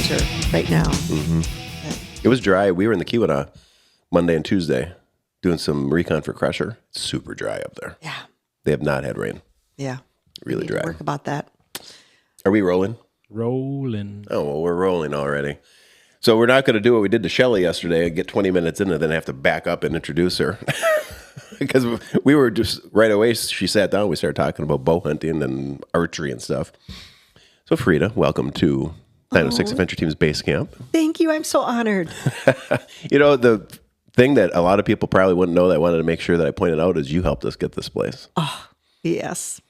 winter right now. It was dry. We were in the Keweenaw Monday and Tuesday doing some recon for Crusher. It's super dry up there. Yeah. They have not had rain. Yeah. Really We need to dry. work about that. Are we rolling? Rolling. Oh, well, we're rolling already. So we're not going to do what we did to Shelly yesterday and get 20 minutes in and then have to back up and introduce her. Because we were just, right away, she sat down, we started talking about bow hunting and archery and stuff. So Frida, welcome to 906 Adventure Team's base camp. Thank you. I'm so honored. You know, the thing that a lot of people probably wouldn't know that I wanted to make sure that I pointed out is you helped us get this place. Oh, yes.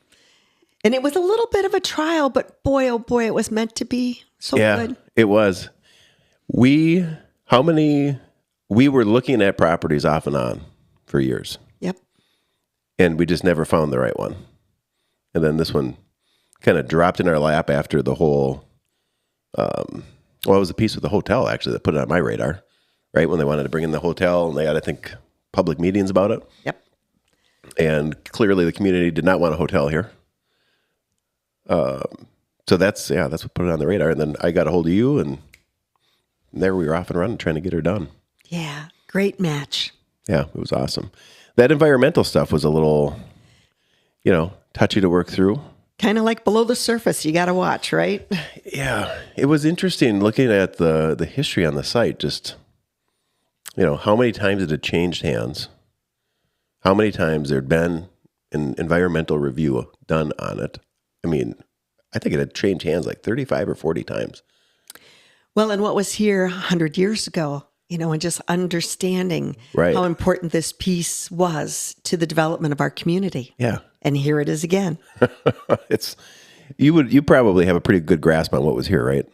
And it was a little bit of a trial, but boy, oh boy, it was meant to be so good. It was. We were looking at properties off and on for years. Yep. And we just never found the right one. And then this one kind of dropped in our lap after the whole, it was the piece with the hotel, actually, that put it on my radar, right? When they wanted to bring in the hotel, and they had, I think, public meetings about it. Yep. And clearly the community did not want a hotel here. So that's what put it on the radar. And then I got a hold of you, and there we were off and running trying to get her done. Yeah. Great match. Yeah, it was awesome. That environmental stuff was a little, touchy to work through. Kind of like below the surface. You got to watch, right? Yeah, it was interesting looking at the history on the site. Just, how many times it had changed hands, how many times there'd been an environmental review done on it. I mean, I think it had changed hands like 35 or 40 times. Well, and what was here 100 years ago, and just understanding how important this piece was to the development of our community. Yeah. And here it is again. You probably have a pretty good grasp on what was here, right?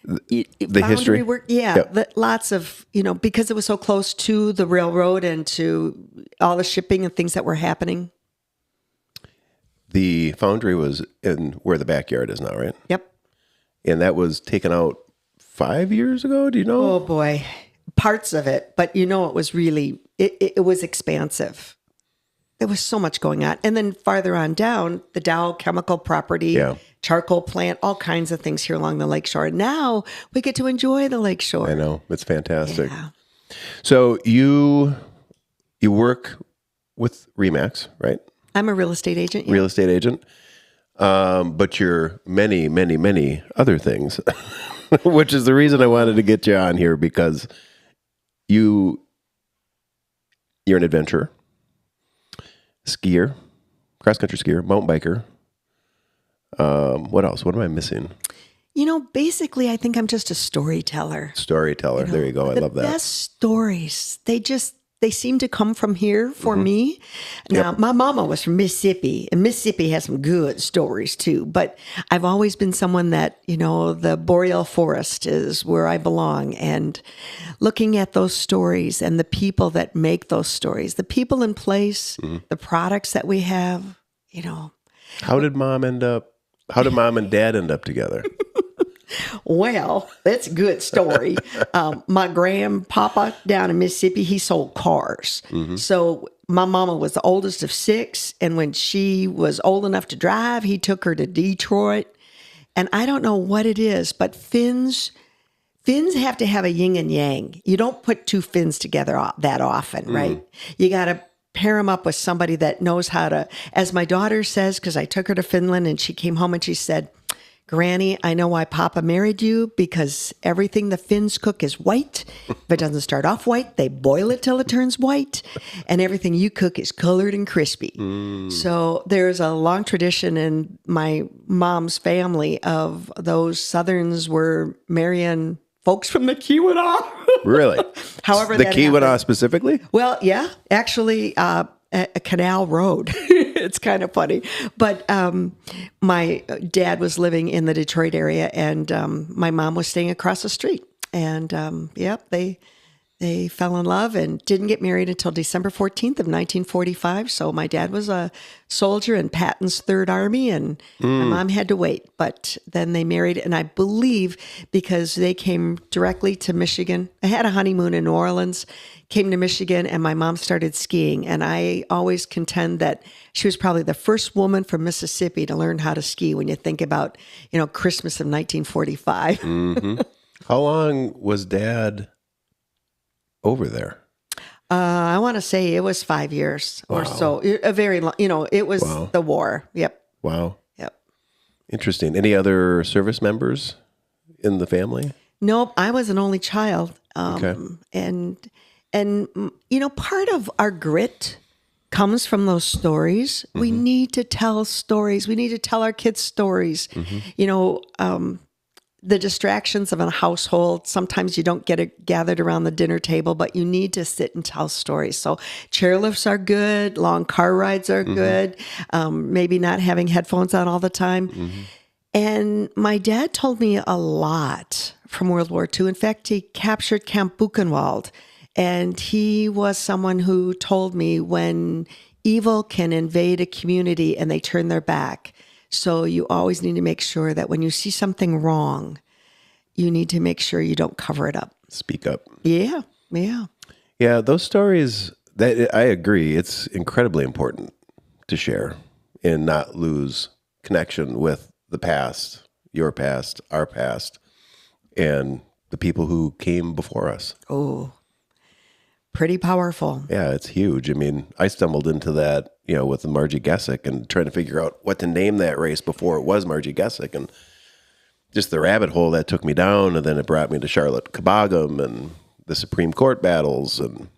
The history work, lots of, because it was so close to the railroad and to all the shipping and things that were happening. The foundry was in where the backyard is now, right? Yep. And that was taken out 5 years ago. Do you know? Oh boy, parts of it, but it was really it was expansive. There was so much going on, and then farther on down, the Dow chemical property, charcoal plant, all kinds of things here along the lakeshore. Now we get to enjoy the lakeshore. I know, it's fantastic. Yeah. So you work with Remax, right? I'm a real estate agent. Yeah. Real estate agent. But you're many, many, many other things, which is the reason I wanted to get you on here, because you're an adventurer, skier, cross-country skier, mountain biker. What else? What am I missing? Basically, I think I'm just a storyteller. Storyteller. There you go. I love that. The best stories, they seem to come from here for me. Now, my mama was from Mississippi, and Mississippi has some good stories too. But I've always been someone that, the boreal forest is where I belong. And looking at those stories and the people that make those stories, the people in place, the products that we have, How did mom and dad end up together? Well, that's a good story. My grandpapa down in Mississippi, he sold cars. So my mama was the oldest of 6. And when she was old enough to drive, he took her to Detroit. And I don't know what it is, but fins have to have a yin and yang. You don't put two fins together that often, right? You got to pair them up with somebody that knows how to, as my daughter says, because I took her to Finland and she came home and she said, Granny, I know why Papa married you, because everything the Finns cook is white. If it doesn't start off white, they boil it till it turns white. And everything you cook is colored and crispy. So there's a long tradition in my mom's family of those Southerns were marrying folks from the Keweenaw. Really? However, the that Keweenaw happened. specifically? Well, yeah, actually, a canal road. It's kind of funny. But my dad was living in the Detroit area, and my mom was staying across the street. And they fell in love and didn't get married until December 14th of 1945. So my dad was a soldier in Patton's Third Army, and my mom had to wait. But then they married, and I believe because they came directly to Michigan. I had a honeymoon in New Orleans, came to Michigan, and my mom started skiing. And I always contend that she was probably the first woman from Mississippi to learn how to ski when you think about, Christmas of 1945. How long was Dad over there? I want to say it was 5 years or so. A very long, it was the war. Yep. Wow. Yep. Interesting. Any other service members in the family? Nope. I was an only child. Okay. And part of our grit comes from those stories. Mm-hmm. We need to tell stories. We need to tell our kids stories. Mm-hmm. The distractions of a household, sometimes you don't get it gathered around the dinner table, but you need to sit and tell stories. So chairlifts are good. Long car rides are good. Maybe not having headphones on all the time. Mm-hmm. And my dad told me a lot from World War II. In fact, he captured Camp Buchenwald. And he was someone who told me when evil can invade a community and they turn their back. So you always need to make sure that when you see something wrong, you need to make sure you don't cover it up. Speak up. Yeah. Yeah, those stories, that I agree, it's incredibly important to share and not lose connection with the past, your past, our past, and the people who came before us. Oh, pretty powerful. Yeah, it's huge. I mean, I stumbled into that, with Margie Gessick and trying to figure out what to name that race before it was Margie Gessick, and just the rabbit hole that took me down. And then it brought me to Charlotte Kabagum and the Supreme Court battles. And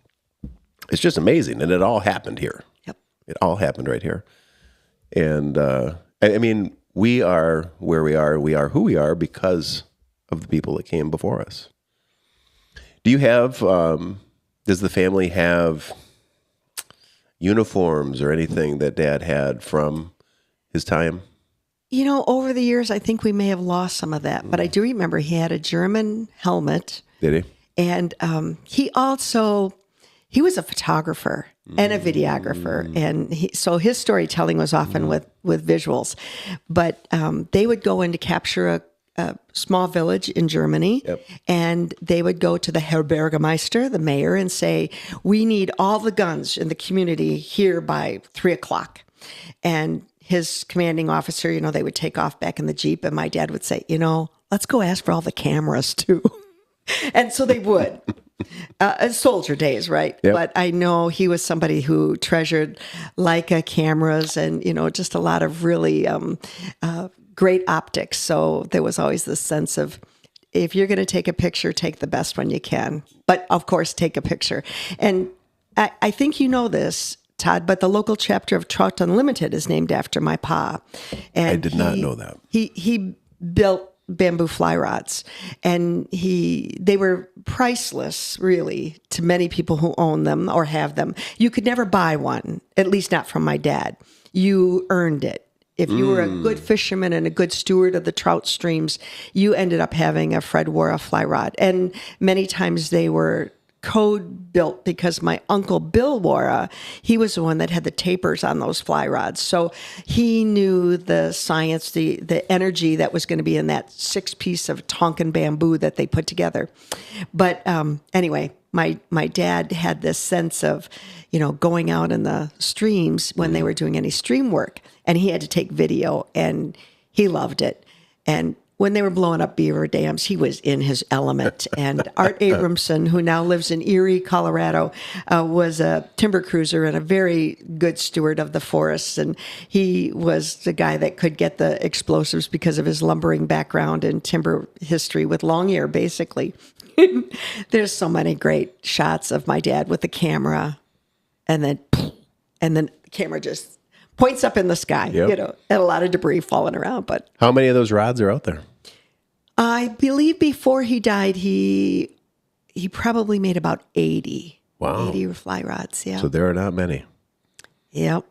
it's just amazing. And it all happened here. Yep. It all happened right here. And, I mean, we are where we are. We are who we are because of the people that came before us. Do you have, does the family have uniforms or anything that Dad had from his time? Over the years, I think we may have lost some of that. But I do remember he had a German helmet. Did he? And he was a photographer and a videographer. And so his storytelling was often with visuals. But they would go in to capture a small village in Germany, and they would go to the Herr Bürgermeister, the mayor, and say, we need all the guns in the community here by 3:00. And his commanding officer, they would take off back in the Jeep, and my dad would say, let's go ask for all the cameras too. And so they would. Soldier days, right? Yep. But I know he was somebody who treasured Leica cameras and, just a lot of really great optics. So there was always this sense of, if you're going to take a picture, take the best one you can. But of course, take a picture. And I think you know this, Todd, but the local chapter of Trout Unlimited is named after my pa. And I did not know that. He built bamboo fly rods, and they were priceless, really, to many people who own them or have them. You could never buy one, at least not from my dad. You earned it. If you were a good fisherman and a good steward of the trout streams, you ended up having a Fred Waara fly rod. And many times they were code built because my uncle Bill Waara, he was the one that had the tapers on those fly rods. So he knew the science, the energy that was going to be in that 6-piece of Tonkin bamboo that they put together. But anyway, my dad had this sense of, going out in the streams when they were doing any stream work, and he had to take video, and he loved it. And when they were blowing up beaver dams, he was in his element. And Art Abramson, who now lives in Erie, Colorado, was a timber cruiser and a very good steward of the forests. And he was the guy that could get the explosives because of his lumbering background and timber history with long ear, basically. There's so many great shots of my dad with the camera, and then the camera just points up in the sky, and a lot of debris falling around. But how many of those rods are out there? I believe before he died, he probably made about 80. Wow. 80 fly rods, yeah. So there are not many. Yep.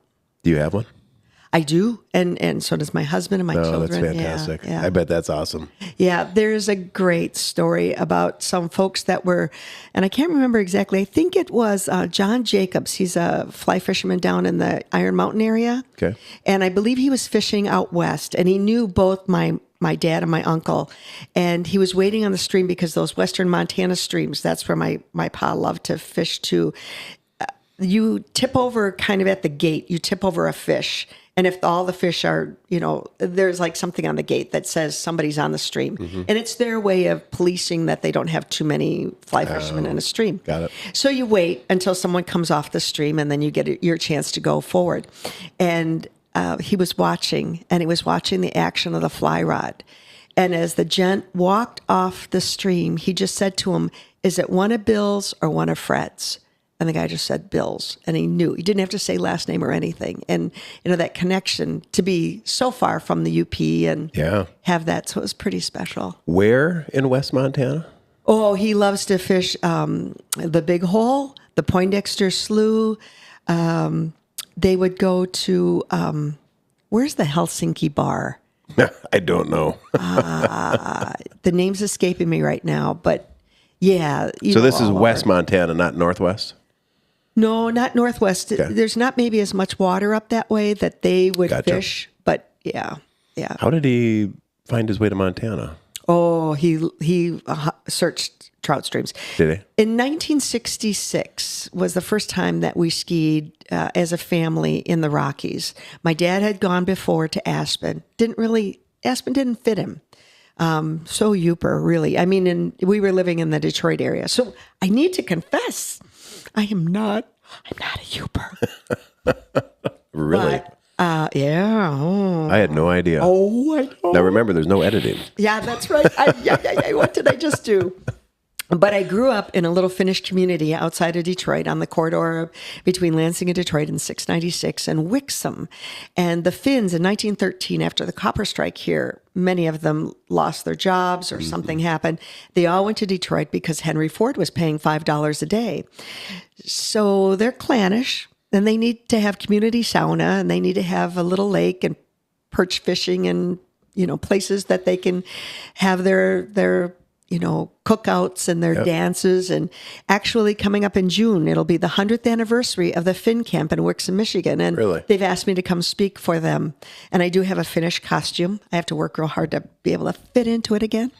Do you have one? I do, and so does my husband and my children. That's fantastic. Yeah. I bet that's awesome. Yeah, there's a great story about some folks that were, and I can't remember exactly, I think it was John Jacobs. He's a fly fisherman down in the Iron Mountain area. Okay. And I believe he was fishing out west, and he knew both my dad and my uncle, and he was waiting on the stream because those western Montana streams, that's where my pa loved to fish too. You tip over kind of at the gate, you tip over a fish, And if all the fish are, there's like something on the gate that says somebody's on the stream. And it's their way of policing that they don't have too many fly fishermen in a stream. Got it. So you wait until someone comes off the stream, and then you get your chance to go forward. And he was watching the action of the fly rod. And as the gent walked off the stream, he just said to him, "Is it one of Bill's or one of Fred's?" And the guy just said Bill's, and he knew. He didn't have to say last name or anything. And, that connection to be so far from the UP and have that. So it was pretty special. Where in West Montana? Oh, he loves to fish the Big Hole, the Poindexter Slough. They would go to, where's the Helsinki bar? I don't know. The name's escaping me right now, but yeah. So this is West Montana, not Northwest? No, not Northwest. Okay. There's not maybe as much water up that way that they would fish, but yeah. How did he find his way to Montana? Oh, he searched trout streams. Did he? In 1966 was the first time that we skied as a family in the Rockies. My dad had gone before to Aspen. Aspen didn't fit him. So Upper, really. I mean, and we were living in the Detroit area. So I need to confess, I'm not a Upper. Really? But, yeah. Oh. I had no idea. Oh, I know. Now remember, there's no editing. Yeah, that's right. What did I just do? But I grew up in a little Finnish community outside of Detroit on the corridor between Lansing and Detroit in 696 and Wixom. And the Finns in 1913, after the copper strike here, many of them lost their jobs or something happened. They all went to Detroit because Henry Ford was paying $5 a day. So they're clannish, and they need to have community sauna, and they need to have a little lake and perch fishing and, places that they can have their cookouts and their dances. And actually coming up in June, it'll be the 100th anniversary of the Finn Camp in Wixom, Michigan. And they've asked me to come speak for them. And I do have a Finnish costume. I have to work real hard to be able to fit into it again.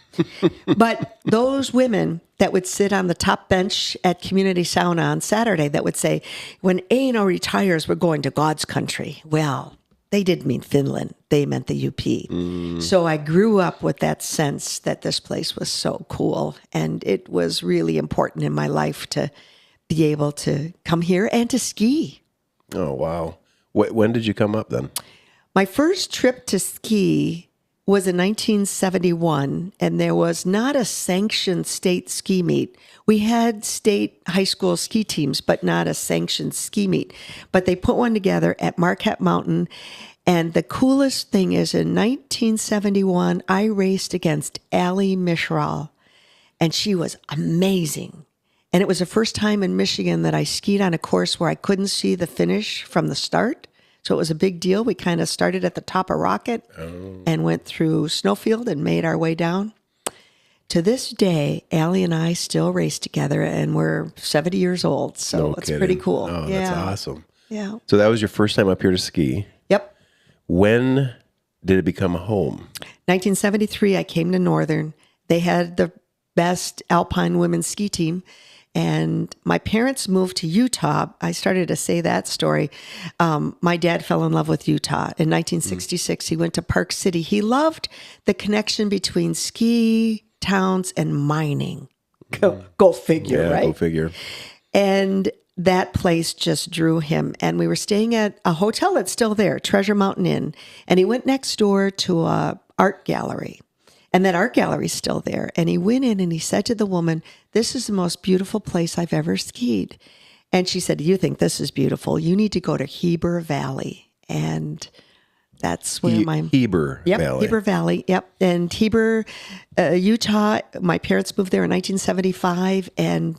But those women that would sit on the top bench at community sauna on Saturday that would say, when A&O retires, we're going to God's country. Well, they didn't mean Finland. They meant the UP. So I grew up with that sense that this place was so cool. And it was really important in my life to be able to come here and to ski. Oh, wow. When did you come up then? My first trip to ski was in 1971, and there was not a sanctioned state ski meet. We had state high school ski teams, but not a sanctioned ski meet. But they put one together at Marquette Mountain. And the coolest thing is in 1971, I raced against Allie Mishral, and she was amazing. And it was the first time in Michigan that I skied on a course where I couldn't see the finish from the start. So it was a big deal. We kind of started at the top of Rocket and went through Snowfield and made our way down. To this day, Allie and I still race together, and we're 70 years old. So it's pretty cool. Oh, that's awesome. Yeah. So that was your first time up here to ski. Yep. When did it become a home? 1973, I came to Northern. They had the best alpine women's ski team. And my parents moved to Utah. I started to say that story. My dad fell in love with Utah. In 1966, he went to Park City. He loved the connection between ski towns and mining. Go figure, right? Go figure. And that place just drew him. And we were staying at a hotel that's still there, Treasure Mountain Inn. And he went next door to a art gallery. And that art gallery's still there. And he went in and he said to the woman, "This is the most beautiful place I've ever skied." And she said, "You think this is beautiful? You need to go to Heber Valley." And that's where Heber Valley. Heber Valley. Yep. And Heber, Utah, my parents moved there in 1975. And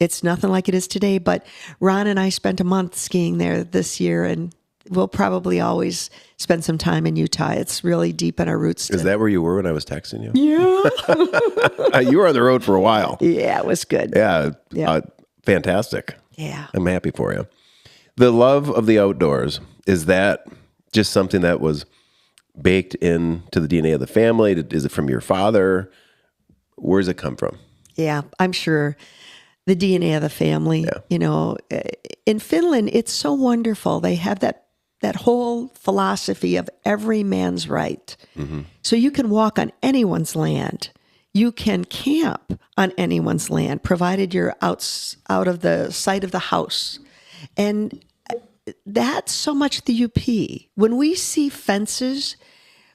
it's nothing like it is today. But Ron and I spent a month skiing there this year, and we'll probably always spend some time in Utah. It's really deep in our roots. Is that where you were when I was texting you? Yeah. You were on the road for a while. Yeah, it was good. Yeah. Fantastic. Yeah. I'm happy for you. The love of the outdoors, is that just something that was baked into the DNA of the family? Is it from your father? Where does it come from? Yeah, I'm sure the DNA of the family. Yeah. You know, in Finland, it's so wonderful. They have that that whole philosophy of every man's right. So you can walk on anyone's land. You can camp on anyone's land, provided you're out of the sight of the house. And that's so much the UP. When we see fences,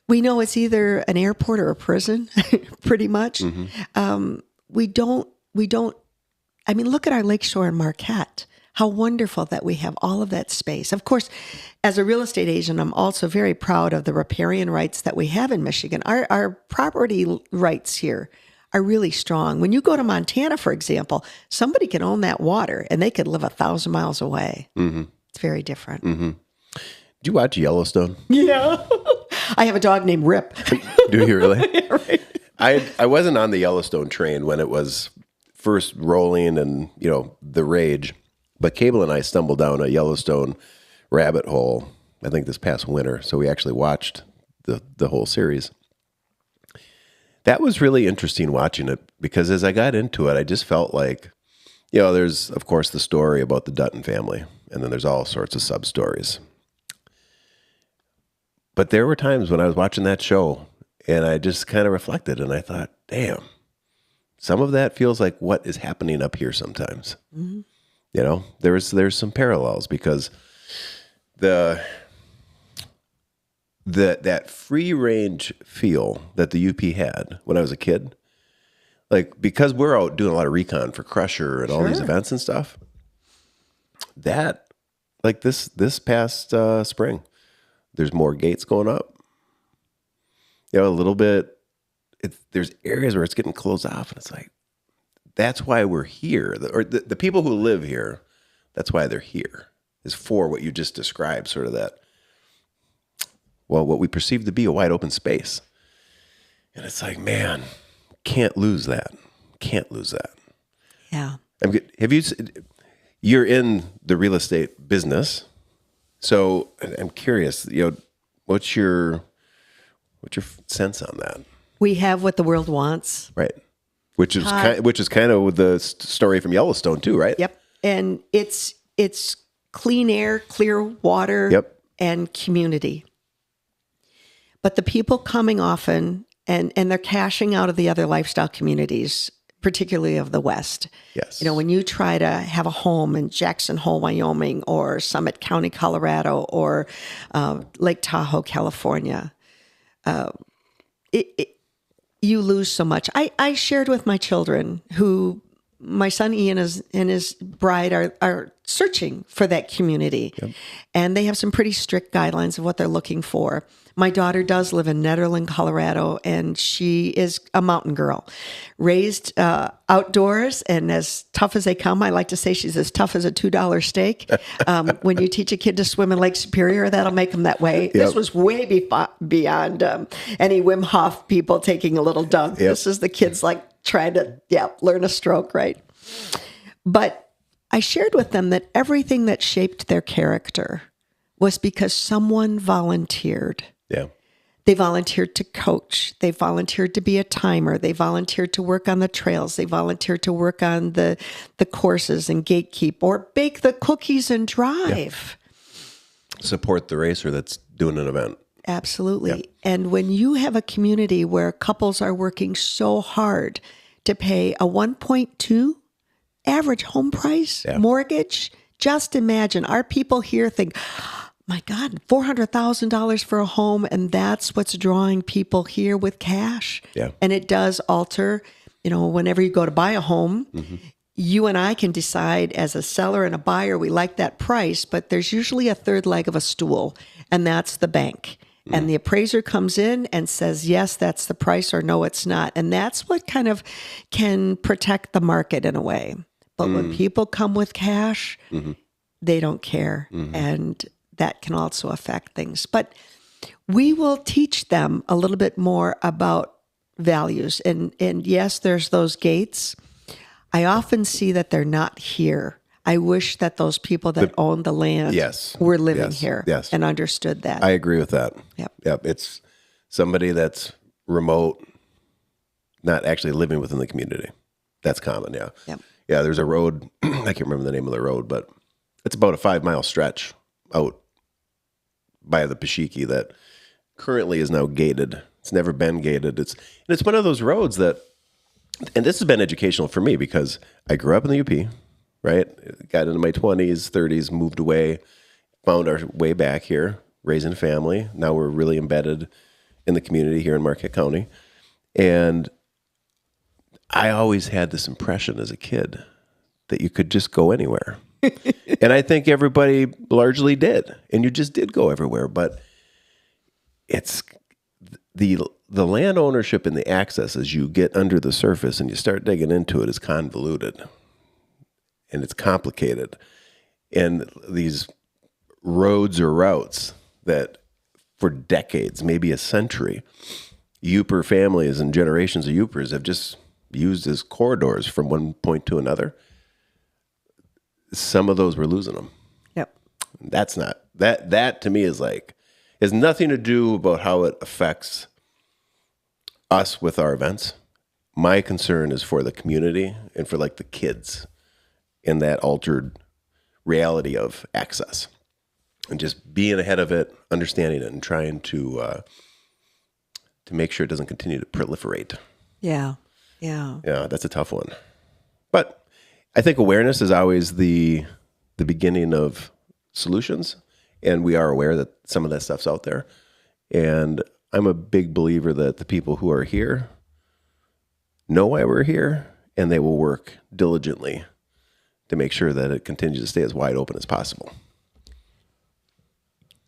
we know it's either an airport or a prison, pretty much. We don't, I mean, look at our lakeshore in Marquette. How wonderful that we have all of that space. Of course, as a real estate agent, I'm also very proud of the riparian rights that we have in Michigan. Our property rights here are really strong. When you go to Montana, for example, somebody can own that water and they could live 1,000 miles away. It's very different. Did you watch Yellowstone? Yeah. I have a dog named Rip. Do you really? Yeah, right. I wasn't on the Yellowstone train when it was first rolling and, the rage. But Cable and I stumbled down a Yellowstone rabbit hole, I think this past winter. So we actually watched the whole series. That was really interesting watching it because as I got into it, I just felt like, there's, of course, the story about the Dutton family. And then there's all sorts of sub-stories. But there were times when I was watching that show and I just kind of reflected and I thought, damn, some of that feels like what is happening up here sometimes. There's some parallels because that free range feel that the UP had when I was a kid, like because we're out doing a lot of recon for Crusher and all these events and stuff. That like this past spring, there's more gates going up. A little bit. There's areas where it's getting closed off, and it's like. That's why we're here. The people who live here, that's why they're here, is for what you just described, sort of that, what we perceive to be a wide open space. And it's like, man, can't lose that. Can't lose that. Yeah. You're in the real estate business. So I'm curious, what's your sense on that? We have what the world wants. Right. Which is kind of the story from Yellowstone too, right? Yep. And it's clean air, clear water, and community. But the people coming often, and they're cashing out of the other lifestyle communities, particularly of the West. Yes. When you try to have a home in Jackson Hole, Wyoming, or Summit County, Colorado, or Lake Tahoe, California, you lose so much. I shared with my children who my son Ian and his bride are searching for that community. And they have some pretty strict guidelines of what they're looking for. My daughter does live in Nederland, Colorado, and she is a mountain girl, raised outdoors and as tough as they come. I like to say she's as tough as a $2 steak. When you teach a kid to swim in Lake Superior, that'll make them that way. This was way beyond any Wim Hof people taking a little dunk. This is the kids like trying to learn a stroke, right? But I shared with them that everything that shaped their character was because someone volunteered. Yeah. They volunteered to coach. They volunteered to be a timer. They volunteered to work on the trails. They volunteered to work on the courses and gatekeep or bake the cookies and drive. Support the racer that's doing an event. Absolutely. Yep. And when you have a community where couples are working so hard to pay a 1.2 average home price mortgage, just imagine our people here think, my God, $400,000 for a home. And that's what's drawing people here with cash. Yeah. And it does alter, whenever you go to buy a home, you and I can decide as a seller and a buyer, we like that price, but there's usually a third leg of a stool, and that's the bank. And the appraiser comes in and says, yes, that's the price, or no, it's not. And that's what kind of can protect the market in a way. But when people come with cash, they don't care. And that can also affect things. But we will teach them a little bit more about values. And yes, there's those gates. I often see that they're not here. I wish that those people that own the land were living here and understood that. I agree with that. Yep. It's somebody that's remote, not actually living within the community. That's common, Yep. Yeah, there's a road, I can't remember the name of the road, but it's about a 5-mile stretch out by the Pashiki that currently is now gated. It's never been gated. It's one of those roads that, and this has been educational for me because I grew up in the UP, right? Got into my 20s, 30s, moved away, found our way back here, raising a family. Now we're really embedded in the community here in Marquette County. And I always had this impression as a kid that you could just go anywhere. And I think everybody largely did. And you just did go everywhere. But it's the land ownership and the access as you get under the surface and you start digging into it is convoluted. And it's complicated. And these roads or routes that for decades, maybe a century, Upper families and generations of Uppers have just used as corridors from one point to another. Some of those we're losing them. Yep. That's not, that to me is like, has nothing to do about how it affects us with our events. My concern is for the community and for like the kids in that altered reality of access and just being ahead of it, understanding it and trying to make sure it doesn't continue to proliferate. Yeah. Yeah. Yeah, that's a tough one. But I think awareness is always the beginning of solutions. And we are aware that some of that stuff's out there. And I'm a big believer that the people who are here know why we're here, and they will work diligently to make sure that it continues to stay as wide open as possible.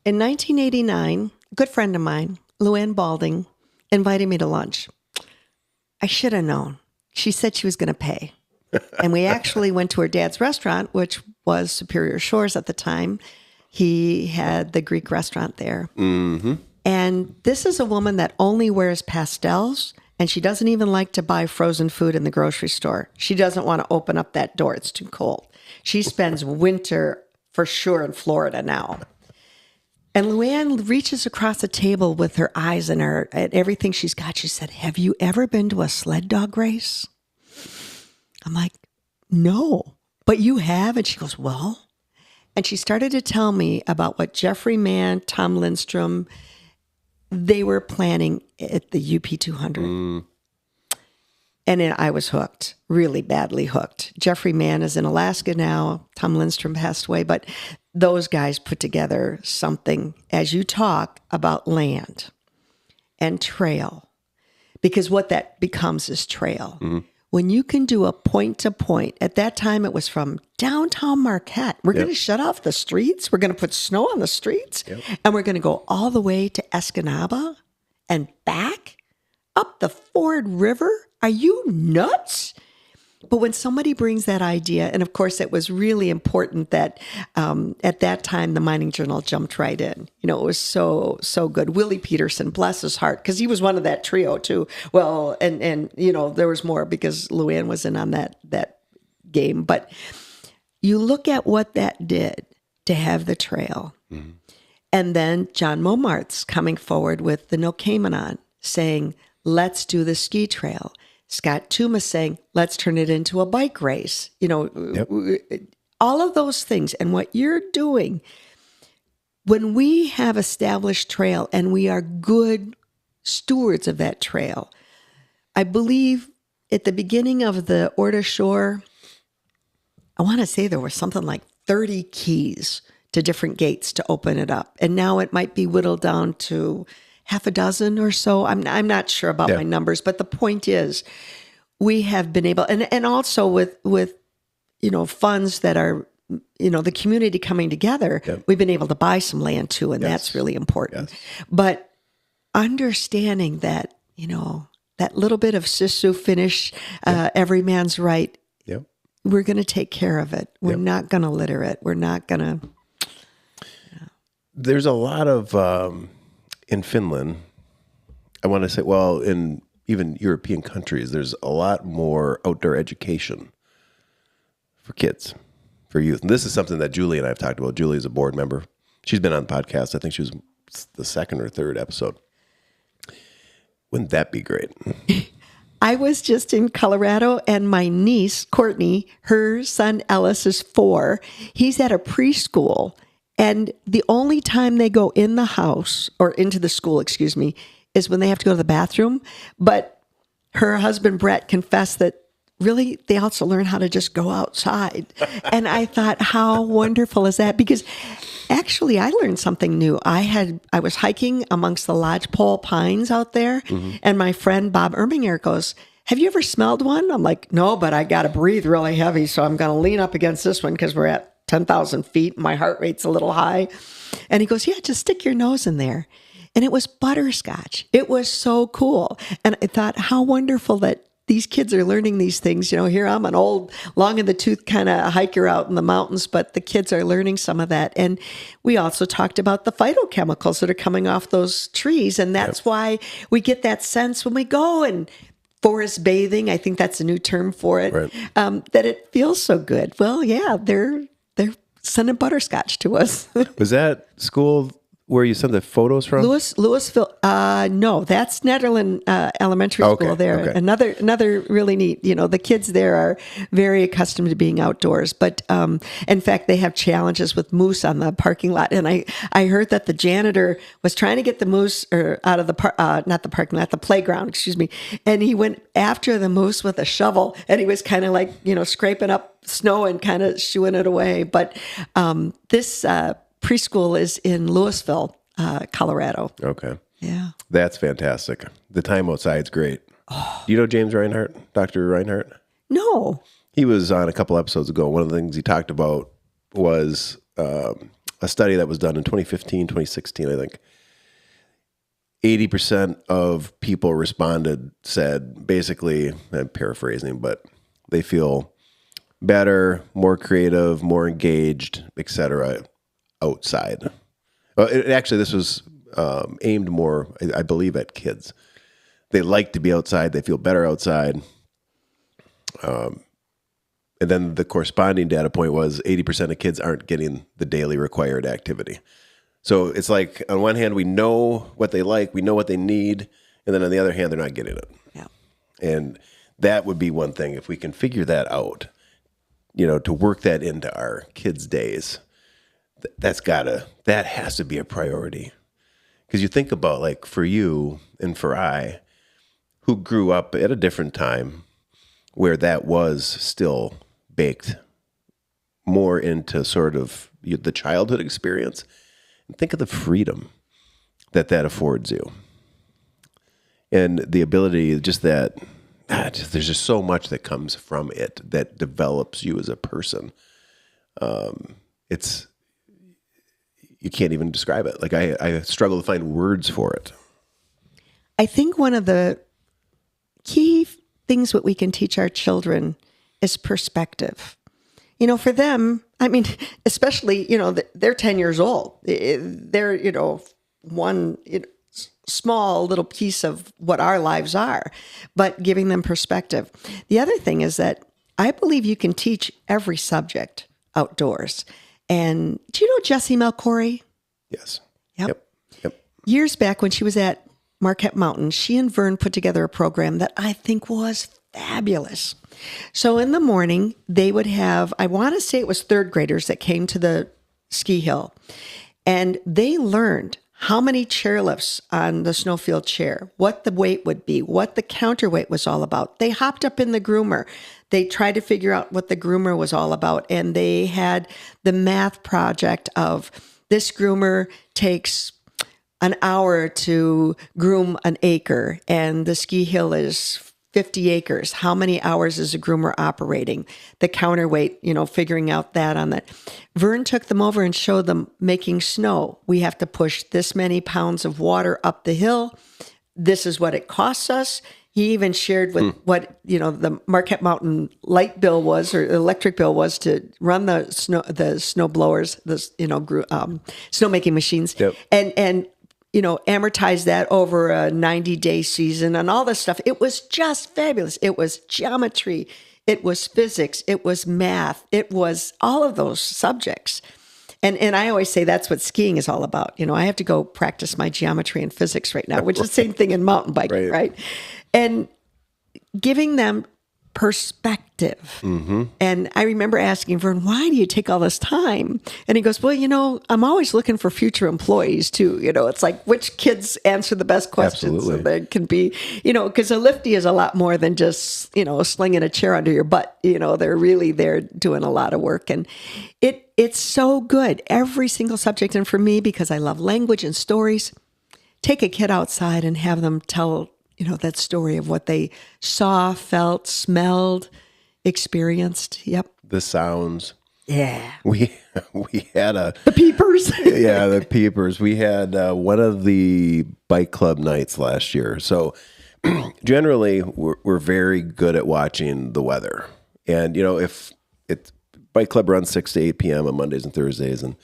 In 1989, a good friend of mine, Luann Balding, invited me to lunch. I should have known. She said she was going to pay. And we actually went to her dad's restaurant, which was Superior Shores at the time. He had the Greek restaurant there. Mm-hmm. And this is a woman that only wears pastels, and she doesn't even like to buy frozen food in the grocery store. She doesn't want to open up that door. It's too cold. She spends winter for sure in Florida now. And Luann reaches across the table with her eyes and everything she's got. She said, "Have you ever been to a sled dog race?" I'm like, "No, but you have?" And she goes, "Well," and she started to tell me about what Jeffrey Mann, Tom Lindstrom, they were planning at the UP 200. And then I was hooked, really badly hooked. Jeffrey Mann is in Alaska now. Tom Lindstrom passed away, but those guys put together something as you talk about land and trail, because what that becomes is trail. Mm-hmm. When you can do a point to point, at that time it was from downtown Marquette. We're going to shut off the streets. We're going to put snow on the streets. Yep. And we're going to go all the way to Escanaba and back up the Ford River. Are you nuts? But when somebody brings that idea, and of course it was really important that at that time the Mining Journal jumped right in. You know, it was so good. Willie Peterson, bless his heart, because he was one of that trio too. Well, and you know, there was more because Luann was in on that game. But you look at what that did to have the trail. Mm-hmm. And then John Momart's coming forward with the No Caymanon saying, let's do the ski trail. Scott Tuma saying, let's turn it into a bike race. You know, all of those things. And what you're doing, when we have established trail and we are good stewards of that trail, I believe at the beginning of the Orta Shore, I want to say there were something like 30 keys to different gates to open it up. And now it might be whittled down to half a dozen or so. I'm not sure about my numbers, but the point is we have been able, and also with, you know, funds that are, you know, the community coming together, we've been able to buy some land too. And that's really important. Yes. But understanding that, you know, that little bit of Sisu finish, every man's right. Yep. We're going to take care of it. We're not going to litter it. We're not going to. There's a lot of, in Finland, I want to say, well, in even European countries, there's a lot more outdoor education for kids, for youth. And this is something that Julie and I have talked about. Julie is a board member. She's been on the podcast. I think she was the second or third episode. Wouldn't that be great? I was just in Colorado, and my niece, Courtney, her son Ellis is 4. He's at a preschool. And the only time they go in the house or into the school, excuse me, is when they have to go to the bathroom. But her husband, Brett, confessed that really they also learn how to just go outside. And I thought, how wonderful is that? Because actually I learned something new. I was hiking amongst the lodgepole pines out there, and my friend Bob Erminger goes, have you ever smelled one? I'm like, no, but I got to breathe really heavy. So I'm going to lean up against this one because we're at 10,000 feet. My heart rate's a little high. And he goes, yeah, just stick your nose in there. And it was butterscotch. It was so cool. And I thought, how wonderful that these kids are learning these things. You know, here I'm an old, long in the tooth kind of hiker out in the mountains, but the kids are learning some of that. And we also talked about the phytochemicals that are coming off those trees. And that's why we get that sense when we go and forest bathing, I think that's a new term for it, that it feels so good. Well, yeah, they're sending butterscotch to us. Was that school where you sent the photos from? Louisville. No, that's Netherland Elementary School there. Okay. Another really neat, the kids there are very accustomed to being outdoors. But in fact, they have challenges with moose on the parking lot. And I heard that the janitor was trying to get the moose out of the, not the parking lot, the playground, excuse me. And he went after the moose with a shovel, and he was kind of like, scraping up snow and kind of shooing it away. But this preschool is in Louisville, Colorado. Okay. Yeah. That's fantastic. The time outside's great. Oh. Do you know James Reinhardt, Dr. Reinhardt? No. He was on a couple episodes ago. One of the things he talked about was a study that was done in 2015, 2016, I think. 80% of people responded, said, basically, I'm paraphrasing, but they feel better, more creative, more engaged, etc., outside. Well, actually, this was aimed more, I believe, at kids. They like to be outside. They feel better outside. And then the corresponding data point was 80% of kids aren't getting the daily required activity. So it's like, on one hand, we know what they like, we know what they need, and then on the other hand, they're not getting it. Yeah. And that would be one thing. If we can figure that out, to work that into our kids' days, that has to be a priority. Because you think about, like, for you and for I, who grew up at a different time where that was still baked more into sort of the childhood experience, and think of the freedom that affords you. And the ability, just that, there's just so much that comes from it that develops you as a person. You can't even describe it. Like, I struggle to find words for it. I think one of the key things that we can teach our children is perspective. For them, I mean, especially, they're 10 years old. They're, one small little piece of what our lives are, but giving them perspective. The other thing is that I believe you can teach every subject outdoors. And do you know Jessie Melcory? Yes. Yep. Yep. Years back when she was at Marquette Mountain, she and Vern put together a program that I think was fabulous. So in the morning, they would have, I want to say it was third graders that came to the ski hill, and they learned how many chairlifts on the snowfield chair, what the weight would be, what the counterweight was all about. They hopped up in the groomer. They tried to figure out what the groomer was all about, and they had the math project of this groomer takes an hour to groom an acre, and the ski hill is 50 acres. How many hours is a groomer operating? The counterweight, figuring out that on that. Vern took them over and showed them making snow. We have to push this many pounds of water up the hill. This is what it costs us. He even shared with what, the Marquette Mountain light bill was, or electric bill was, to run the snow blowers, snowmaking machines. Yep. And amortize that over a 90-day season and all this stuff. It was just fabulous. It was geometry. It was physics. It was math. It was all of those subjects. And I always say that's what skiing is all about. I have to go practice my geometry and physics right now, which is the same thing in mountain biking, right? And giving them perspective. And I remember asking Vern, why do you take all this time? And he goes, well, I'm always looking for future employees too. It's like which kids answer the best questions. Absolutely. And there can be, because a lifty is a lot more than just, slinging a chair under your butt. They're doing a lot of work. And it's so good. Every single subject. And for me, because I love language and stories, take a kid outside and have them tell that story of what they saw, felt, smelled, experienced. Yep. The sounds. Yeah. We had the peepers. Yeah, the peepers. We had one of the bike club nights last year. So generally, we're very good at watching the weather. And, if it's bike club runs 6 to 8 p.m. on Mondays and Thursdays, and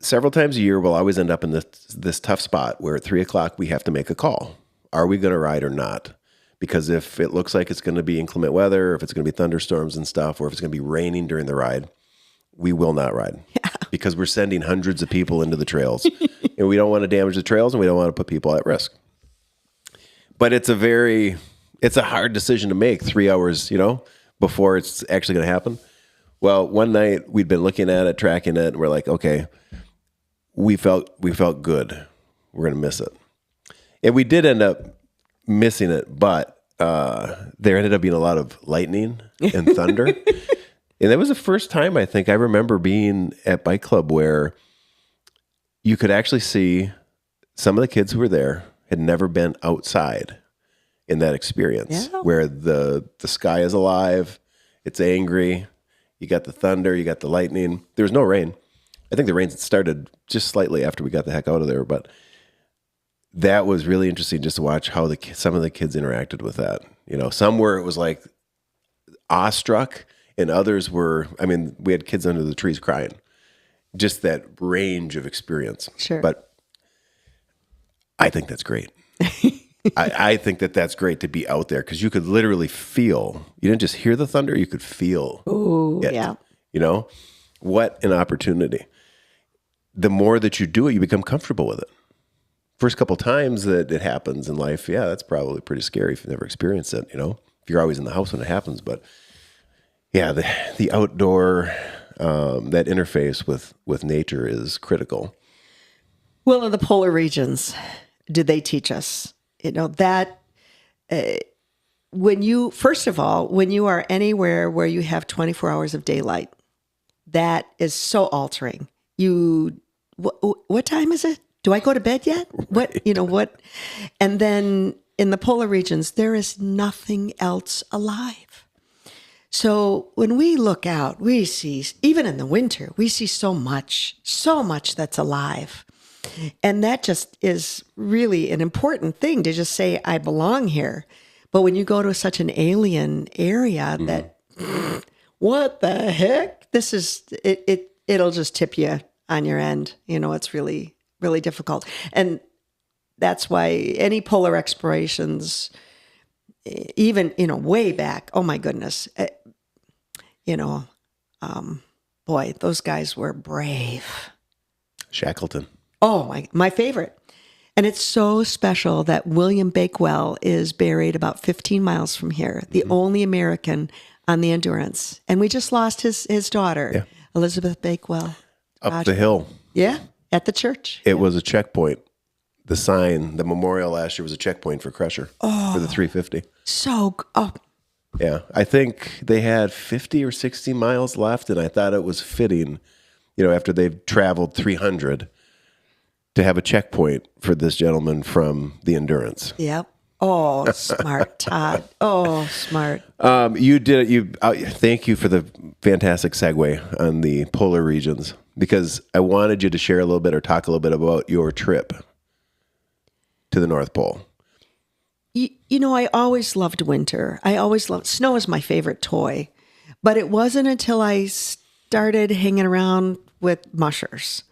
several times a year, we'll always end up in this tough spot where at 3 o'clock we have to make a call. Are we going to ride or not? Because if it looks like it's going to be inclement weather, if it's going to be thunderstorms and stuff, or if it's going to be raining during the ride, we will not ride. Yeah. Because we're sending hundreds of people into the trails. And we don't want to damage the trails, and we don't want to put people at risk. But it's a hard decision to make 3 hours, before it's actually going to happen. Well, one night we'd been looking at it, tracking it, and we're like, okay, we felt good. We're going to miss it. And we did end up missing it, but there ended up being a lot of lightning and thunder. And that was the first time I think I remember being at Bike Club where you could actually see some of the kids who were there had never been outside in that experience, where the sky is alive, it's angry, you got the thunder, you got the lightning. There was no rain. I think the rain started just slightly after we got the heck out of there, but that was really interesting just to watch how some of the kids interacted with that. Some were, it was like awestruck, and others were, we had kids under the trees crying. Just that range of experience. Sure. But I think that's great. I think that's great to be out there because you could literally feel, you didn't just hear the thunder, you could feel it. Yeah. What an opportunity. The more that you do it, you become comfortable with it. First couple times that it happens in life, that's probably pretty scary if you've never experienced it, if you're always in the house when it happens. But yeah, the outdoor, that interface with nature is critical. Well, in the polar regions, do they teach us, that when you are anywhere where you have 24 hours of daylight, that is so altering. What time is it? Do I go to bed yet? Right. What? And then in the polar regions, there is nothing else alive. So when we look out, we see, even in the winter, we see so much that's alive. And that just is really an important thing to just say, I belong here. But when you go to such an alien area that, what the heck? This is, it'll just tip you on your end. It's really, really difficult. And that's why any polar explorations, even, way back, oh my goodness, boy, those guys were brave. Shackleton. Oh, my favorite. And it's so special that William Bakewell is buried about 15 miles from here, the only American on the Endurance. And we just lost his daughter, Elizabeth Bakewell. Up the hill. Yeah, at the church. It was a checkpoint. The sign, the memorial last year was a checkpoint for Crusher for the 350. Yeah, I think they had 50 or 60 miles left, and I thought it was fitting, after they've traveled 300, to have a checkpoint for this gentleman from the Endurance. Yep. Oh, smart, Todd. Oh, smart. You did it. Thank you for the fantastic segue on the polar regions, because I wanted you to share a little bit or talk a little bit about your trip to the North Pole. I always loved winter. Snow is my favorite toy, but it wasn't until I started hanging around with mushers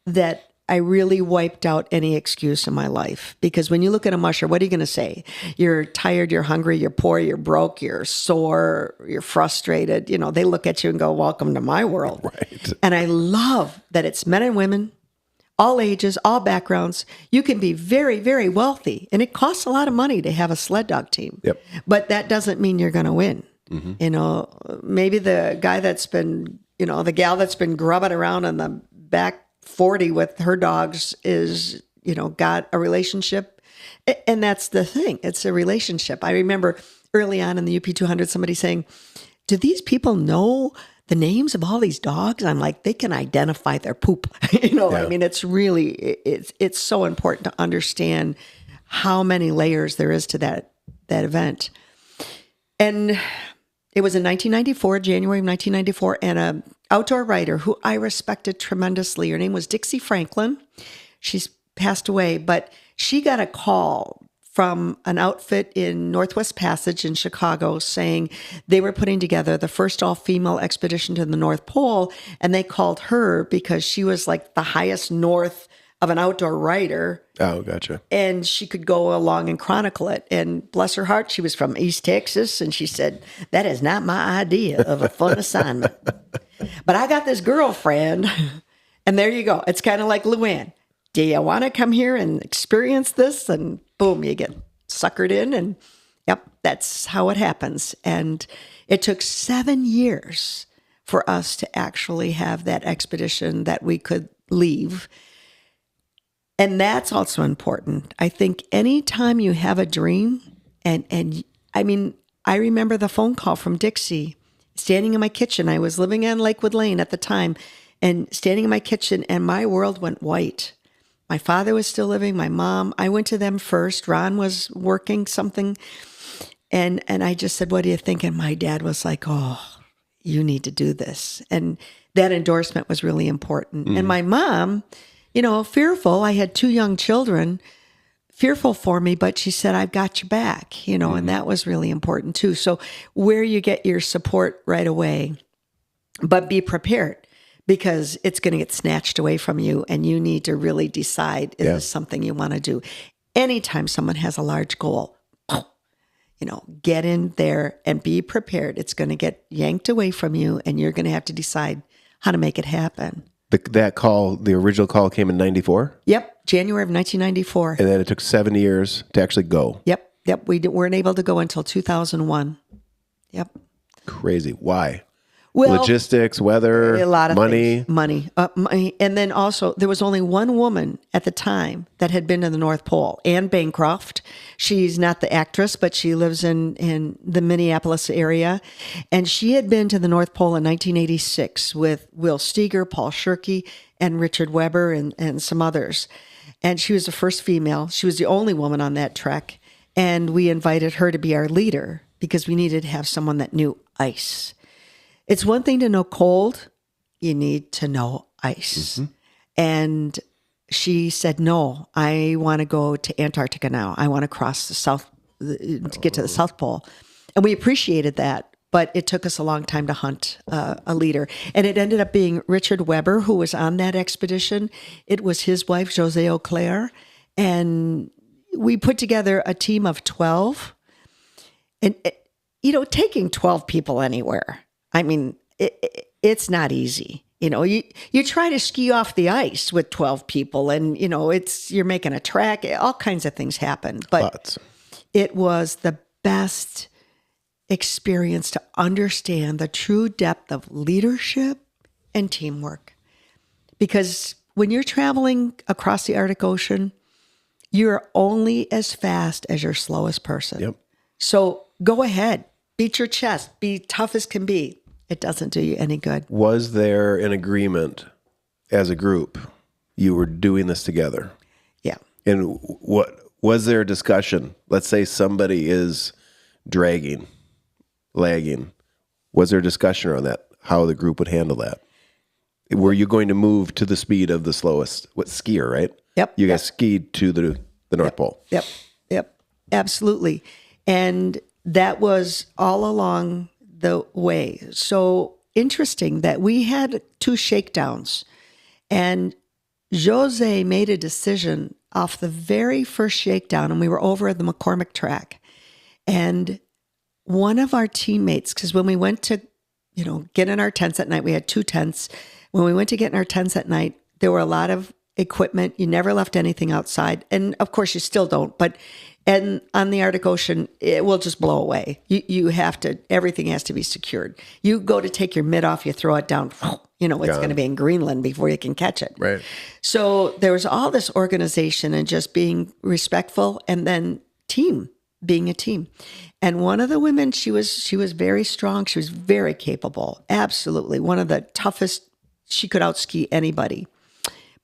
that I really wiped out any excuse in my life. Because when you look at a musher, what are you going to say? You're tired, you're hungry, you're poor, you're broke, you're sore, you're frustrated. They look at you and go, welcome to my world. Right. And I love that it's men and women, all ages, all backgrounds. You can be very, very wealthy, and it costs a lot of money to have a sled dog team. Yep. But that doesn't mean you're going to win. You know, maybe the guy that's been, you know, the gal that's been grubbing around on the back 40 with her dogs is, you know, got a relationship. And that's the thing. It's a relationship. I remember early on in the UP 200, somebody saying, do these people know the names of all these dogs? I'm like, they can identify their poop. You know, I mean, it's really, it's so important to understand how many layers there is to that event. And it was in 1994, January of 1994, and an outdoor writer who I respected tremendously. Her name was Dixie Franklin. She's passed away, but she got a call from an outfit in Northwest Passage in Chicago saying they were putting together the first all-female expedition to the North Pole, and they called her because she was like the highest north of an outdoor writer. Oh, gotcha. And she could go along and chronicle it. And bless her heart, she was from East Texas, and she said, that is not my idea of a fun assignment. But I got this girlfriend, and there you go. It's kind of like Luann. Do you want to come here and experience this? And boom, you get suckered in, and yep, that's how it happens. And it took 7 years for us to actually have that expedition that we could leave. And that's also important. I think anytime you have a dream, and I mean, I remember the phone call from Dixie, standing in my kitchen. I was living on Lakewood Lane at the time, and standing in my kitchen, and my world went white. My father was still living, my mom. I went to them first. Ron was working something, and I just said, what do you think? And my dad was like, oh, you need to do this. And that endorsement was really important. And my mom, you know, fearful. I had 2 young children, fearful for me, but she said, I've got your back, you know, and that was really important too. So where you get your support right away, but be prepared because it's going to get snatched away from you, and you need to really decide, is this something you want to do? Anytime someone has a large goal, you know, get in there and be prepared. It's going to get yanked away from you, and you're going to have to decide how to make it happen. That call, the original call came in 94? Yep, January of 1994. And then it took 7 years to actually go. Yep. We weren't able to go until 2001. Yep. Crazy. Why? Well, logistics, weather, a lot of money. things. Money. And then also, there was only one woman at the time that had been to the North Pole, Anne Bancroft. She's not the actress, but she lives in the Minneapolis area. And she had been to the North Pole in 1986 with Will Steger, Paul Shirky, and Richard Weber, and some others. And she was the first female. She was the only woman on that trek. And we invited her to be our leader because we needed to have someone that knew ice. It's one thing to know cold. You need to know ice. And she said, no, I want to go to Antarctica now. I want to cross the south, to get to the South Pole. And we appreciated that, but it took us a long time to hunt a leader. And it ended up being Richard Weber, who was on that expedition. It was his wife, Jose Auclair. And we put together a team of 12. And, you know, taking 12 people anywhere, I mean, it's not easy. You know, you try to ski off the ice with 12 people, and, you know, you're making a track. All kinds of things happen. But it was the best experience to understand the true depth of leadership and teamwork. Because when you're traveling across the Arctic Ocean, you're only as fast as your slowest person. Yep. So go ahead. Beat your chest. Be tough as can be. It doesn't do you any good. Was there an agreement as a group? You were doing this together. Yeah. And what was there a discussion? Let's say somebody is dragging, lagging. Was there a discussion around that? How the group would handle that? Were you going to move to the speed of the slowest skier, right? Yep. You guys skied to the North Pole. Yep. Absolutely. And that was all along the way. So interesting that we had 2 shakedowns, and Jose made a decision off the very first shakedown, and we were over at the McCormick track. And one of our teammates, because when we went to, get in our tents at night, we had 2 tents. When we went to get in our tents at night, there were a lot of equipment. You never left anything outside. And of course you still don't, and on the Arctic Ocean, it will just blow away. You have to, everything has to be secured. You go to take your mitt off, you throw it down, it's going to be in Greenland before you can catch it. Right. So there was all this organization and just being respectful, and then being a team. And one of the women, she was very strong. She was very capable. Absolutely. One of the toughest. She could outski anybody.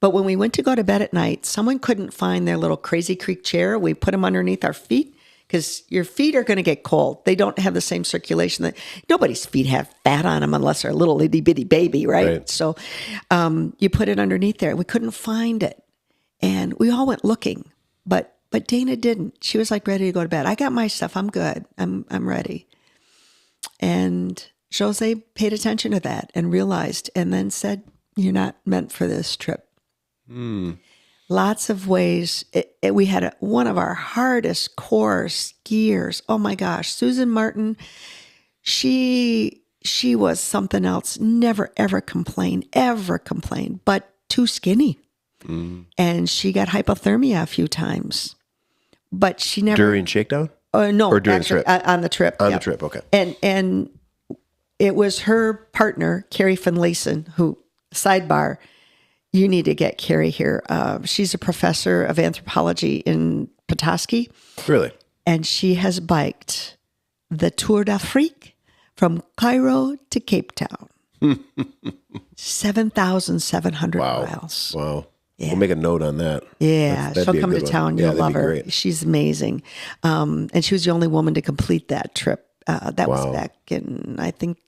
But when we went to go to bed at night, someone couldn't find their little Crazy Creek chair. We put them underneath our feet because your feet are going to get cold. They don't have the same circulation. Nobody's feet have fat on them unless they're a little itty bitty baby, right? So you put it underneath there. We couldn't find it. And we all went looking, but Dana didn't. She was like ready to go to bed. I got my stuff. I'm good. I'm ready. And Jose paid attention to that and realized, and then said, "You're not meant for this trip." Lots of ways. We had one of our hardest core skiers. Oh my gosh, Susan Martin. She was something else. Never ever complained, but too skinny. And she got hypothermia a few times, but she never During shakedown. No, or during actually, the trip. On the trip. On the trip, okay. And it was her partner, Carrie Finlayson, who, sidebar, you need to get Carrie here. She's a professor of anthropology in Petoskey. Really? And she has biked the Tour d'Afrique from Cairo to Cape Town. 7,700 miles. Wow. Yeah. We'll make a note on that. Yeah, That'd she'll be a come to good town. one. You'll that'd love be her. great. She's amazing. And she was the only woman to complete that trip. That was back in, I think,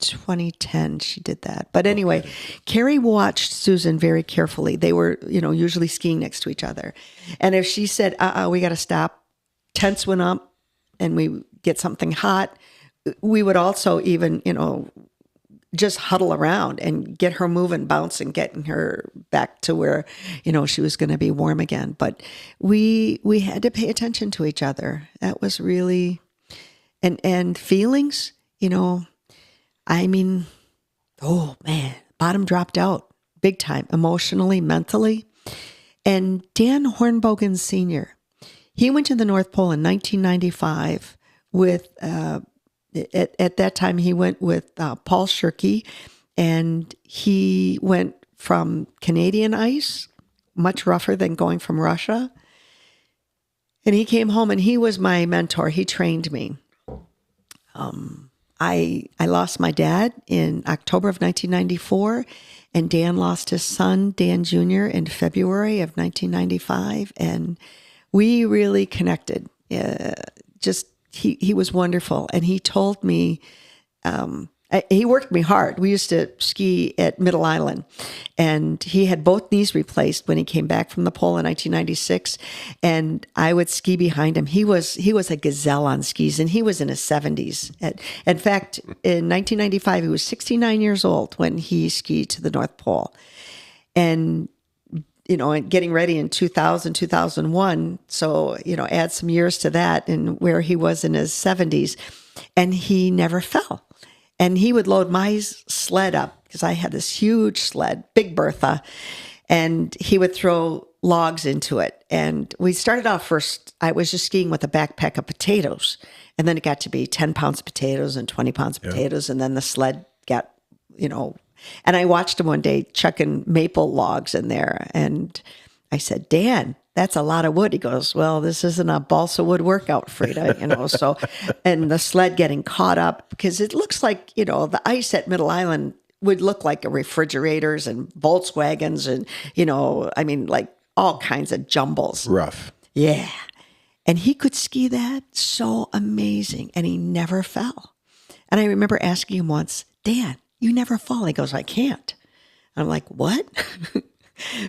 2010 she did that. But anyway, Carrie watched Susan very carefully. They were, usually skiing next to each other. And if she said, we got to stop, tents went up and we get something hot, we would also even, just huddle around and get her moving, bouncing, getting her back to where, she was going to be warm again. But we had to pay attention to each other. That was really, and feelings, I mean, oh man, bottom dropped out big time, emotionally, mentally. And Dan Hornbogen Sr., he went to the North Pole in 1995 with, at that time he went with Paul Shirky, and he went from Canadian ice, much rougher than going from Russia. And he came home and he was my mentor. He trained me. I lost my dad in October of 1994, and Dan lost his son, Dan Jr., in February of 1995. And we really connected. He was wonderful. And he told me, he worked me hard. We used to ski at Middle Island, and he had both knees replaced when he came back from the pole in 1996. And I would ski behind him. He was a gazelle on skis, and he was in his 70s. In fact, in 1995, he was 69 years old when he skied to the North Pole. And and getting ready in 2000, 2001. So, add some years to that and where he was in his 70s, and he never fell. And he would load my sled up because I had this huge sled, Big Bertha, and he would throw logs into it. And we started off first, I was just skiing with a backpack of potatoes. And then it got to be 10 pounds of potatoes and 20 pounds of potatoes. And then the sled got, and I watched him one day chucking maple logs in there. And I said, Dan, that's a lot of wood. He goes, well, this isn't a balsa wood workout, Frida, so, and the sled getting caught up because it looks like, the ice at Middle Island would look like a refrigerators and Volkswagens and, like all kinds of jumbles. Rough. Yeah. And he could ski that so amazing, and he never fell. And I remember asking him once, Dan, you never fall. He goes, I can't. I'm like, what?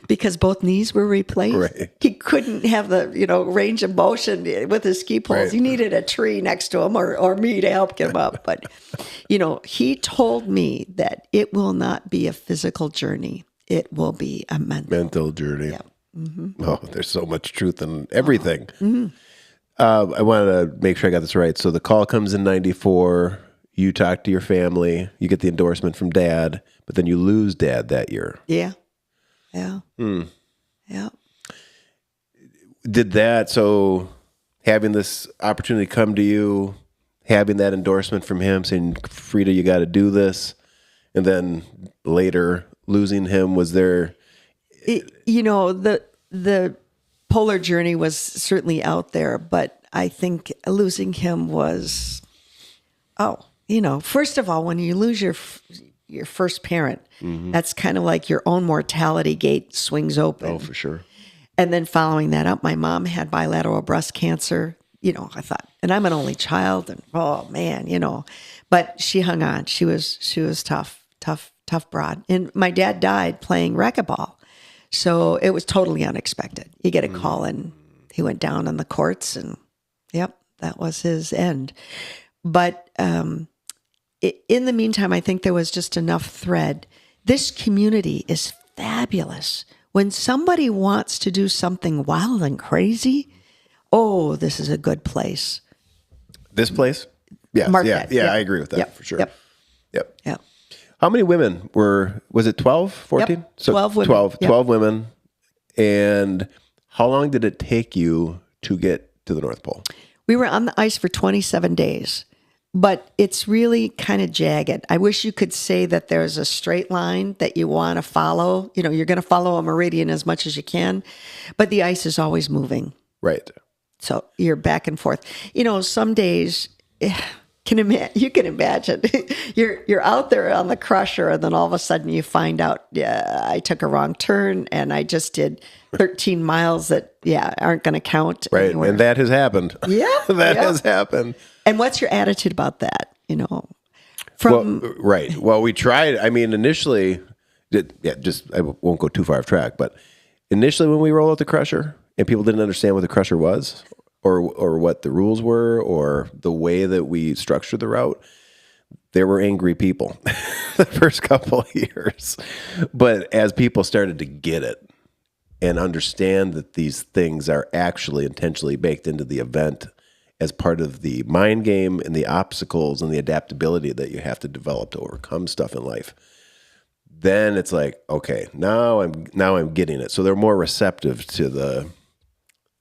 Because both knees were replaced. Right. He couldn't have the, range of motion with his ski poles. Right. He needed a tree next to him or me to help him up. But, he told me that it will not be a physical journey. It will be a mental journey. Yeah. Mm-hmm. Oh, there's so much truth in everything. Mm-hmm. I wanted to make sure I got this right. So the call comes in 94. You talk to your family. You get the endorsement from Dad, but then you lose Dad that year. Yeah. Yeah. Yeah. Did that, so having this opportunity come to you, having that endorsement from him saying, Frida, you got to do this, and then later losing him, was there... The polar journey was certainly out there, but I think losing him was, first of all, when you lose your first parent, that's kind of like your own mortality gate swings open. Oh, for sure. And then following that up, my mom had bilateral breast cancer. I thought, and I'm an only child, and oh man, but she hung on. She was tough broad. And my dad died playing racquetball. So it was totally unexpected. You get a call and he went down on the courts, and yep, that was his end. But in the meantime, I think there was just enough thread. This community is fabulous. When somebody wants to do something wild and crazy, oh, this is a good place. This place? Yes. Mark Yeah. that. Yeah, Yep. I agree with that for sure. Yep. How many women was it 12, 14? Yep. 12 women. 12 Yep. women. And how long did it take you to get to the North Pole? We were on the ice for 27 days. But it's really kind of jagged. I wish you could say that there's a straight line that you want to follow. You're going to follow a meridian as much as you can, but the ice is always moving. Right. So you're back and forth. Some days you can imagine you're out there on the crusher, and then all of a sudden you find out, I took a wrong turn and I just did 13 miles that aren't going to count. Right. Anywhere. And that has happened. Yeah. That has happened. And what's your attitude about that? Right. Well, we tried. I mean, initially, I won't go too far off track, but initially when we rolled out the crusher and people didn't understand what the crusher was or what the rules were or the way that we structured the route, there were angry people the first couple of years. But as people started to get it and understand that these things are actually intentionally baked into the event as part of the mind game and the obstacles and the adaptability that you have to develop to overcome stuff in life, then it's like, okay, now I'm getting it. So they're more receptive to the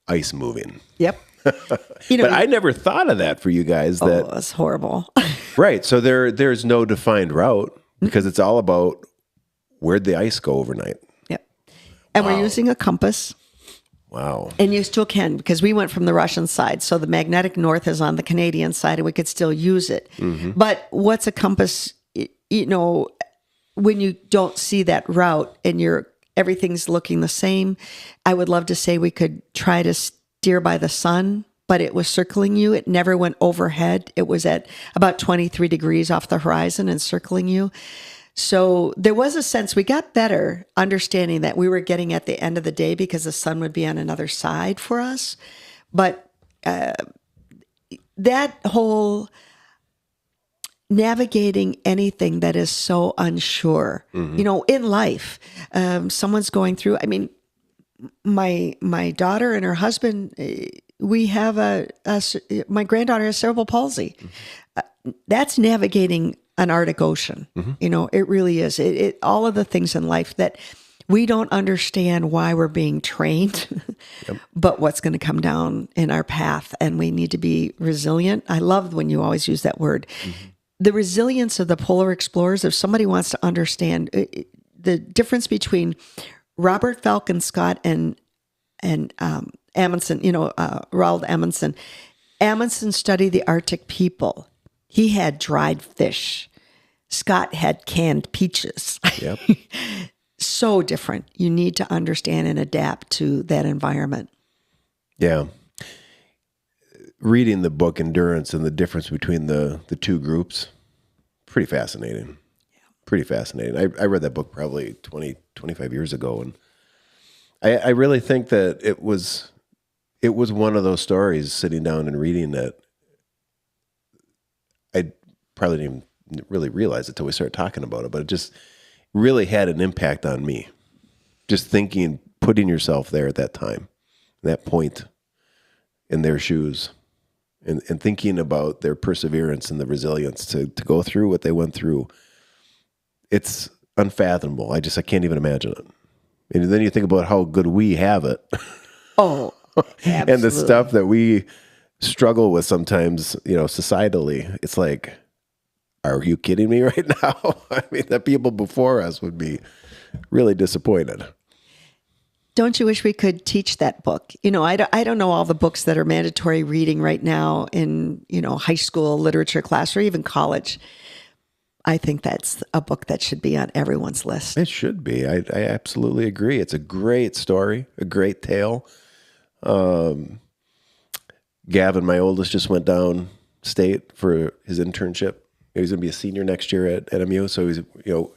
ice moving. Yep. But I never thought of that for you guys. That's horrible. Right. So there's no defined route because it's all about where'd the ice go overnight. Yep. And we're using a compass. Wow. And you still can, because we went from the Russian side. So the magnetic north is on the Canadian side, and we could still use it. Mm-hmm. But what's a compass, when you don't see that route and everything's looking the same? I would love to say we could try to steer by the sun, but it was circling you. It never went overhead. It was at about 23 degrees off the horizon and circling you. So there was a sense we got better understanding that we were getting at the end of the day because the sun would be on another side for us. But that whole navigating anything that is so unsure, in life, someone's going through, my daughter and her husband, we have my granddaughter has cerebral palsy. That's navigating an Arctic Ocean. Mm-hmm. It really is. It all of the things in life that we don't understand why we're being trained, yep. But what's going to come down in our path, and we need to be resilient. I love when you always use that word. Mm-hmm. The resilience of the polar explorers, if somebody wants to understand the difference between Robert Falcon Scott and Amundsen, Roald Amundsen. Amundsen studied the Arctic people. He had dried fish. Scott had canned peaches. Yep. So different. You need to understand and adapt to that environment. Yeah. Reading the book Endurance and the difference between the two groups, pretty fascinating. Yeah. Pretty fascinating. I read that book probably 20, 25 years ago, and I really think that it was one of those stories, sitting down and reading that I probably didn't even really realize it until we started talking about it, but it just really had an impact on me. Just thinking, putting yourself there at that time, that point, in their shoes, and thinking about their perseverance and the resilience to go through what they went through. It's unfathomable. I can't even imagine it. And then you think about how good we have it. Oh, absolutely. And the stuff that we struggle with sometimes, societally. It's like, are you kidding me right now? I mean, the people before us would be really disappointed. Don't you wish we could teach that book? I don't know all the books that are mandatory reading right now in, high school literature class or even college. I think that's a book that should be on everyone's list. It should be. I absolutely agree. It's a great story, a great tale. Gavin, my oldest, just went down state for his internship. He's going to be a senior next year at NMU, so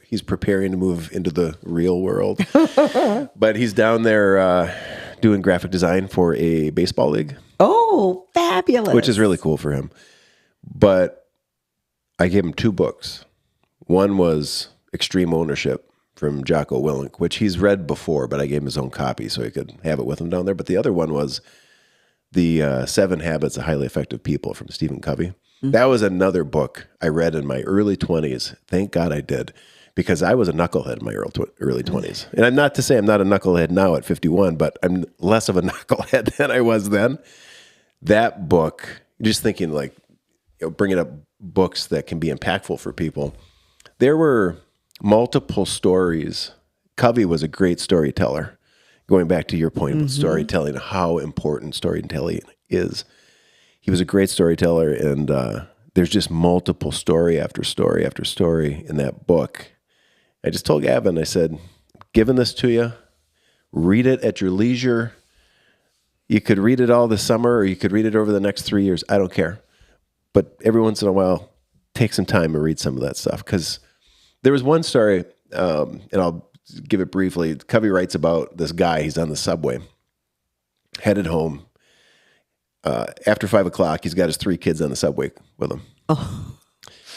he's preparing to move into the real world. But he's down there doing graphic design for a baseball league. Oh, fabulous! Which is really cool for him. But I gave him 2 books. One was Extreme Ownership from Jocko Willink, which he's read before, but I gave him his own copy so he could have it with him down there. But the other one was the 7 Habits of Highly Effective People from Stephen Covey. That was another book I read in my early 20s. Thank God I did, because I was a knucklehead in my early 20s. And I'm not to say I'm not a knucklehead now at 51, but I'm less of a knucklehead than I was then. That book, just thinking like, bringing up books that can be impactful for people. There were multiple stories. Covey was a great storyteller. Going back to your point about storytelling, how important storytelling is. He was a great storyteller, and there's just multiple story after story after story in that book. I just told Gavin, I said, giving this to you, read it at your leisure. You could read it all this summer, or you could read it over the next 3 years. I don't care. But every once in a while, take some time and read some of that stuff. Because there was one story, and I'll give it briefly. Covey writes about this guy. He's on the subway, headed home. After 5 o'clock, he's got his 3 kids on the subway with him. Oh.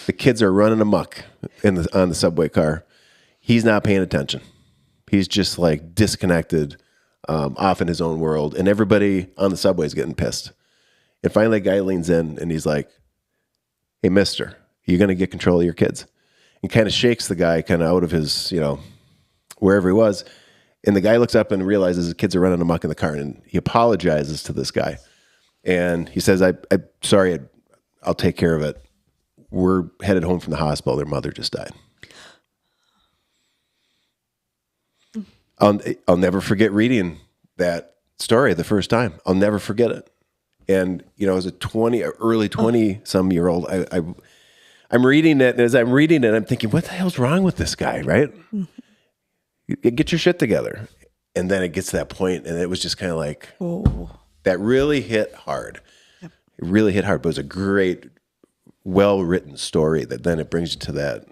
The kids are running amok on the subway car. He's not paying attention. He's just like disconnected, off in his own world, and everybody on the subway is getting pissed. And finally, a guy leans in and he's like, "Hey, mister, you're going to get control of your kids." And kind of shakes the guy kind of out of his, wherever he was. And the guy looks up and realizes his kids are running amok in the car, and he apologizes to this guy. And he says, I'm sorry, I'll take care of it. We're headed home from the hospital. Their mother just died. I'll never forget reading that story the first time. I'll never forget it. And, as a early 20-some-year-old, I'm reading it. And as I'm reading it, I'm thinking, what the hell's wrong with this guy, right? Get your shit together. And then it gets to that point, and it was just kind of like... Oh. That really hit hard. Yep. It really hit hard, but it was a great, well-written story that then it brings you to that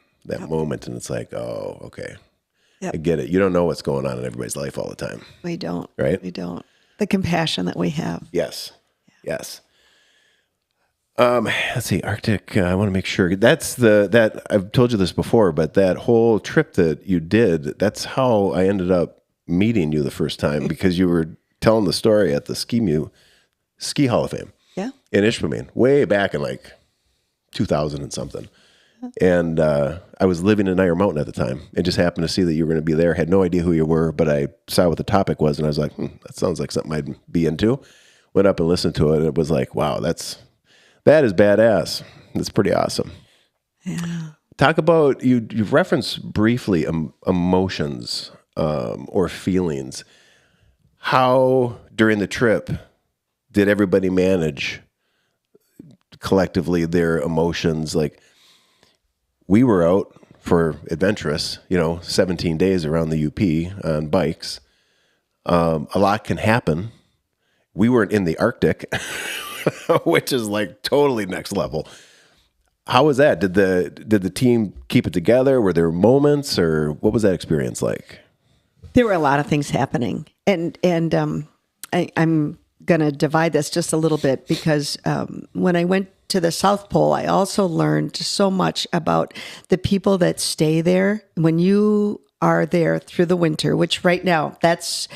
moment, and it's like, oh, okay. Yep. I get it. You don't know what's going on in everybody's life all the time. We don't. Right? We don't. The compassion that we have. Yes. Yeah. Yes. Let's see, Arctic, I want to make sure. That I've told you this before, but that whole trip that you did, that's how I ended up meeting you the first time, because you were telling the story at the Ski Hall of Fame. Yeah. In Ishpeming, way back in like 2000 and something. And I was living in Iron Mountain at the time and just happened to see that you were going to be there. Had no idea who you were, but I saw what the topic was, and I was like, that sounds like something I'd be into. Went up and listened to it, and it was like, wow, that is badass. That's pretty awesome. Yeah. Talk about, you've referenced briefly emotions or feelings. How, during the trip, did everybody manage collectively their emotions? Like, we were out for adventurous, 17 days around the UP on bikes. A lot can happen. We weren't in the Arctic, which is like totally next level. How was that? Did the team keep it together? Were there moments, or what was that experience like? There were a lot of things happening, and I'm going to divide this just a little bit, because when I went to the South Pole, I also learned so much about the people that stay there. When you are there through the winter, which right now it's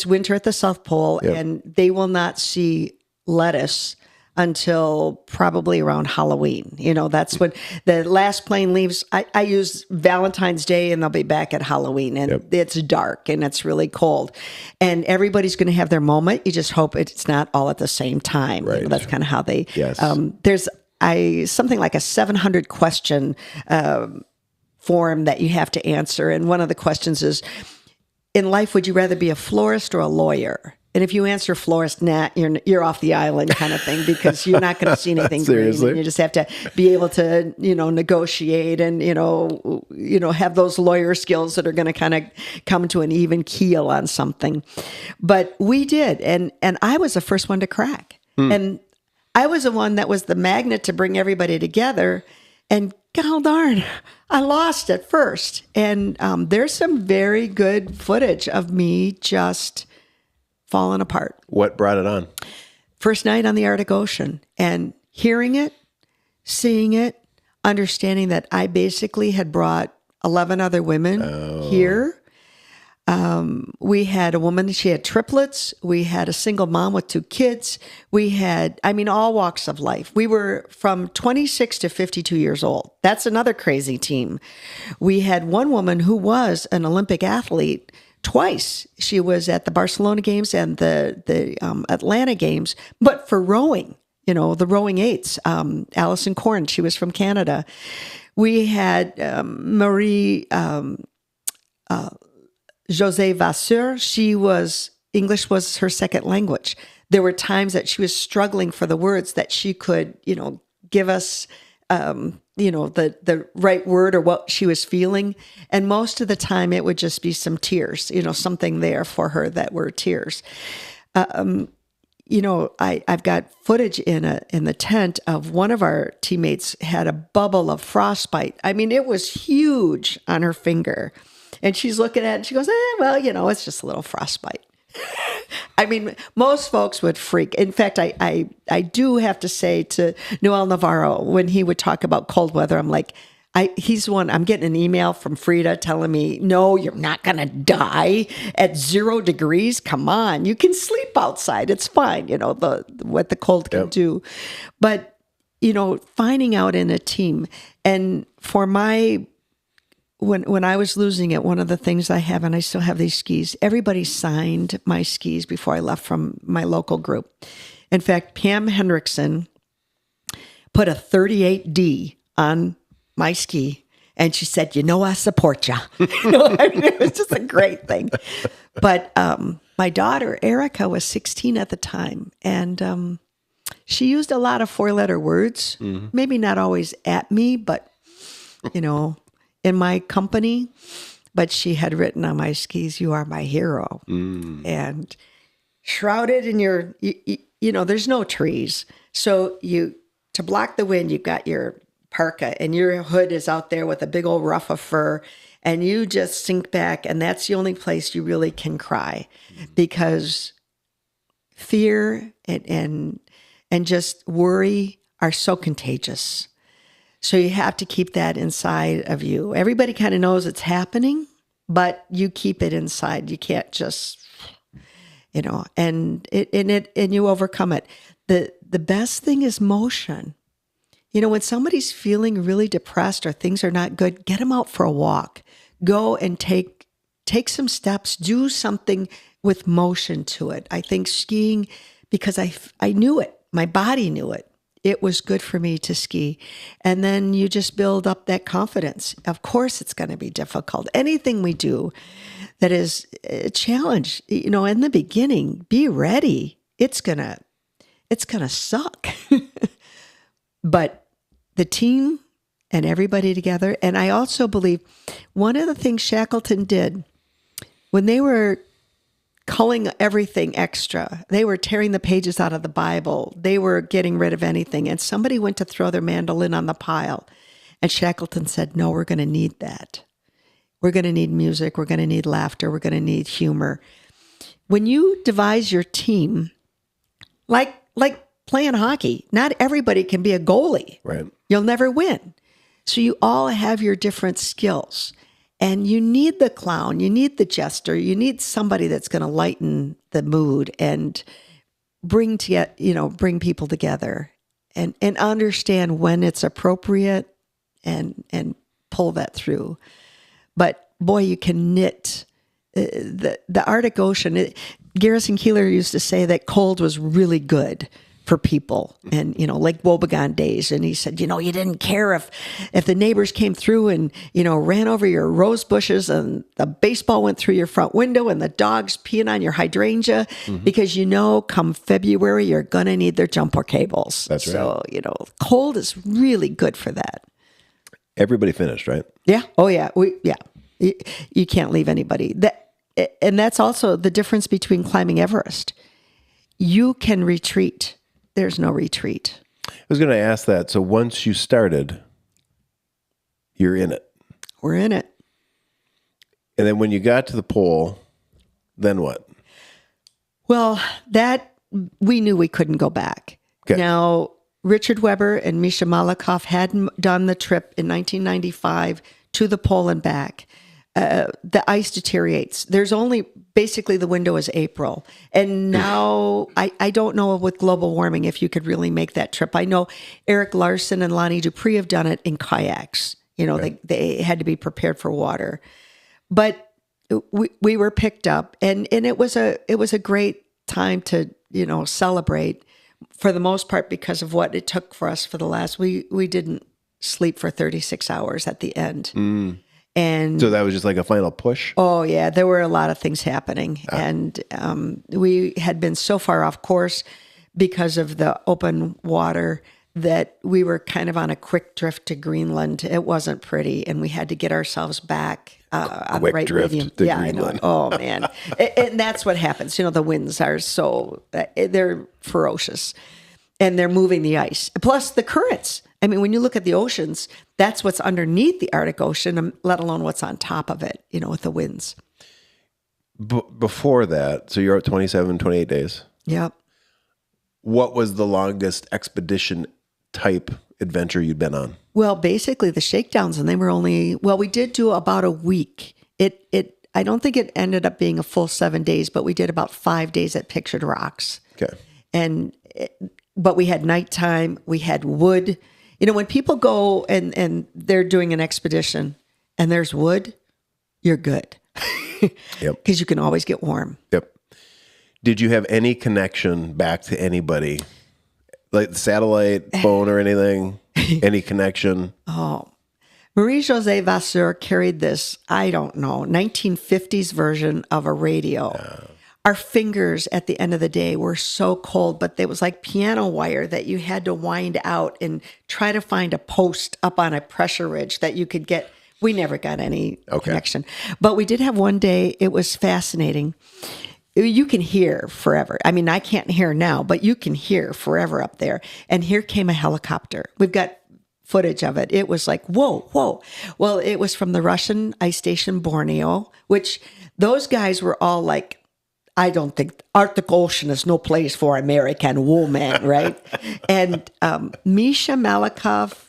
winter at the South Pole, yep. And they will not see lettuce until probably around Halloween. That's when the last plane leaves. I use Valentine's Day, and they'll be back at Halloween, and it's dark and it's really cold, and everybody's going to have their moment. You just hope it's not all at the same time. Right. That's kind of how they. Yes. There's something like a 700 question form that you have to answer, and one of the questions is, in life, would you rather be a florist or a lawyer? And if you answer florist, you're off the island kind of thing, because you're not going to see anything green. And you just have to be able to, negotiate and, have those lawyer skills that are going to kind of come to an even keel on something. But we did. And I was the first one to crack. And I was the one that was the magnet to bring everybody together. And God darn, I lost at first. And there's some very good footage of me just falling apart. What brought it on? First night on the Arctic Ocean, and hearing it, seeing it, understanding that I basically had brought 11 other women here. We had a woman, she had triplets. We had a single mom with 2 kids. We had, all walks of life. We were from 26 to 52 years old. That's another crazy team. We had one woman who was an Olympic athlete twice. She was at the Barcelona Games and the Atlanta Games, but for rowing, the rowing eights. Alison Korn, she was from Canada. We had Marie José Vasseur. English was her second language. There were times that she was struggling for the words that she could, give us the right word or what she was feeling. And most of the time it would just be some tears, something there for her that were tears. I've got footage in the tent of one of our teammates had a bubble of frostbite. It was huge on her finger. And she's looking at it and she goes, it's just a little frostbite. Most folks would freak. In fact, I do have to say to Noel Navarro, when he would talk about cold weather, I'm like, he's one, I'm getting an email from Frida telling me, no, you're not going to die at 0 degrees. Come on, you can sleep outside. It's fine. What the cold can do. But, finding out in a team, and for when I was losing it, one of the things I have, and I still have these skis, everybody signed my skis before I left from my local group. In fact, Pam Hendrickson put a 38D on my ski, and she said, I support you. It was just a great thing. But my daughter, Erica, was 16 at the time, and she used a lot of 4-letter words, maybe not always at me, but, in my company, but she had written on my skis, "You are my hero." And shrouded in your, there's no trees. So to block the wind, you've got your parka and your hood is out there with a big old ruff of fur, and you just sink back. And that's the only place you really can cry, because fear and just worry are so contagious. So you have to keep that inside of you. Everybody kind of knows it's happening, but you keep it inside. You can't just, and you overcome it. The best thing is motion. When somebody's feeling really depressed or things are not good, get them out for a walk. Go and take some steps. Do something with motion to it. I think skiing, because I knew it. My body knew it. It was good for me to ski. And then you just build up that confidence. Of course, it's going to be difficult. Anything we do that is a challenge, in the beginning, be ready. It's going to suck. But the team and everybody together. And I also believe one of the things Shackleton did when they were culling everything extra, they were tearing the pages out of the Bible, they were getting rid of anything, and somebody went to throw their mandolin on the pile, and Shackleton said, no, we're going to need that. We're going to need music, we're going to need laughter, we're going to need humor. When you devise your team, like playing hockey, not everybody can be a goalie. Right. You'll never win. So you all have your different skills. And you need the clown, you need the jester, you need somebody that's going to lighten the mood. And bring people together and understand when it's appropriate and pull that through. But boy, you can knit the Arctic Ocean. Garrison Keillor used to say that cold was really good for people, and Lake Wobegon days. And he said, you didn't care if the neighbors came through and ran over your rose bushes, and the baseball went through your front window, and the dogs peeing on your hydrangea, because come February you're gonna need their jumper cables. That's right. So cold is really good for that. Everybody finished, right? Yeah. Oh yeah. You can't leave anybody. And that's also the difference between climbing Everest. You can retreat. There's no retreat. I was going to ask that. So once you started, you're in it. We're in it. And then when you got to the pole, then what? Well, that we knew we couldn't go back. Okay. Now, Richard Weber and Misha Malakoff had done the trip in 1995 to the pole and back. The ice deteriorates. There's only basically the window is April. And now I don't know with global warming if you could really make that trip. I know Eric Larson and Lonnie Dupree have done it in kayaks. They had to be prepared for water. But we were picked up, and it was a great time to, celebrate for the most part because of what it took for us for the last, we didn't sleep for 36 hours at the end. And so that was just like a final push? Oh, yeah. There were a lot of things happening. And we had been so far off course because of the open water that we were kind of on a quick drift to Greenland. It wasn't pretty, and we had to get ourselves back on the right drift medium. to Yeah, Greenland. I know. Oh, man. And that's what happens. The winds are they're ferocious, and they're moving the ice. Plus the currents. I mean, when you look at the oceans, that's what's underneath the Arctic Ocean, let alone what's on top of it, with the winds. Before that, so you're at 27, 28 days. Yep. What was the longest expedition type adventure you'd been on? Well, basically the shakedowns, and they were we did do about a week. I don't think it ended up being a full 7 days, but we did about 5 days at Pictured Rocks. Okay. But we had nighttime, we had wood. When people go and they're doing an expedition and there's wood, you're good. Yep. Because you can always get warm. Yep. Did you have any connection back to anybody? Like the satellite phone or anything? Any connection? Oh, Marie-Josée Vasseur carried this, 1950s version of a radio. Our fingers at the end of the day were so cold, but it was like piano wire that you had to wind out and try to find a post up on a pressure ridge that you could get. We never got any connection. But we did have one day, it was fascinating. You can hear forever. I mean, I can't hear now, but you can hear forever up there. And here came a helicopter. We've got footage of it. It was like, whoa, whoa. Well, it was from the Russian ice station Borneo, which those guys were all like, I don't think Arctic Ocean is no place for American woman, right? And Misha Malakoff,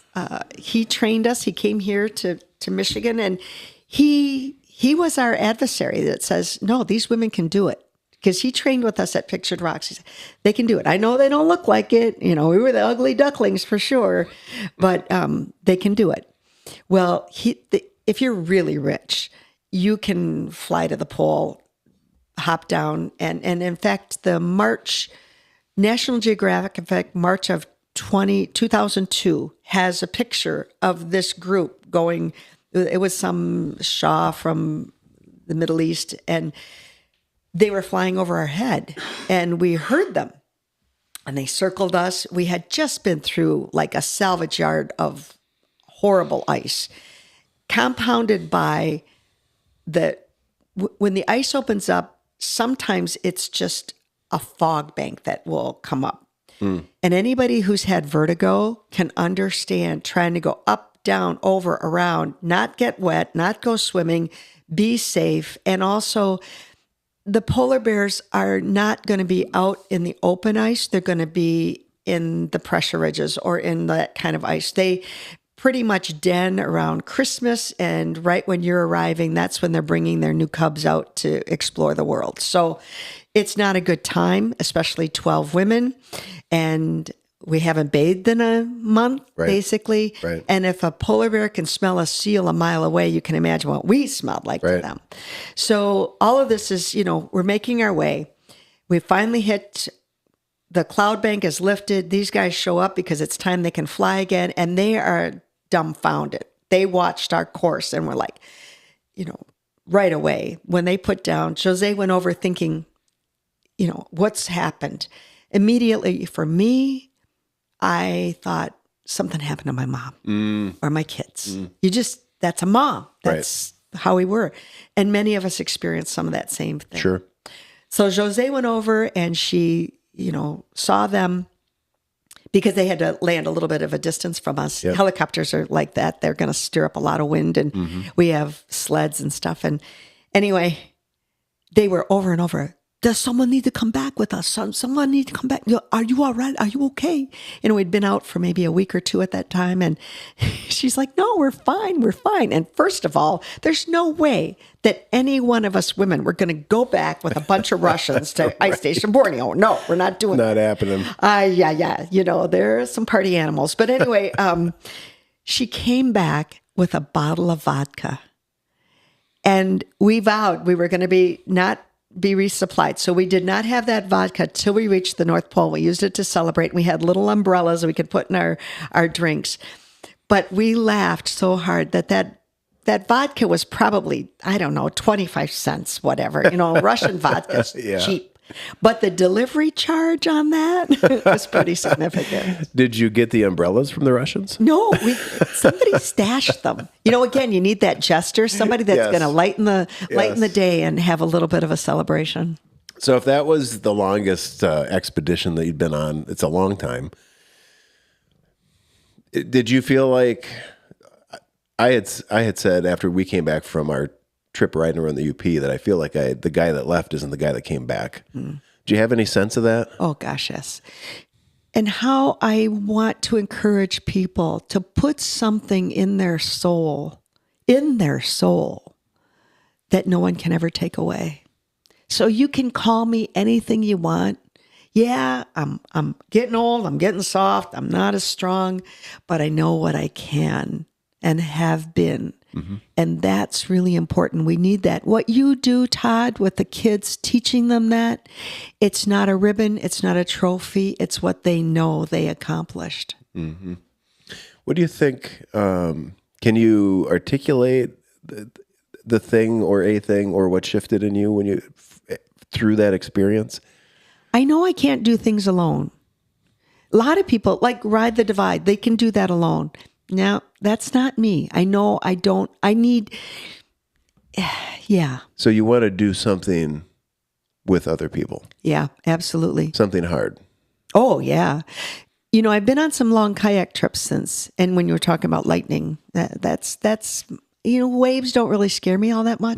he trained us. He came here to Michigan, and he was our adversary that says, no, these women can do it. Because he trained with us at Pictured Rocks. He said, they can do it. I know they don't look like it. We were the ugly ducklings for sure, but they can do it. Well, if you're really rich, you can fly to the pole, hop down, and in fact, the National Geographic March of 2002 has a picture of this group going. It was some Shah from the Middle East, and they were flying over our head, and we heard them, and they circled us. We had just been through like a salvage yard of horrible ice, compounded by when the ice opens up, sometimes it's just a fog bank that will come up. And anybody who's had vertigo can understand trying to go up, down, over, around, not get wet, not go swimming, be safe. And also, the polar bears are not going to be out in the open ice. They're going to be in the pressure ridges or in that kind of ice. pretty much den around Christmas, and right when you're arriving, that's when they're bringing their new cubs out to explore the world. So it's not a good time, especially 12 women, and we haven't bathed in a month, basically. Right. And if a polar bear can smell a seal a mile away, you can imagine what we smelled like to them. So all of this is, we're making our way. We finally hit, the cloud bank is lifted. These guys show up because it's time they can fly again, and they are dumbfounded. They watched our course and were like, right away, when they put down, Jose went over thinking, what's happened? Immediately for me, I thought something happened to my mom or my kids. That's a mom. That's how we were. And many of us experienced some of that same thing. Sure. So Jose went over and she, saw them because they had to land a little bit of a distance from us. Yep. Helicopters are like that. They're going to stir up a lot of wind, and we have sleds and stuff. And anyway, they were over and over. Does someone need to come back with us? Someone need to come back. Are you all right? Are you okay? We'd been out for maybe a week or two at that time. And she's like, no, we're fine. We're fine. And first of all, there's no way that any one of us women were going to go back with a bunch of Russians to Ice Station Borneo. No, we're not doing that. Not happening. Yeah. There are some party animals. But anyway, she came back with a bottle of vodka. And we vowed we were going to not be resupplied. So we did not have that vodka till we reached the North Pole. We used it to celebrate. We had little umbrellas we could put in our drinks. But we laughed so hard that vodka was probably, 25 cents, whatever. Russian vodka's cheap. But the delivery charge on that was pretty significant. Did you get the umbrellas from the Russians? No, somebody stashed them. Again, you need that jester, somebody that's going to lighten the day and have a little bit of a celebration. So if that was the longest expedition that you'd been on, it's a long time. Did you feel like I had said after we came back from our trip riding around the UP that I feel like the guy that left isn't the guy that came back. Do you have any sense of that? Oh gosh, yes. And how I want to encourage people to put something in their soul that no one can ever take away. So you can call me anything you want. Yeah, I'm getting old, I'm getting soft, I'm not as strong, but I know what I can and have been. And that's really important. We need that. What you do, Todd, with the kids, teaching them that, it's not a ribbon, it's not a trophy, it's what they know they accomplished. What do you think? Can you articulate the thing or a thing or what shifted in you when you through that experience? I know I can't do things alone. A lot of people, like Ride the Divide, they can do that alone. Now, that's not me. I know I don't. I need, yeah. So you want to do something with other people? Yeah, absolutely. Something hard. Oh, yeah. I've been on some long kayak trips since, and when you were talking about lightning, that's waves don't really scare me all that much,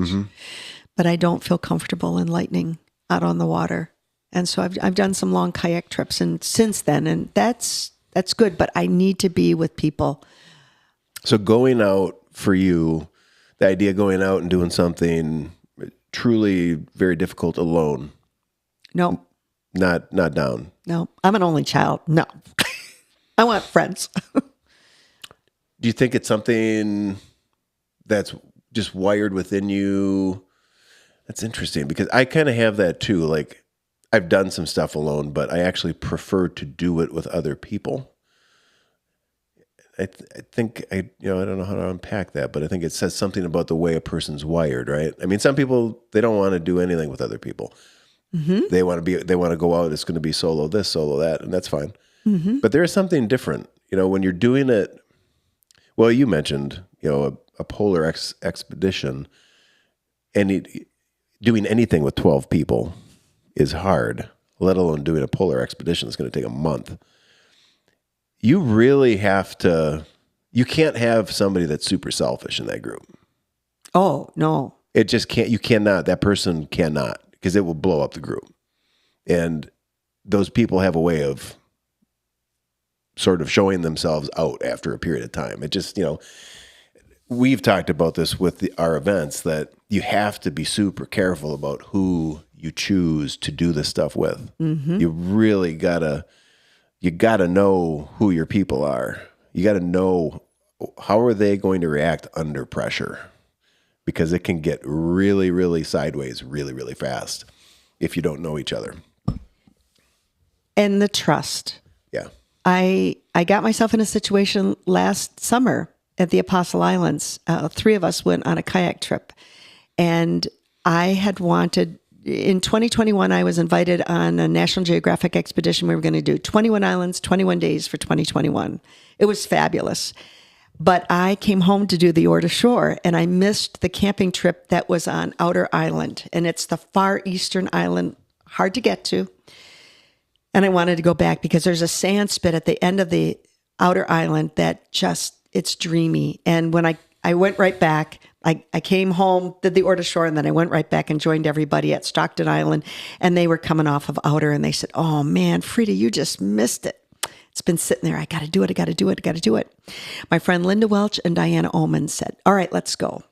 but I don't feel comfortable in lightning out on the water. And so I've done some long kayak trips and since then, and that's good, but I need to be with people. So going out for you, the idea of going out and doing something truly very difficult alone. No. Not down. No. I'm an only child. No. I want friends. Do you think it's something that's just wired within you? That's interesting because I kind of have that too. Like I've done some stuff alone, but I actually prefer to do it with other people. I think I don't know how to unpack that, but I think it says something about the way a person's wired, right? I mean, some people, they don't want to do anything with other people. They want to go out. It's going to be solo this, solo that, and that's fine. But there is something different, when you're doing it. Well, you mentioned, a polar expedition, and doing anything with 12 people is hard, let alone doing a polar expedition that's going to take a month. You really have to, you can't have somebody that's super selfish in that group. Oh, no. It just can't, you cannot, that person cannot, because it will blow up the group. And those people have a way of sort of showing themselves out after a period of time. It just, we've talked about this with our events, that you have to be super careful about who you choose to do this stuff with. Mm-hmm. You really gotta know who your people are. You gotta know how are they going to react under pressure, because it can get really, really sideways really, really fast if you don't know each other. And the trust. Yeah. I got myself in a situation last summer at the Apostle Islands. 3 of us went on a kayak trip, and I had wanted, in 2021, I was invited on a National Geographic expedition. We were going to do 21 islands, 21 days for 2021. It was fabulous. But I came home to do the Order Shore, and I missed the camping trip that was on Outer Island. And it's the far eastern island, hard to get to. And I wanted to go back because there's a sand spit at the end of the Outer Island that just, it's dreamy. And when I went right back, I came home, did the Order Shore, and then I went right back and joined everybody at Stockton Island. And they were coming off of Outer, and they said, "Oh man, Frida, you just missed it. It's been sitting there. I got to do it. My friend Linda Welch and Diana Ullman said, "All right, let's go."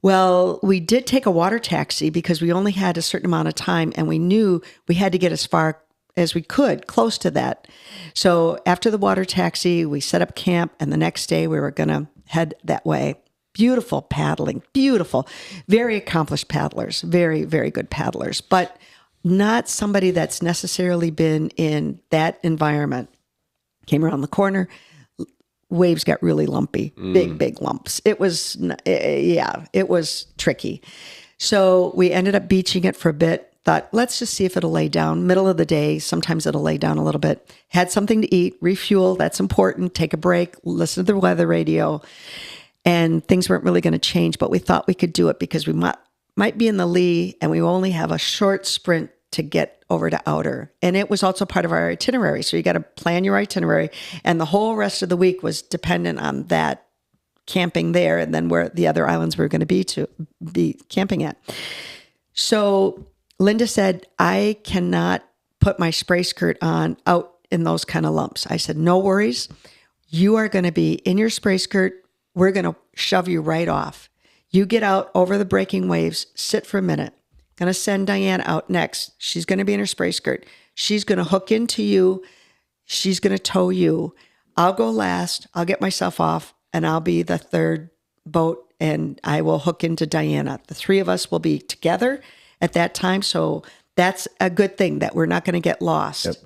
Well, we did take a water taxi because we only had a certain amount of time, and we knew we had to get as far as we could, close to that. So after the water taxi, we set up camp, and the next day we were going to head that way. Beautiful paddling, beautiful, very accomplished paddlers, very, very good paddlers, but not somebody that's necessarily been in that environment. Came around the corner, waves got really lumpy, big lumps. It was, it was tricky. So we ended up beaching it for a bit. Thought, let's just see if it'll lay down. Middle of the day, sometimes it'll lay down a little bit. Had something to eat, refuel, that's important. Take a break, listen to the weather radio. And things weren't really going to change, but we thought we could do it because we might be in the lee and we only have a short sprint to get over to Outer. And it was also part of our itinerary. So you got to plan your itinerary. And the whole rest of the week was dependent on that camping there and then where the other islands we were going to be camping at. So Linda said, "I cannot put my spray skirt on out in those kind of lumps." I said, "No worries. You are going to be in your spray skirt. We're going to shove you right off. You get out over the breaking waves, sit for a minute. Going to send Diane out next. She's going to be in her spray skirt. She's going to hook into you. She's going to tow you. I'll go last. I'll get myself off, and I'll be the third boat, and I will hook into Diana. The 3 of us will be together at that time, so that's a good thing that we're not going to get lost." Yep.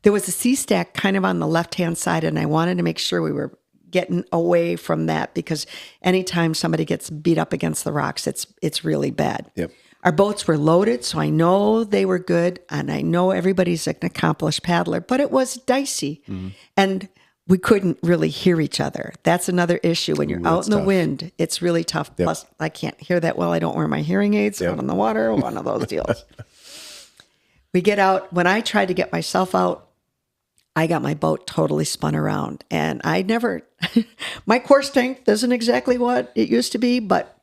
There was a sea stack kind of on the left-hand side, and I wanted to make sure we were getting away from that because anytime somebody gets beat up against the rocks, it's really bad. Yep. Our boats were loaded, so I know they were good, and I know everybody's an accomplished paddler, but it was dicey. Mm-hmm. And we couldn't really hear each other. That's another issue. When you're out in the wind, it's really tough. Yep. Plus, I can't hear that well. I don't wear my hearing aids out on the water, one of those deals. We get out. When I tried to get myself out, I got my boat totally spun around. And I never, my core strength isn't exactly what it used to be, but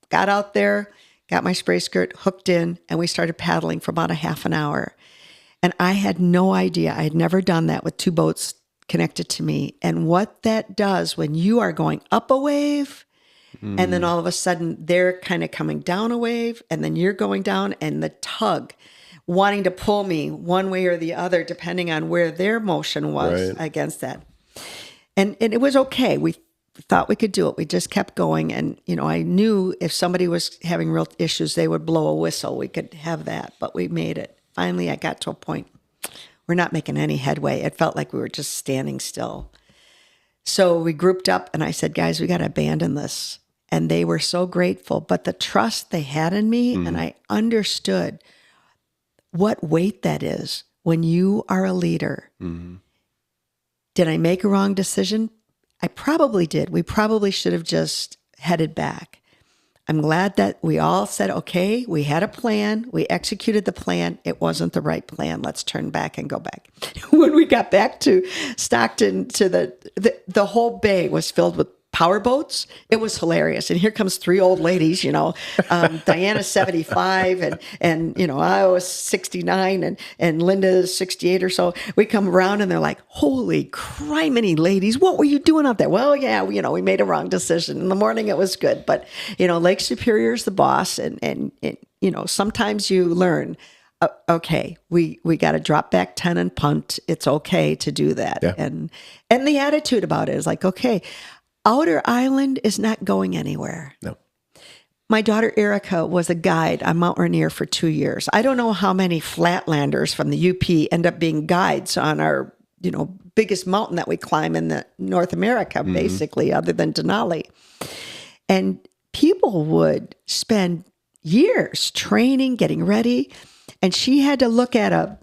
got out there, got my spray skirt hooked in, and we started paddling for about a half an hour. And I had no idea. I had never done that with 2 boats connected to me. And what that does when you are going up a wave, and then all of a sudden they're kind of coming down a wave, and then you're going down, and the tug wanting to pull me one way or the other, depending on where their motion was against that. And it was okay. We thought we could do it. We just kept going. And, I knew if somebody was having real issues, they would blow a whistle. We could have that, but we made it. Finally, I got to a point. We're not making any headway. It felt like we were just standing still. So we grouped up and I said, "Guys, we got to abandon this." And they were so grateful. But the trust they had in me, and I understood what weight that is when you are a leader. Mm-hmm. Did I make a wrong decision? I probably did. We probably should have just headed back. I'm glad that we all said, okay, we had a plan. We executed the plan. It wasn't the right plan. Let's turn back and go back. When we got back to Stockton, to the whole bay was filled with power boats. It was hilarious. And here comes 3 old ladies, Diana's 75 and I was 69 and Linda's 68 or so. We come around and they're like, holy criminy ladies, what were you doing out there? Well, yeah, we made a wrong decision. In the morning it was good, but Lake Superior's the boss and sometimes you learn, okay, we got to drop back 10 and punt. It's okay to do that. Yeah. And the attitude about it is like, okay, Outer Island is not going anywhere. No. My daughter Erica was a guide on Mount Rainier for 2 years. I don't know how many flatlanders from the UP end up being guides on our, biggest mountain that we climb in the North America, basically, other than Denali. And people would spend years training, getting ready. And she had to look at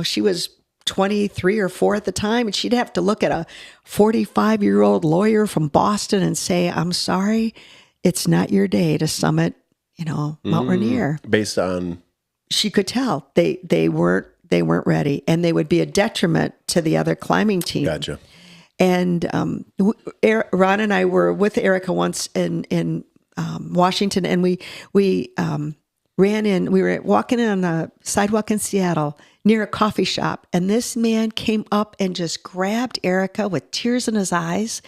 she was 23 or 4 at the time, and she'd have to look at a 45-year-old lawyer from Boston and say, I'm sorry, it's not your day to summit, Mount Rainier. Based on? She could tell they weren't ready, and they would be a detriment to the other climbing team. Gotcha. And Ron and I were with Erica once in Washington, and we ran in. We were walking on a sidewalk in Seattle near a coffee shop, and this man came up and just grabbed Erica with tears in his eyes.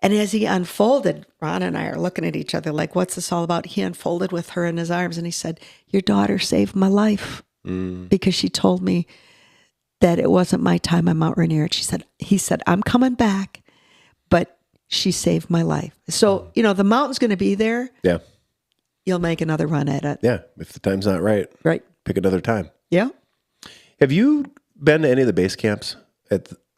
And as he unfolded, Ron and I are looking at each other like, what's this all about? He unfolded with her in his arms, and he said, your daughter saved my life because she told me that it wasn't my time on Mount Rainier. He said, I'm coming back, but she saved my life. So, the mountain's going to be there. Yeah. You'll make another run at it. Yeah. If the time's not right. Right. Pick another time. Yeah. Have you been to any of the base camps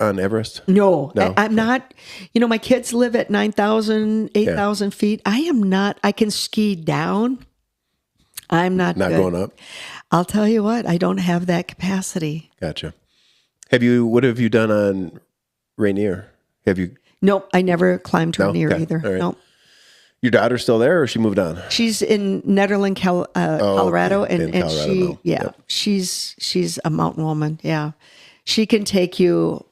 on Everest? No. I'm not. My kids live at 9,000, 8,000 feet. I am not. I can ski down. I'm not good. Going up? I'll tell you what. I don't have that capacity. Gotcha. What have you done on Rainier? Have you? Nope. I never climbed Rainier either. Right. Nope. Your daughter's still there, or she moved on? She's in Nederland, Colorado, okay. and she's a mountain woman. Yeah, she can take you.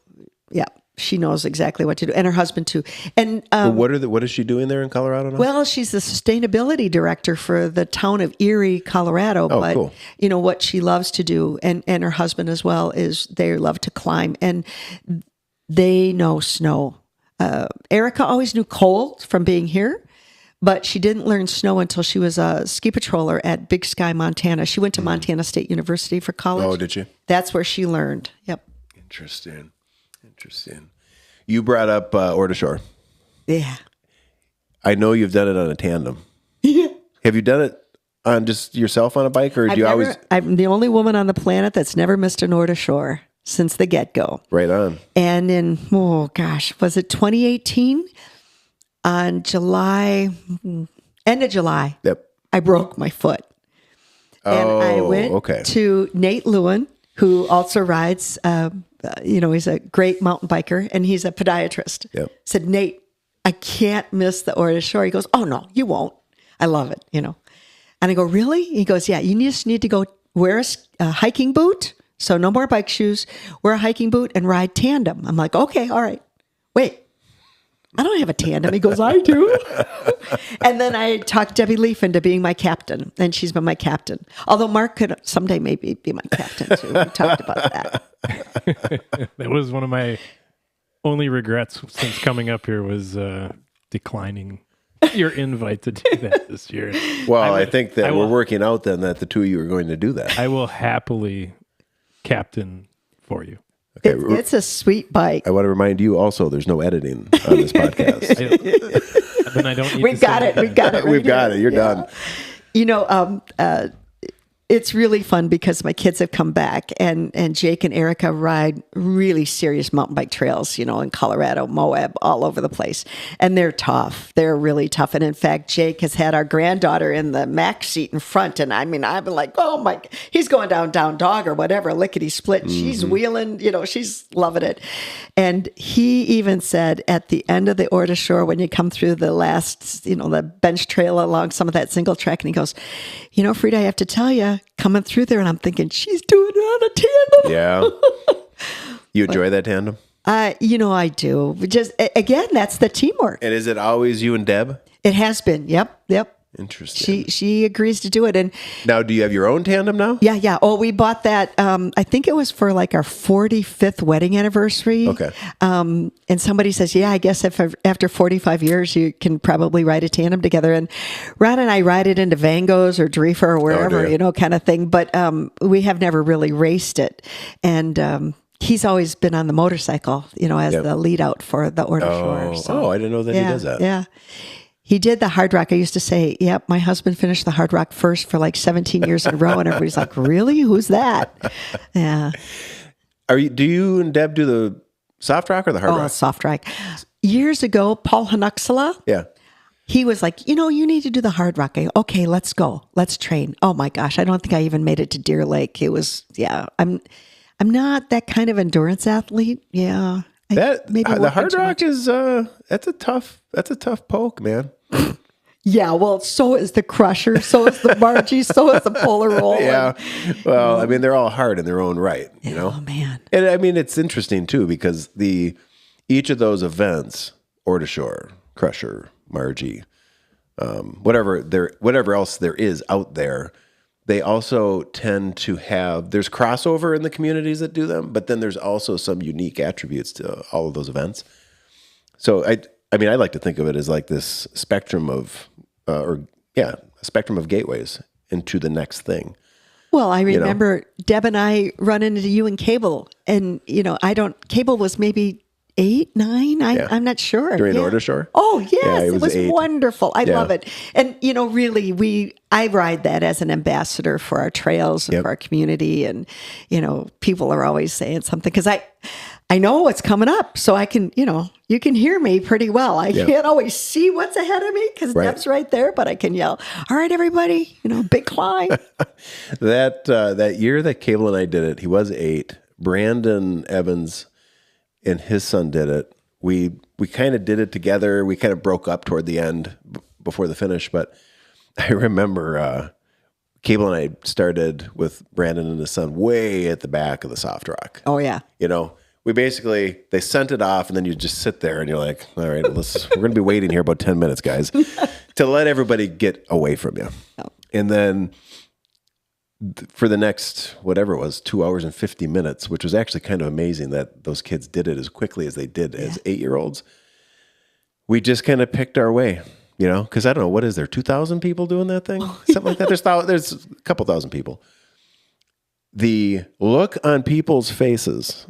Yeah, she knows exactly what to do, and her husband too. And what is she doing there in Colorado now? Well, she's the sustainability director for the town of Erie, Colorado. Oh, but cool. What she loves to do, and her husband as well, is they love to climb, and they know snow. Erica always knew cold from being here. But she didn't learn snow until she was a ski patroller at Big Sky, Montana. She went to Montana State University for college. Oh, did you? That's where she learned. Yep. Interesting. You brought up Ore to Shore. Yeah. I know you've done it on a tandem. Yeah. Have you done it on just yourself on a bike, or I'm the only woman on the planet that's never missed an Ore to Shore since the get-go. Right on. And in, was it 2018? On end of July, yep, I broke my foot. And I went to Nate Lewin, who also rides, he's a great mountain biker, and he's a podiatrist. Yep. Said, Nate, I can't miss the Ore to Shore. He goes, oh, no, you won't. I love it, And I go, really? He goes, yeah, you just need to go wear a hiking boot. So no more bike shoes, wear a hiking boot and ride tandem. I'm like, okay, all right. Wait. I don't have a tandem. He goes, I do. And then I talked Debbie Leaf into being my captain, and she's been my captain. Although Mark could someday maybe be my captain too. We talked about that. That was one of my only regrets since coming up here was declining your invite to do that this year. Well, I think that we're working out then that the two of you are going to do that. I will happily captain for you. Okay. It's a sweet bike. I want to remind you also, there's no editing on this podcast. Then I don't need We've got it. We've got it. We've got it. You're done. It's really fun because my kids have come back, and Jake and Erica ride really serious mountain bike trails, in Colorado, Moab, all over the place. And they're tough. They're really tough. And in fact, Jake has had our granddaughter in the Mac seat in front. And I've been like, oh my, he's going down dog or whatever, lickety split. Mm-hmm. She's wheeling, she's loving it. And he even said at the end of the Ore to Shore, when you come through the last, the bench trail along some of that single track, and he goes, Frida, I have to tell you, coming through there, and I'm thinking, she's doing it on a tandem. Yeah. You enjoy that tandem? I do. Just again, that's the teamwork. And is it always you and Deb? It has been. Yep. Interesting. She agrees to do it. And Now, do you have your own tandem now? yeah. Oh, we bought that. I think it was for like our 45th wedding anniversary. Okay. And somebody says, yeah, I guess if after 45 years, you can probably ride a tandem together. And Ron and I ride it into Vangos or Drefa or wherever, do you? kind of thing. But we have never really raced it. And he's always been on the motorcycle, as the lead out for the Order Shore. So, I didn't know that he does that. Yeah. He did the hard rock. I used to say, yep, my husband finished the hard rock first for like 17 years in a row. And everybody's like, really? Who's that? Yeah. Do you and Deb do the soft rock or the hard rock? Soft rock. Years ago, Paul Hanuxala, Yeah. he was like, you need to do the hard rock. Okay, let's go. Let's train. Oh my gosh. I don't think I even made it to Deer Lake. It was, I'm not that kind of endurance athlete. Yeah. The hard rock is that's a tough poke, man. Yeah, well, so is the Crusher, so is the Margie, so is the Polar Roll. Yeah. Well, I mean, they're all hard in their own right, Oh man. And I mean, it's interesting too because each of those events, Order Shore, Crusher, Margie, whatever else there is out there, they also tend to there's crossover in the communities that do them, but then there's also some unique attributes to all of those events. So I mean, I like to think of it as like this spectrum of, a spectrum of gateways into the next thing. Well, I remember Deb and I run into you and Cable, and Cable was maybe 8, 9. I'm not sure. During Order Shore? Oh yes, Yeah, it was 8. wonderful. I love it. And really, I ride that as an ambassador for our trails and for our community, and people are always saying something because I know what's coming up, so I can you can hear me pretty well. I can't always see what's ahead of me because Deb's right there, but I can yell, "All right, everybody, big climb." That year that Cable and I did it, he was 8. Brandon Evans and his son did it. We kind of did it together. We kind of broke up toward the end before the finish, but I remember Cable and I started with Brandon and his son way at the back of the soft rock. Oh yeah. They sent it off, and then you just sit there and you're like, all right, we're going to be waiting here about 10 minutes, guys, to let everybody get away from you. Oh. And then for the next, whatever it was, 2 hours and 50 minutes, which was actually kind of amazing that those kids did it as quickly as they did as 8-year-olds. We just kind of picked our way, because I don't know, what is there, 2,000 people doing that thing? Something like that. There's a couple thousand people. The look on people's faces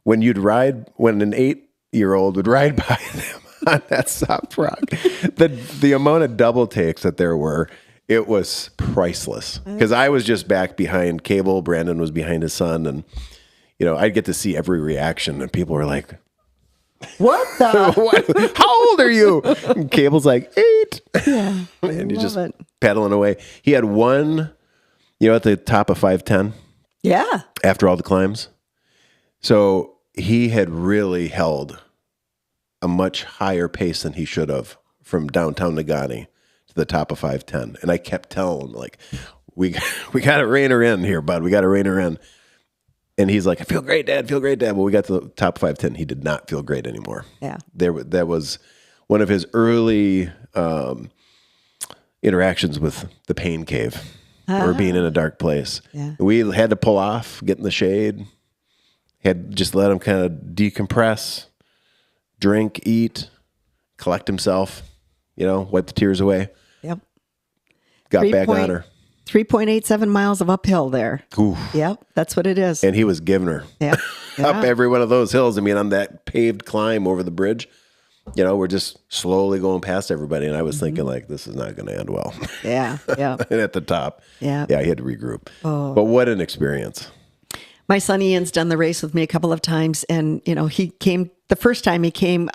when an 8-year-old would ride by them on that soft rock, the amount of double takes that there were, it was priceless. Because I was just back behind Cable, Brandon was behind his son, and I'd get to see every reaction, and people were like, "What the? How old are you?" And Cable's like 8. Yeah, and you're just pedaling away. He had one, at the top of 510. Yeah. After all the climbs. So he had really held a much higher pace than he should have from downtown Nagani to the top of 510. And I kept telling him, like, we got to rein her in here, bud. We got to rein her in. And he's like, "I feel great, Dad. Feel great, Dad." Well, we got to the top of 510. He did not feel great anymore. Yeah. That was one of his early interactions with the pain cave or being in a dark place. Yeah. We had to pull off, get in the shade. Had just let him kind of decompress, drink, eat, collect himself, wipe the tears away. Yep. Got back on her. 3.87 miles of uphill there. Oof. Yep, that's what it is. And he was giving her. Yeah. Up every one of those hills. I mean, on that paved climb over the bridge, we're just slowly going past everybody. And I was thinking, like, this is not going to end well. Yeah, yeah. And at the top. Yeah. Yeah, he had to regroup. Oh. But what an experience. My son Ian's done the race with me a couple of times, and he came the first time he came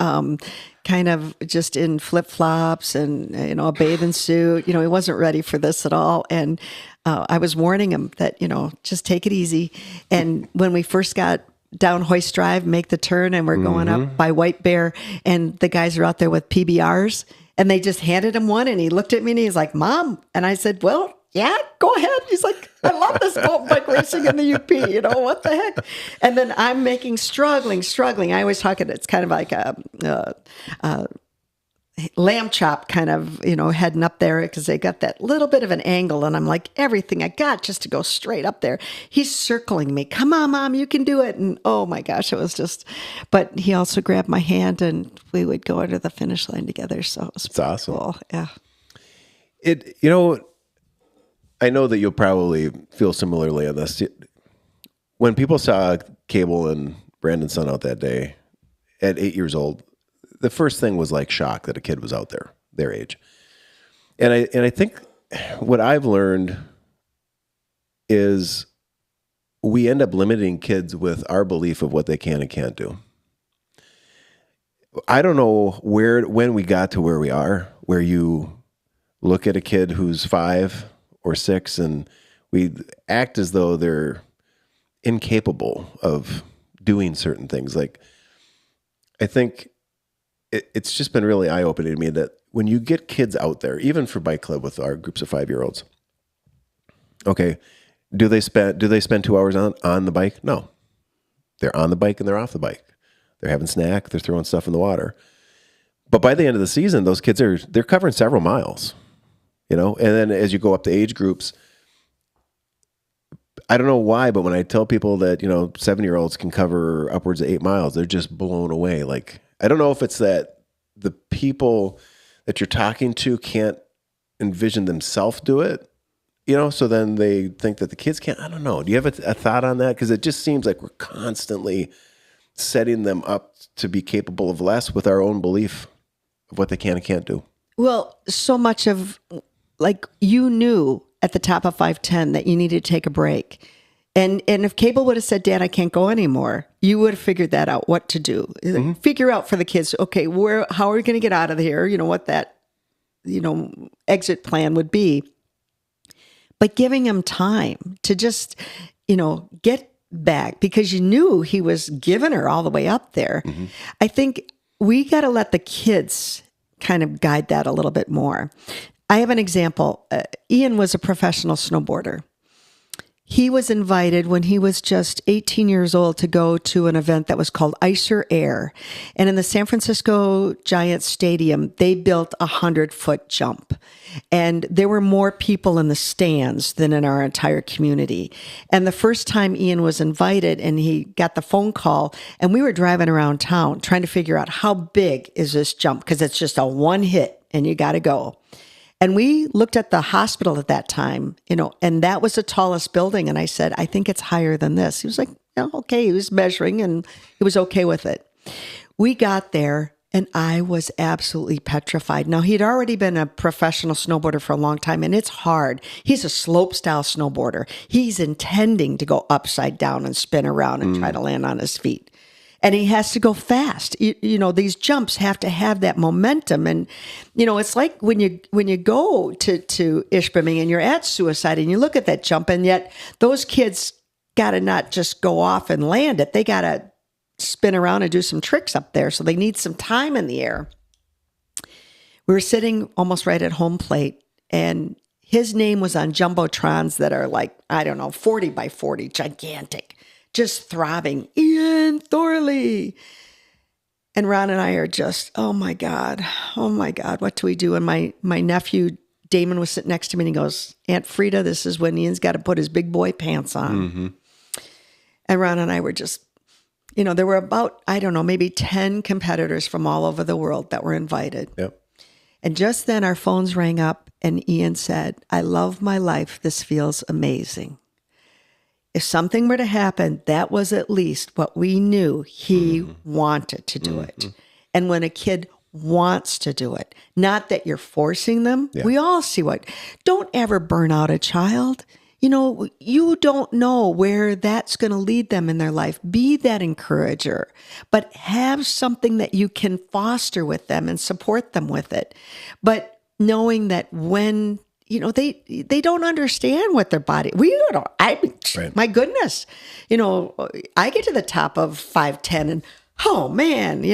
kind of just in flip-flops and a bathing suit. He wasn't ready for this at all, and I was warning him that just take it easy. And when we first got down Hoist Drive, make the turn, and we're going up by White Bear, and the guys are out there with PBRs, and they just handed him one, and he looked at me and he's like, "Mom," and I said, "Well, yeah, go ahead. He's like, I love this mountain bike racing in the UP. What the heck? And then I'm making struggling. I always talk it. It's kind of like a lamb chop kind of, heading up there because they got that little bit of an angle. And I'm like, everything I got just to go straight up there. He's circling me. Come on, Mom, you can do it. And oh my gosh, it was just, but he also grabbed my hand and we would go under the finish line together. So it was It's awesome. cool. Yeah. I know that you'll probably feel similarly on this. When people saw Cable and Brandon's son out that day at 8 years old, the first thing was like shock that a kid was out there, their age. And I think what I've learned is we end up limiting kids with our belief of what they can and can't do. I don't know when we got to where we are, where you look at a kid who's 5 or 6 and we act as though they're incapable of doing certain things. Like, I think it's just been really eye-opening to me that when you get kids out there, even for bike club with our groups of 5-year-olds, okay, do they spend 2 hours on the bike? No. They're on the bike and they're off the bike. They're having snack, they're throwing stuff in the water. But by the end of the season, those kids they're covering several miles, and then as you go up the age groups, I don't know why, but when I tell people that, 7-year-olds can cover upwards of 8 miles, they're just blown away. Like, I don't know if it's that the people that you're talking to can't envision themselves do it, so then they think that the kids can't. I don't know. Do you have a thought on that? Because it just seems like we're constantly setting them up to be capable of less with our own belief of what they can and can't do. Well, so much of, like, you knew at the top of 5'10" that you needed to take a break. And if Cable would have said, Dad, I can't go anymore, you would have figured that out, what to do. Mm-hmm. Figure out for the kids, okay, how are we going to get out of here? What that, exit plan would be. But giving him time to just, get back, because you knew he was giving her all the way up there. Mm-hmm. I think we got to let the kids kind of guide that a little bit more. I have an example. Ian was a professional snowboarder. He was invited when he was just 18 years old to go to an event that was called Icer Air. And in the San Francisco Giants Stadium, they built a 100-foot jump. And there were more people in the stands than in our entire community. And the first time Ian was invited and he got the phone call, and we were driving around town trying to figure out how big is this jump, because it's just a one hit and you got to go. And we looked at the hospital at that time, and that was the tallest building. And I said, I think it's higher than this. He was like, okay. He was measuring and he was okay with it. We got there and I was absolutely petrified. Now, he'd already been a professional snowboarder for a long time, and it's hard. He's a slope style snowboarder. He's intending to go upside down and spin around and try to land on his feet. And he has to go fast. These jumps have to have that momentum. And, it's like when you go to Ishpeming and you're at Suicide and you look at that jump, and yet those kids got to not just go off and land it. They got to spin around and do some tricks up there. So they need some time in the air. We were sitting almost right at home plate, and his name was on Jumbotrons that are like, 40 by 40, gigantic. Just throbbing, Ian Thorley. And Ron and I are just, oh my God, what do we do? And my nephew, Damon, was sitting next to me and he goes, Aunt Frida, this is when Ian's got to put his big boy pants on. Mm-hmm. And Ron and I were just, there were about, maybe 10 competitors from all over the world that were invited. Yep. And just then our phones rang up and Ian said, I love my life. This feels amazing. If something were to happen, that was at least what we knew he wanted to do it. And when a kid wants to do it, not that you're forcing them, we all see don't ever burn out a child. You don't know where that's going to lead them in their life. Be that encourager, but have something that you can foster with them and support them with it. But knowing that when they don't understand what their body, right. My goodness, I get to the top of 5'10" and, oh man,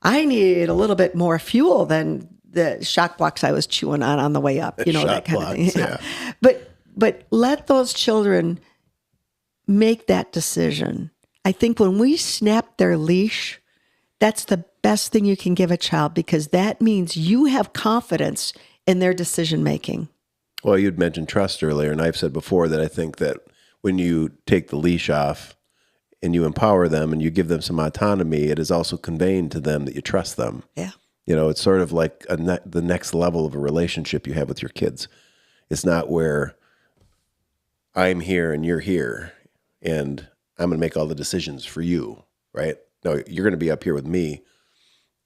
I need a little bit more fuel than the shock blocks I was chewing on the way up, that Shock kind of thing. blocks, yeah. But let those children make that decision. I think when we snap their leash, that's the best thing you can give a child, because that means you have confidence in their decision making. Well, you'd mentioned trust earlier, and I've said before that I think that when you take the leash off and you empower them and you give them some autonomy, it is also conveying to them that you trust them. Yeah. It's sort of like the next level of a relationship you have with your kids. It's not where I'm here and you're here and I'm going to make all the decisions for you, right? No, you're going to be up here with me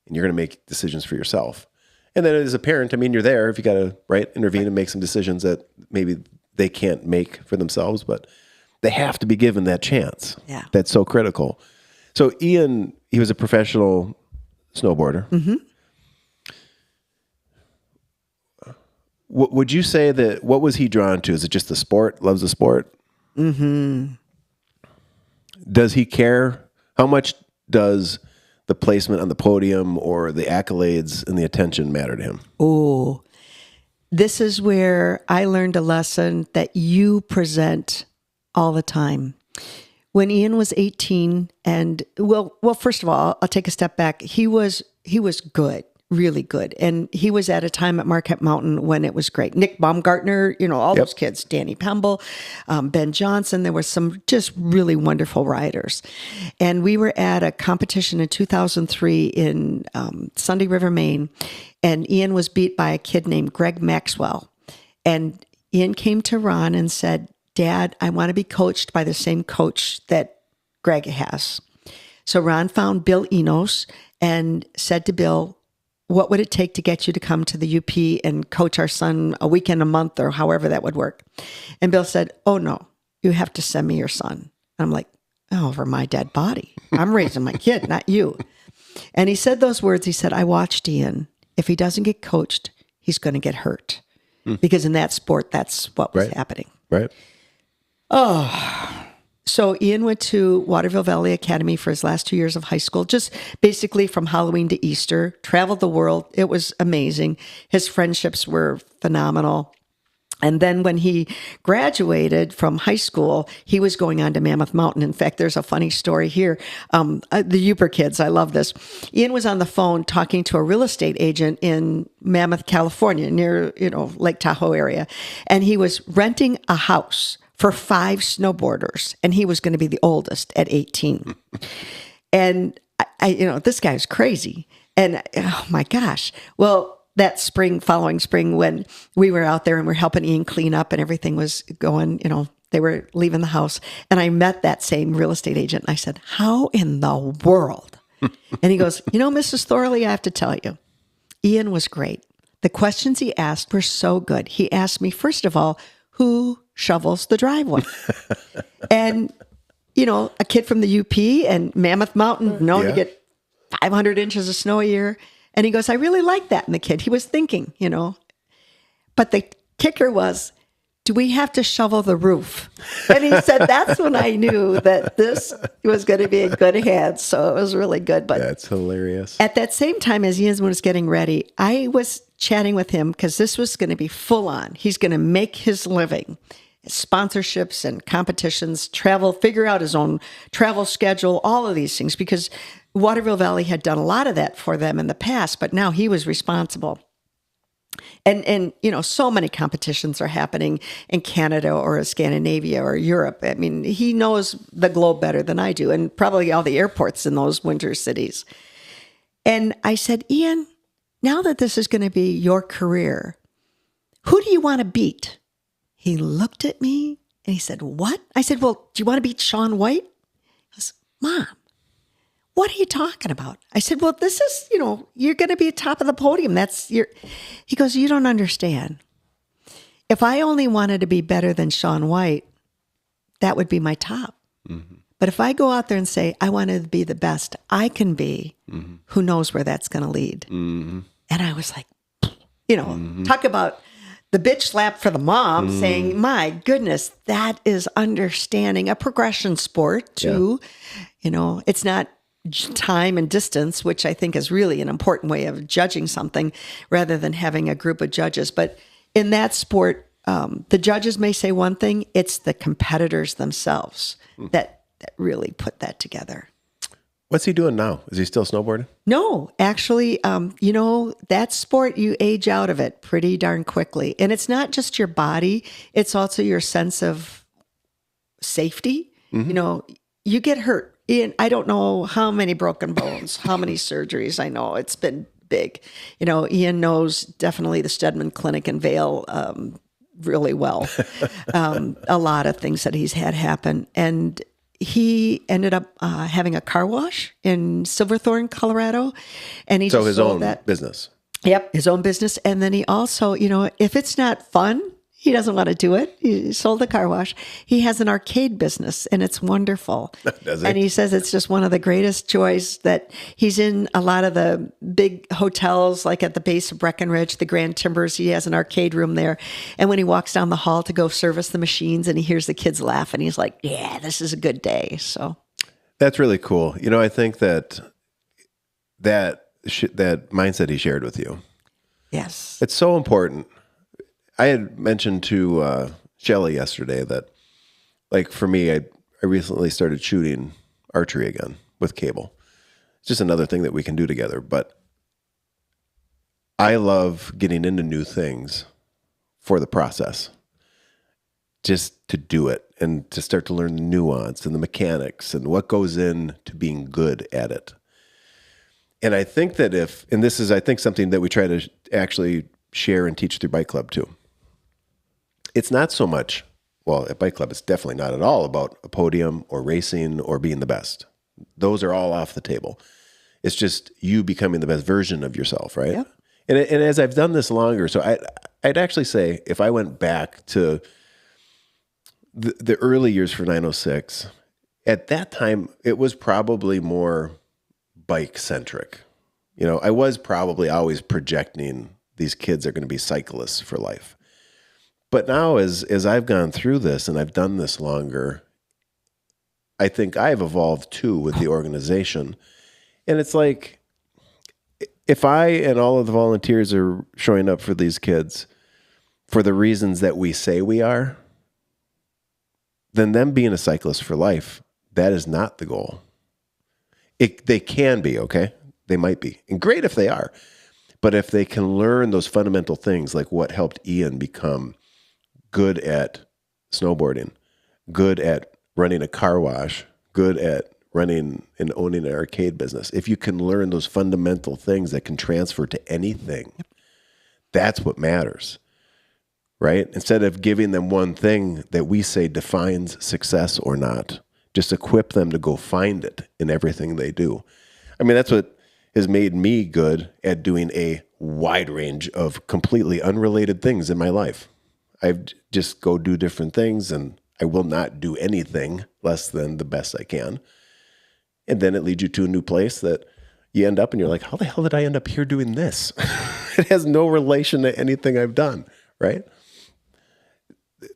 and you're going to make decisions for yourself. And then as a parent, I mean, you're there if you got to, intervene and make some decisions that maybe they can't make for themselves, but they have to be given that chance. Yeah. That's so critical. So Ian, he was a professional snowboarder. Mm-hmm. Would you say that, what was he drawn to? Is it just the sport? Loves the sport? Mm-hmm. Does he care? How much does the placement on the podium or the accolades and the attention matter to him? Oh, this is where I learned a lesson that you present all the time. When Ian was 18, and well, first of all, I'll take a step back. He was good, really good. And he was at a time at Marquette Mountain when it was great. Nick Baumgartner, all those kids, Danny Pemble, Ben Johnson. There were some just really wonderful riders. And we were at a competition in 2003 in Sunday River, Maine. And Ian was beat by a kid named Greg Maxwell. And Ian came to Ron and said, Dad, I want to be coached by the same coach that Greg has. So Ron found Bill Enos and said to Bill, what would it take to get you to come to the UP and coach our son a weekend a month or however that would work? And Bill said, oh, no, you have to send me your son. I'm like, over my dead body. I'm raising my kid, not you. And he said those words. He said, I watched Ian. If he doesn't get coached, he's going to get hurt. Because in that sport, that's what was happening. Right. Oh, so Ian went to Waterville Valley Academy for his last 2 years of high school, just basically from Halloween to Easter, traveled the world. It was amazing. His friendships were phenomenal. And then when he graduated from high school, he was going on to Mammoth Mountain. In fact, there's a funny story here. The Upper kids, I love this. Ian was on the phone talking to a real estate agent in Mammoth, California, near, Lake Tahoe area. And he was renting a house for 5 snowboarders. And he was going to be the oldest at 18. And I this guy's crazy. And oh my gosh. Well, that following spring, when we were out there and we're helping Ian clean up and everything was going, they were leaving the house. And I met that same real estate agent. And I said, how in the world? And he goes, Mrs. Thorley, I have to tell you, Ian was great. The questions he asked were so good. He asked me, first of all, who shovels the driveway? And, a kid from the UP and Mammoth Mountain, known to get 500 inches of snow a year. And he goes, I really like that in the kid. He was thinking, But the kicker was, do we have to shovel the roof? And he said, that's when I knew that this was going to be in good hands. So it was really good. But that's hilarious. At that same time as Ian was getting ready, I was chatting with him because this was going to be full on. He's going to make his living. Sponsorships and competitions, travel, figure out his own travel schedule, all of these things, because Waterville Valley had done a lot of that for them in the past, but now he was responsible. And so many competitions are happening in Canada or Scandinavia or Europe. I mean, he knows the globe better than I do, and probably all the airports in those winter cities. And I said, Ian, now that this is going to be your career, who do you want to beat? He looked at me and he said, what? I said, well, do you want to beat Shaun White? He goes, Mom, what are you talking about? I said, well, this is, you're going to be at top of the podium. He goes, you don't understand. If I only wanted to be better than Shaun White, that would be my top. Mm-hmm. But if I go out there and say, I want to be the best I can be, who knows where that's going to lead? Mm-hmm. And I was like, talk about the bitch slap for the mom, saying, my goodness, that is understanding a progression sport too. It's not time and distance, which I think is really an important way of judging something rather than having a group of judges. But in that sport, the judges may say one thing, it's the competitors themselves that really put that together. What's he doing now? Is he still snowboarding? No, actually, that sport, you age out of it pretty darn quickly. And it's not just your body, it's also your sense of safety. You get hurt. Ian, I don't know how many broken bones, how many surgeries. I know it's been big. Ian knows definitely the Stedman Clinic in Vail really well. A lot of things that he's had happen. And he ended up having a car wash in Silverthorne, Colorado. And he just his sold own business. Yep, his own business. And then he also, if it's not fun, he doesn't want to do it. He sold the car wash. He has an arcade business, and it's wonderful. Does he? And he says it's just one of the greatest joys that he's in a lot of the big hotels, like at the base of Breckenridge, the Grand Timbers. He has an arcade room there. And when he walks down the hall to go service the machines and he hears the kids laugh, and he's like, yeah, this is a good day. So that's really cool. I think that mindset he shared with you. yes. It's so important. I had mentioned to Shelley yesterday that, like, for me, I recently started shooting archery again with cable. It's just another thing that we can do together. But I love getting into new things for the process, just to do it and to start to learn the nuance and the mechanics and what goes into being good at it. And I think that this is, I think, something that we try to actually share and teach through Bike Club too. It's not so much, well, at Bike Club, it's definitely not at all about a podium or racing or being the best. Those are all off the table. It's just you becoming the best version of yourself, right? Yep. And as I've done this longer, so I'd actually say if I went back to the early years for 906, at that time, it was probably more bike-centric. I was probably always projecting these kids are going to be cyclists for life. But now, as I've gone through this and I've done this longer, I think I've evolved too with the organization. And it's like, if I and all of the volunteers are showing up for these kids for the reasons that we say we are, then them being a cyclist for life, that is not the goal. They can be, okay? They might be. And great if they are. But if they can learn those fundamental things, like what helped Ian become good at snowboarding, good at running a car wash, good at running and owning an arcade business, if you can learn those fundamental things that can transfer to anything, that's what matters, right? Instead of giving them one thing that we say defines success or not, just equip them to go find it in everything they do. I mean, that's what has made me good at doing a wide range of completely unrelated things in my life. I just go do different things, and I will not do anything less than the best I can. And then it leads you to a new place that you end up and you're like, how the hell did I end up here doing this? It has no relation to anything I've done, right?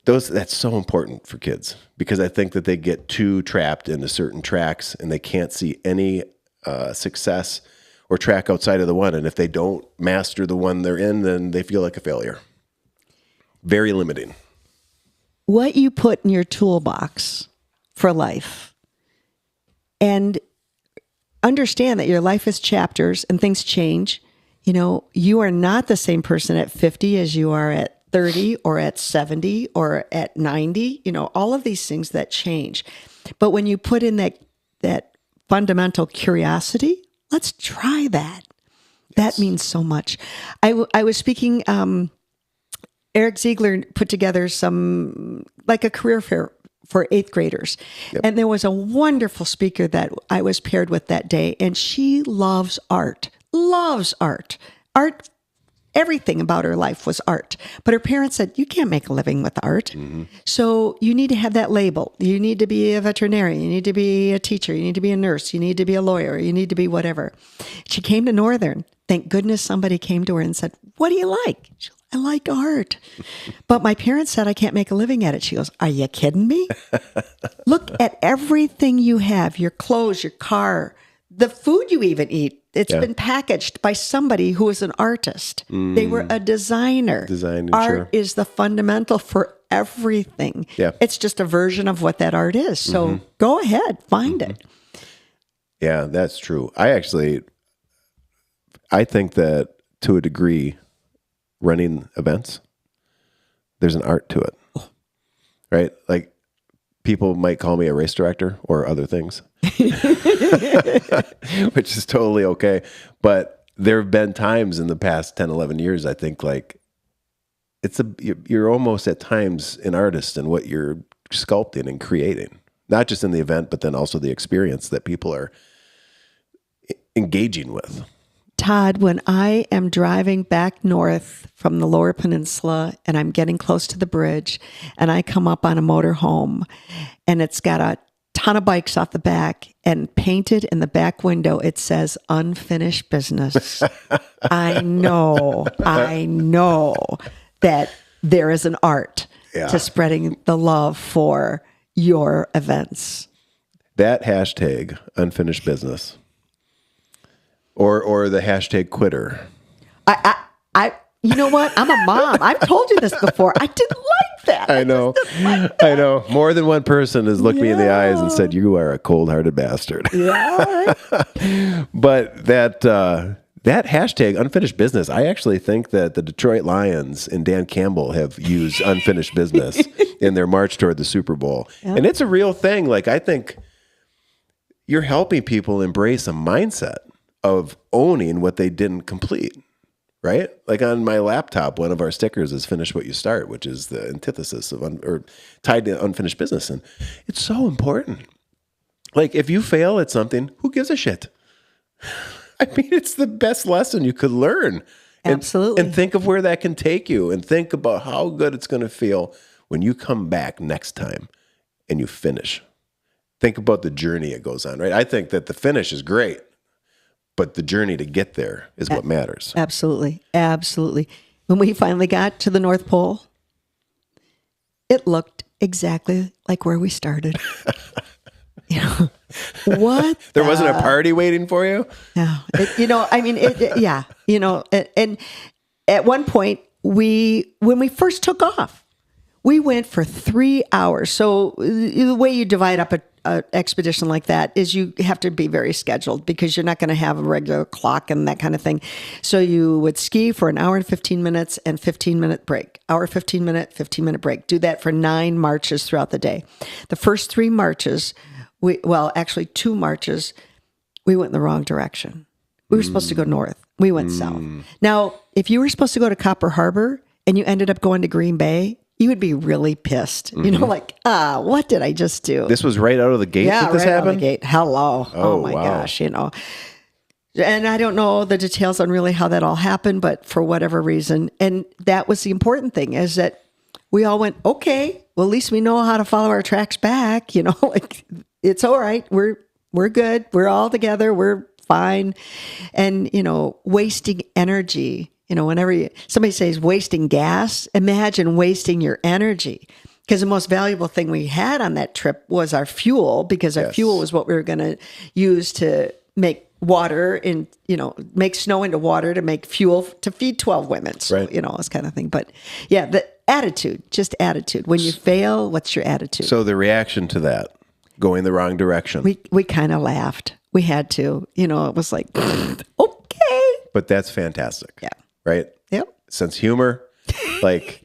That's so important for kids, because I think that they get too trapped into certain tracks and they can't see any success or track outside of the one. And if they don't master the one they're in, then they feel like a failure. Very limiting. What you put in your toolbox for life, and understand that your life is chapters and things change. You are not the same person at 50 as you are at 30 or at 70 or at 90, all of these things that change. But when you put in that fundamental curiosity, let's try that. That means so much. I was speaking, Eric Ziegler put together like a career fair for 8th graders. Yep. And there was a wonderful speaker that I was paired with that day, and she loves art. Art, everything about her life was art. But her parents said, you can't make a living with art. Mm-hmm. So you need to have that label. You need to be a veterinarian. You need to be a teacher. You need to be a nurse. You need to be a lawyer. You need to be whatever. She came to Northern. Thank goodness somebody came to her and said, what do you like? She goes, I like art. But my parents said I can't make a living at it. She goes, are you kidding me? Look at everything you have, your clothes, your car, the food you even eat, it's been packaged by somebody who is an artist. They were a designer. Art is the fundamental for everything. Yeah. It's just a version of what that art is. So go ahead, find it. Yeah, that's true. I think that to a degree, running events, there's an art to it, right? Like people might call me a race director or other things, which is totally okay. But there have been times in the past 10, 11 years, I think like you're almost at times an artist in what you're sculpting and creating, not just in the event, but then also the experience that people are engaging with. Todd, when I am driving back north from the Lower Peninsula and I'm getting close to the bridge and I come up on a motorhome and it's got a ton of bikes off the back and painted in the back window, it says unfinished business. I know that there is an art to spreading the love for your events. That hashtag unfinished business. Or the hashtag quitter. You know what? I'm a mom. I've told you this before. I didn't like that. I know. I know. More than one person has looked me in the eyes and said, "You are a cold-hearted bastard." Yeah. But that hashtag unfinished business, I actually think that the Detroit Lions and Dan Campbell have used unfinished business in their march toward the Super Bowl. Yep. And it's a real thing. Like, I think you're helping people embrace a mindset of owning what they didn't complete, right? Like on my laptop, one of our stickers is "Finish What You Start," which is the antithesis of or tied to unfinished business. And it's so important. Like if you fail at something, who gives a shit? I mean, it's the best lesson you could learn. Absolutely. And think of where that can take you and think about how good it's going to feel when you come back next time and you finish. Think about the journey it goes on, right? I think that the finish is great, but the journey to get there is what matters. Absolutely. Absolutely. When we finally got to the North Pole, it looked exactly like where we started. What? There wasn't a party waiting for you? Yeah. And at one point, when we first took off, we went for 3 hours. So the way you divide up an expedition like that is you have to be very scheduled because you're not going to have a regular clock and that kind of thing. So you would ski for an hour and 15 minutes and 15-minute break. Hour, 15-minute, 15-minute break. Do that for 9 marches throughout the day. The first 3 marches, 2 marches, we went in the wrong direction. We were supposed to go north. We went south. Now, if you were supposed to go to Copper Harbor and you ended up going to Green Bay, you would be really pissed. Like, what did I just do? This was right out of the gate that this right happened? Out of the gate. Hello. Oh my gosh, And I don't know the details on really how that all happened, but for whatever reason, and that was the important thing is that we all went, okay, well, at least we know how to follow our tracks back. Like it's all right. We're good. We're all together. We're fine. And, wasting energy. Whenever somebody says wasting gas, imagine wasting your energy. Because the most valuable thing we had on that trip was our fuel, because our fuel was what we were going to use to make water and, make snow into water to make fuel to feed 12 women. So, this kind of thing. But yeah, the attitude, just attitude. When you fail, what's your attitude? So the reaction to that, going the wrong direction. We kind of laughed. We had to. It was like, okay. But that's fantastic. Yeah. Right? Yep. Sense of humor. Like,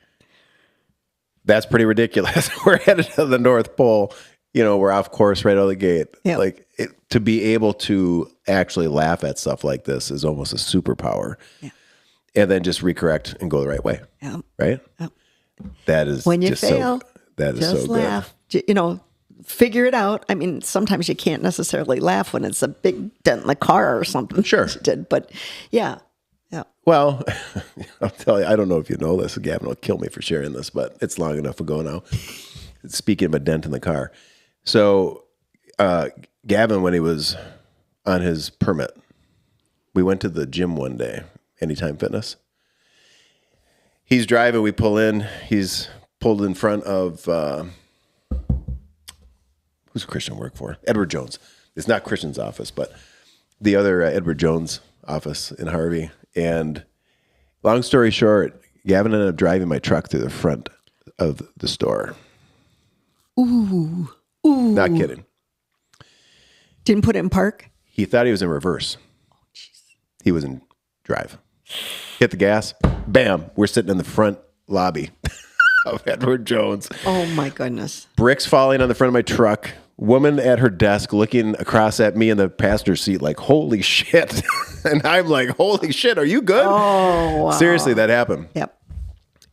that's pretty ridiculous. We're headed to the North Pole. We're off course right out of the gate. Yep. Like, to be able to actually laugh at stuff like this is almost a superpower. Yeah. And then just recorrect and go the right way. Yeah. Right? Yep. That is when you just fail, that is just so laugh. good. Figure it out. I mean, sometimes you can't necessarily laugh when it's a big dent in the car or something. Sure. You did, but yeah. Yeah. Well, I'll tell you, I don't know if you know this. Gavin will kill me for sharing this, but it's long enough ago now. Speaking of a dent in the car. So Gavin, when he was on his permit, we went to the gym one day, Anytime Fitness. He's driving, we pull in. He's pulled in front of, who's Christian work for? Edward Jones. It's not Christian's office, but the other Edward Jones office in Harvey. And long story short, Gavin ended up driving my truck through the front of the store. Ooh. Not kidding. Didn't put it in park? He thought he was in reverse. He was in drive. Hit the gas. Bam. We're sitting in the front lobby of Edward Jones. Oh, my goodness. Bricks falling on the front of my truck. Woman at her desk looking across at me in the passenger seat like, holy shit. And I'm like, holy shit, are you good? Oh, wow. Seriously, that happened. Yep.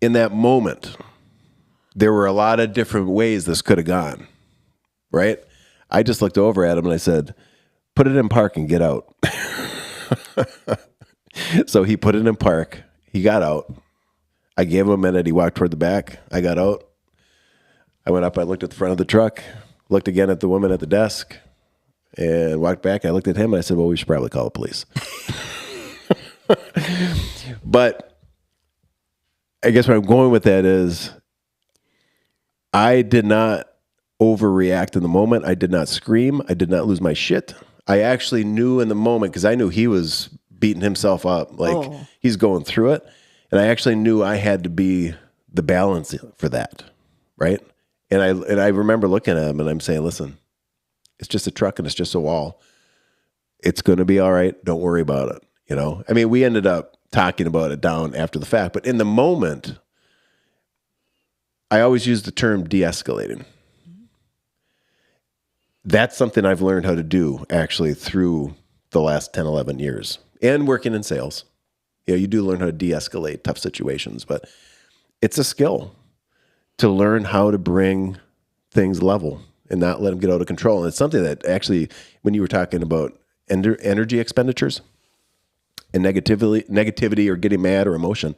In that moment, there were a lot of different ways this could have gone, right? I just looked over at him and I said, put it in park and get out. So he put it in park. He got out. I gave him a minute. He walked toward the back. I got out. I went up. I looked at the front of the truck, looked again at the woman at the desk, and walked back. I looked at him and I said, well, we should probably call the police. But I guess where I'm going with that is I did not overreact in the moment. I did not scream. I did not lose my shit. I actually knew in the moment, because I knew he was beating himself up. Like he's going through it. And I actually knew I had to be the balance for that. Right. And I remember looking at him and I'm saying, listen, it's just a truck and it's just a wall. It's going to be all right. Don't worry about it. You know, I mean, we ended up talking about it down after the fact, but in the moment, I always use the term de-escalating. That's something I've learned how to do actually through the last 10, 11 years and working in sales. You know, you do learn how to de-escalate tough situations, but it's a skill to learn how to bring things level and not let them get out of control. And it's something that actually, when you were talking about energy expenditures and negativity or getting mad or emotion,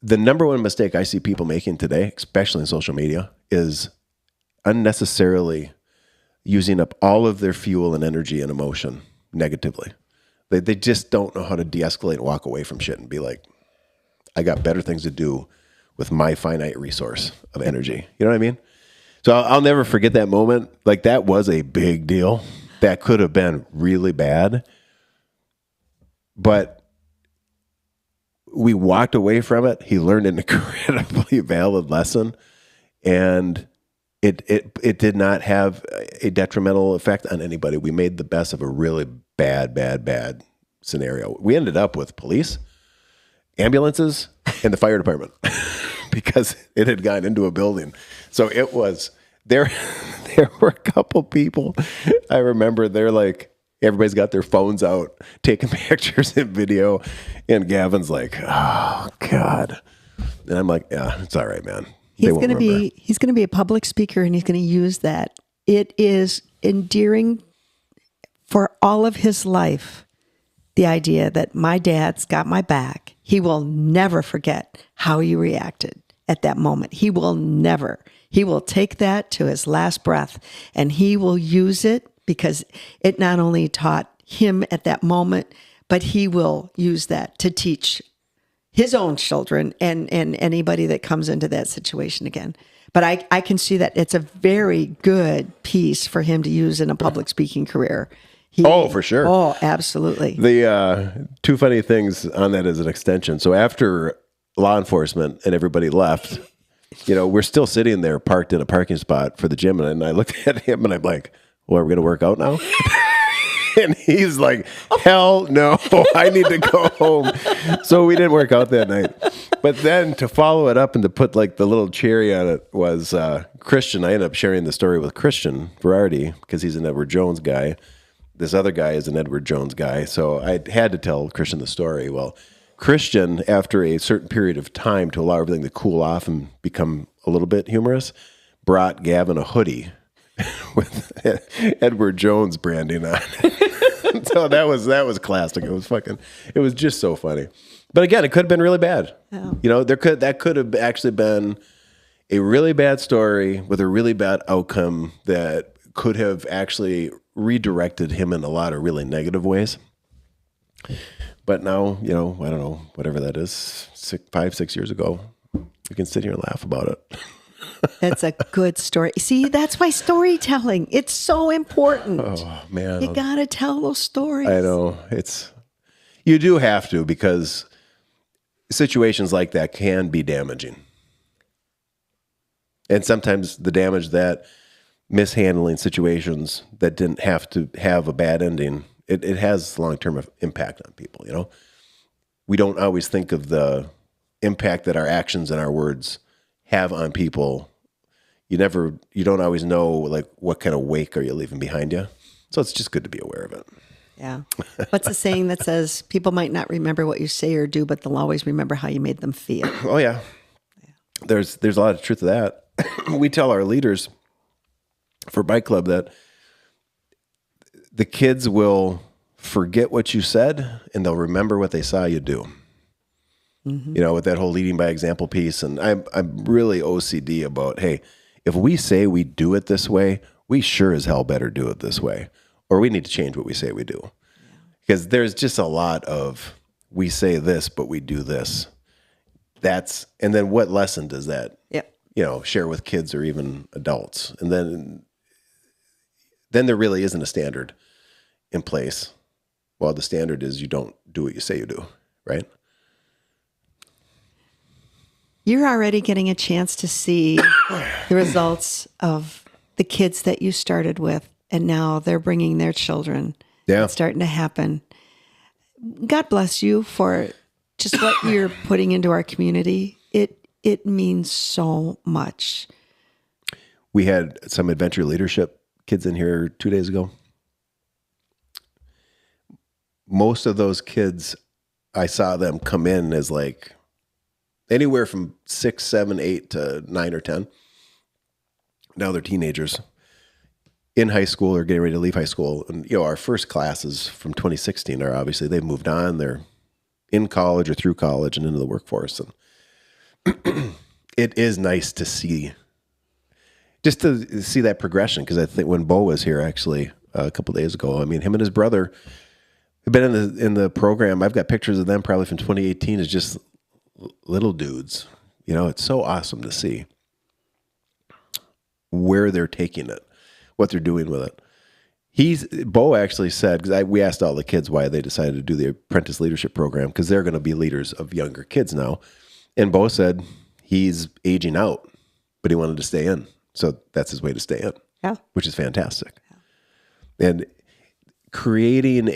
the number one mistake I see people making today, especially in social media, is unnecessarily using up all of their fuel and energy and emotion negatively. They just don't know how to de-escalate and walk away from shit and be like, I got better things to do with my finite resource of energy. You know what I mean? So I'll never forget that moment. Like, that was a big deal. That could have been really bad. But we walked away from it. He learned an incredibly valid lesson. And it did not have a detrimental effect on anybody. We made the best of a really bad scenario. We ended up with police, ambulances, and the fire department because it had gone into a building. So it was there were a couple people I remember, they're like, everybody's got their phones out taking pictures and video, and Gavin's like, oh God. And I'm like, yeah, it's all right, man. He's going to be a public speaker, and he's going to use that. It is endearing for all of his life, the idea that my dad's got my back. He will never forget how you reacted at that moment. He will never. He will take that to his last breath, and he will use it because it not only taught him at that moment, but he will use that to teach his own children and anybody that comes into that situation again. But I can see that it's a very good piece for him to use in a public speaking career. For sure. Oh, absolutely. The two funny things on that as an extension. So after law enforcement and everybody left, you know, we're still sitting there parked in a parking spot for the gym. And I looked at him and I'm like, well, are we going to work out now? And he's like, hell no, I need to go home. So we didn't work out that night. But then to follow it up and to put like the little cherry on it was Christian. I ended up sharing the story with Christian Berardi because he's an Edward Jones guy. This other guy is an Edward Jones guy. So I had to tell Christian the story. Well, Christian, after a certain period of time to allow everything to cool off and become a little bit humorous, brought Gavin a hoodie with Edward Jones branding on it. So that was classic. It was just so funny. But again, it could have been really bad. Oh. You know, that could have actually been a really bad story with a really bad outcome that could have actually redirected him in a lot of really negative ways. But now, you know, I don't know, whatever that is, 5, 6 years ago, we can sit here and laugh about it. That's a good story. See, that's why storytelling, it's so important. Oh, man. You got to tell those stories. I know. You do have to, because situations like that can be damaging. And sometimes the damage that mishandling situations that didn't have to have a bad ending, it has long-term impact on people, you know? We don't always think of the impact that our actions and our words have on people. You don't always know, like, what kind of wake are you leaving behind you. So it's just good to be aware of it. Yeah. What's the saying that says people might not remember what you say or do, but they'll always remember how you made them feel? Oh yeah. There's a lot of truth to that. We tell our leaders for Bike Club that the kids will forget what you said and they'll remember what they saw you do. Mm-hmm. You know, with that whole leading by example piece. And I'm really OCD about, hey, if we say we do it this way, we sure as hell better do it this way. Or we need to change what we say we do. Because there's just a lot of, we say this, but we do this. And then what lesson does that, share with kids or even adults? And then there really isn't a standard in place. Well, the standard is you don't do what you say you do, right? You're already getting a chance to see the results of the kids that you started with, and now they're bringing their children. Yeah. It's starting to happen. God bless you for just what you're putting into our community. It means so much. We had some adventure leadership kids in here 2 days ago. Most of those kids, I saw them come in as like anywhere from 6, 7, 8 to 9 or 10. Now they're teenagers in high school or getting ready to leave high school. And, our first classes from 2016 are obviously, they've moved on. They're in college or through college and into the workforce. And it is nice to see, just to see that progression. Because I think when Bo was here actually a couple of days ago, I mean, him and his brother have been in the program. I've got pictures of them probably from 2018 as just little dudes. It's so awesome to see where they're taking it, what they're doing with it. Bo actually said, because we asked all the kids why they decided to do the apprentice leadership program, because they're going to be leaders of younger kids now. And Bo said he's aging out, but he wanted to stay in. So that's his way to stay in, which is fantastic. Yeah. And creating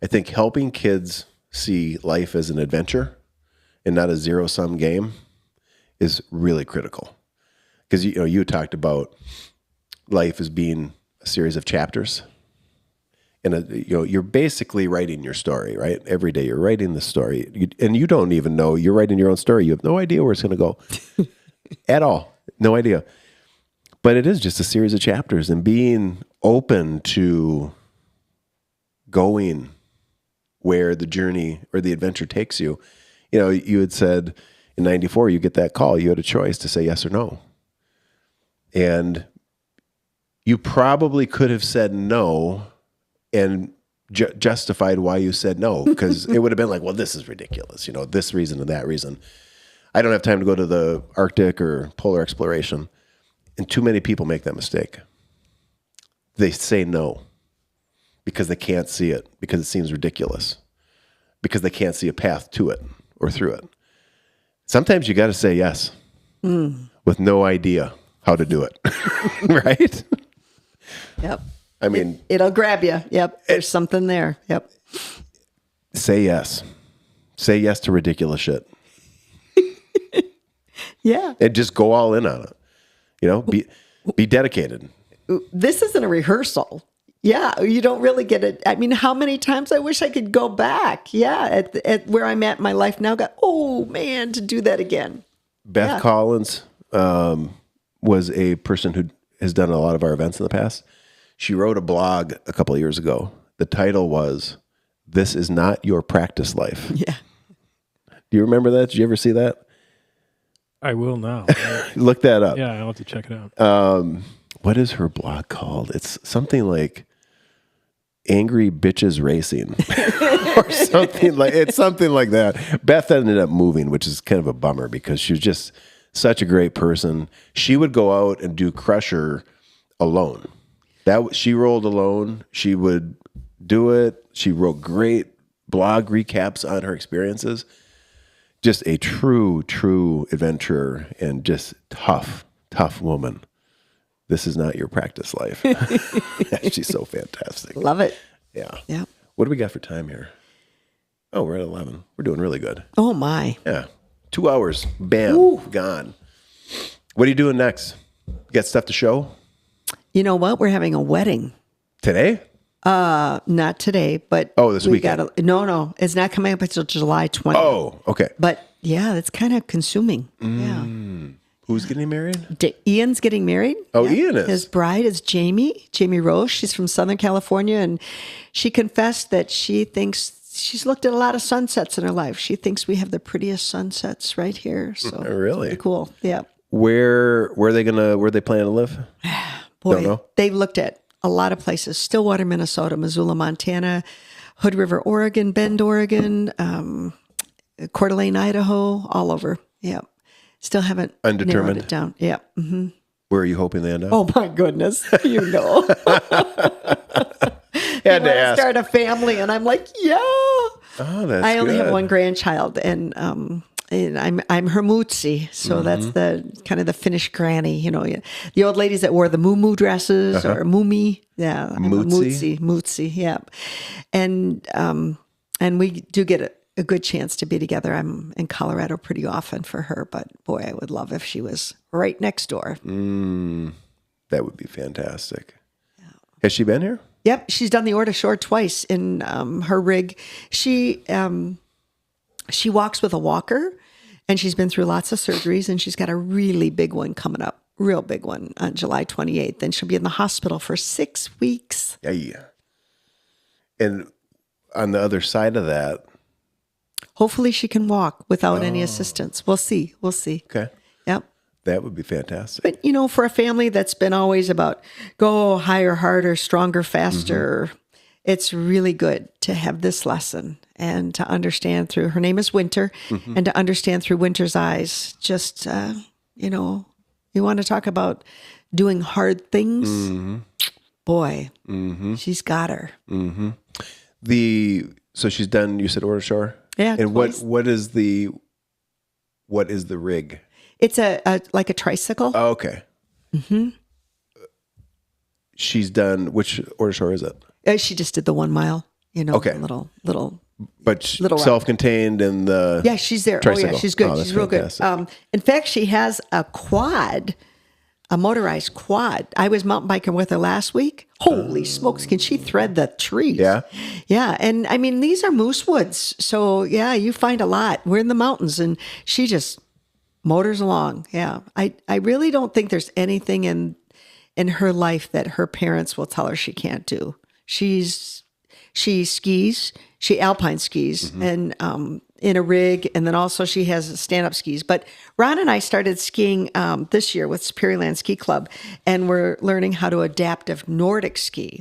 I think helping kids see life as an adventure and not a zero-sum game is really critical. Because, you talked about life as being a series of chapters. And, you're basically writing your story, right? Every day you're writing the story. And you don't even know. You're writing your own story. You have no idea where it's going to go at all. No idea. But it is just a series of chapters. And being open to going where the journey or the adventure takes you. You had said in 94, you get that call. You had a choice to say yes or no. And you probably could have said no and justified why you said no, because it would have been like, well, this is ridiculous, this reason and that reason. I don't have time to go to the Arctic or polar exploration. And too many people make that mistake. They say no because they can't see it, because it seems ridiculous, because they can't see a path to it or through it. Sometimes you got to say yes with no idea how to do it, right? Yep. I mean, it'll grab you. Yep. There's something there. Yep. Say yes. Say yes to ridiculous shit. Yeah. And just go all in on it. Be dedicated. This isn't a rehearsal. Yeah. You don't really get it. I mean, how many times I wish I could go back. Yeah. At where I'm at in my life now, to do that again. Beth Collins was a person who has done a lot of our events in the past. She wrote a blog a couple of years ago. The title was, "This is not your practice life." Yeah. Do you remember that? Did you ever see that? I will now. Look that up. Yeah, I'll have to check it out. What is her blog called? It's something like Angry Bitches Racing or something like that. Beth ended up moving, which is kind of a bummer because she was just Such a great person. She would go out and do Crusher alone. She rolled alone. She would do it. She wrote great blog recaps on her experiences. Just a true adventurer and just tough woman. This is not your practice life. She's so fantastic. Love it. Yeah. Yeah. What do we got for time here? Oh, we're at 11. We're doing really good. Oh, my. Yeah. 2 hours. Bam. Ooh. Gone. What are you doing next? You got stuff to show? You know what? We're having a wedding. Today? Not today, but this weekend. No, it's not coming up until July 20th. Oh, okay. But yeah, it's kind of consuming. Yeah. Who's getting married? Ian's getting married. Oh, Yeah. Ian is. His bride is Jamie Rose. She's from Southern California, and she confessed that she thinks she's looked at a lot of sunsets in her life. She thinks we have the prettiest sunsets right here. So Really? pretty cool. Yeah. Where are they planning to live? Boy, Don't know. they've looked at a lot of places: Stillwater, Minnesota; Missoula, Montana; Hood River, Oregon; Bend, Oregon; Coeur d'Alene, Idaho; all over. Yeah, still haven't Undetermined. narrowed it down. Yeah. Mm-hmm. Where are you hoping they end up? Oh my goodness, you know. Had to I ask. start a family, and I'm like, yeah. Oh, that's I only have good. one grandchild, and I'm her mootsie, so that's the kind of the Finnish granny, you know, the old ladies that wore the moo dresses or mumi. Yeah, I'm a mootsie, yeah. And we do get a good chance to be together. I'm in Colorado pretty often for her, but boy, I would love if she was right next door. That would be fantastic. Yeah. Has she been here? Yep, she's done the Orta Shore twice in her rig. She walks with a walker, and she's been through lots of surgeries, and she's got a really big one coming up, real big one on July 28th. And she'll be in the hospital for 6 weeks. Yeah. And on the other side of that, hopefully she can walk without any assistance. We'll see. okay, Yep. that would be fantastic. But, you know, for a family that's been always about go higher, harder, stronger, faster, it's really good to have this lesson and to understand through, her name is Winter, and to understand through Winter's eyes, just, you know, you want to talk about doing hard things? Boy, she's got her. So she's done, you said Orta Shore? Yeah. And twice. what is the rig? It's like a tricycle. Oh, okay. She's done, which Orta Shore is it? She just did the 1 mile, you know, Okay. little. But Little rock. self-contained in the Yeah, she's there. tricycle. Oh, yeah, she's good. Oh, that's she's real fantastic. good. In fact, she has a quad, a motorized quad. I was mountain biking with her last week. Holy smokes, can she thread the trees? Yeah? Yeah, and I mean, these are moose woods. So, yeah, you find a lot. We're in the mountains, and she just motors along. Yeah, I really don't think there's anything in her life that her parents will tell her she can't do. She skis, she alpine skis, and in a rig, and then also she has stand-up skis. But Ron and I started skiing this year with Superior Land Ski Club, and we're learning how to adaptive Nordic ski.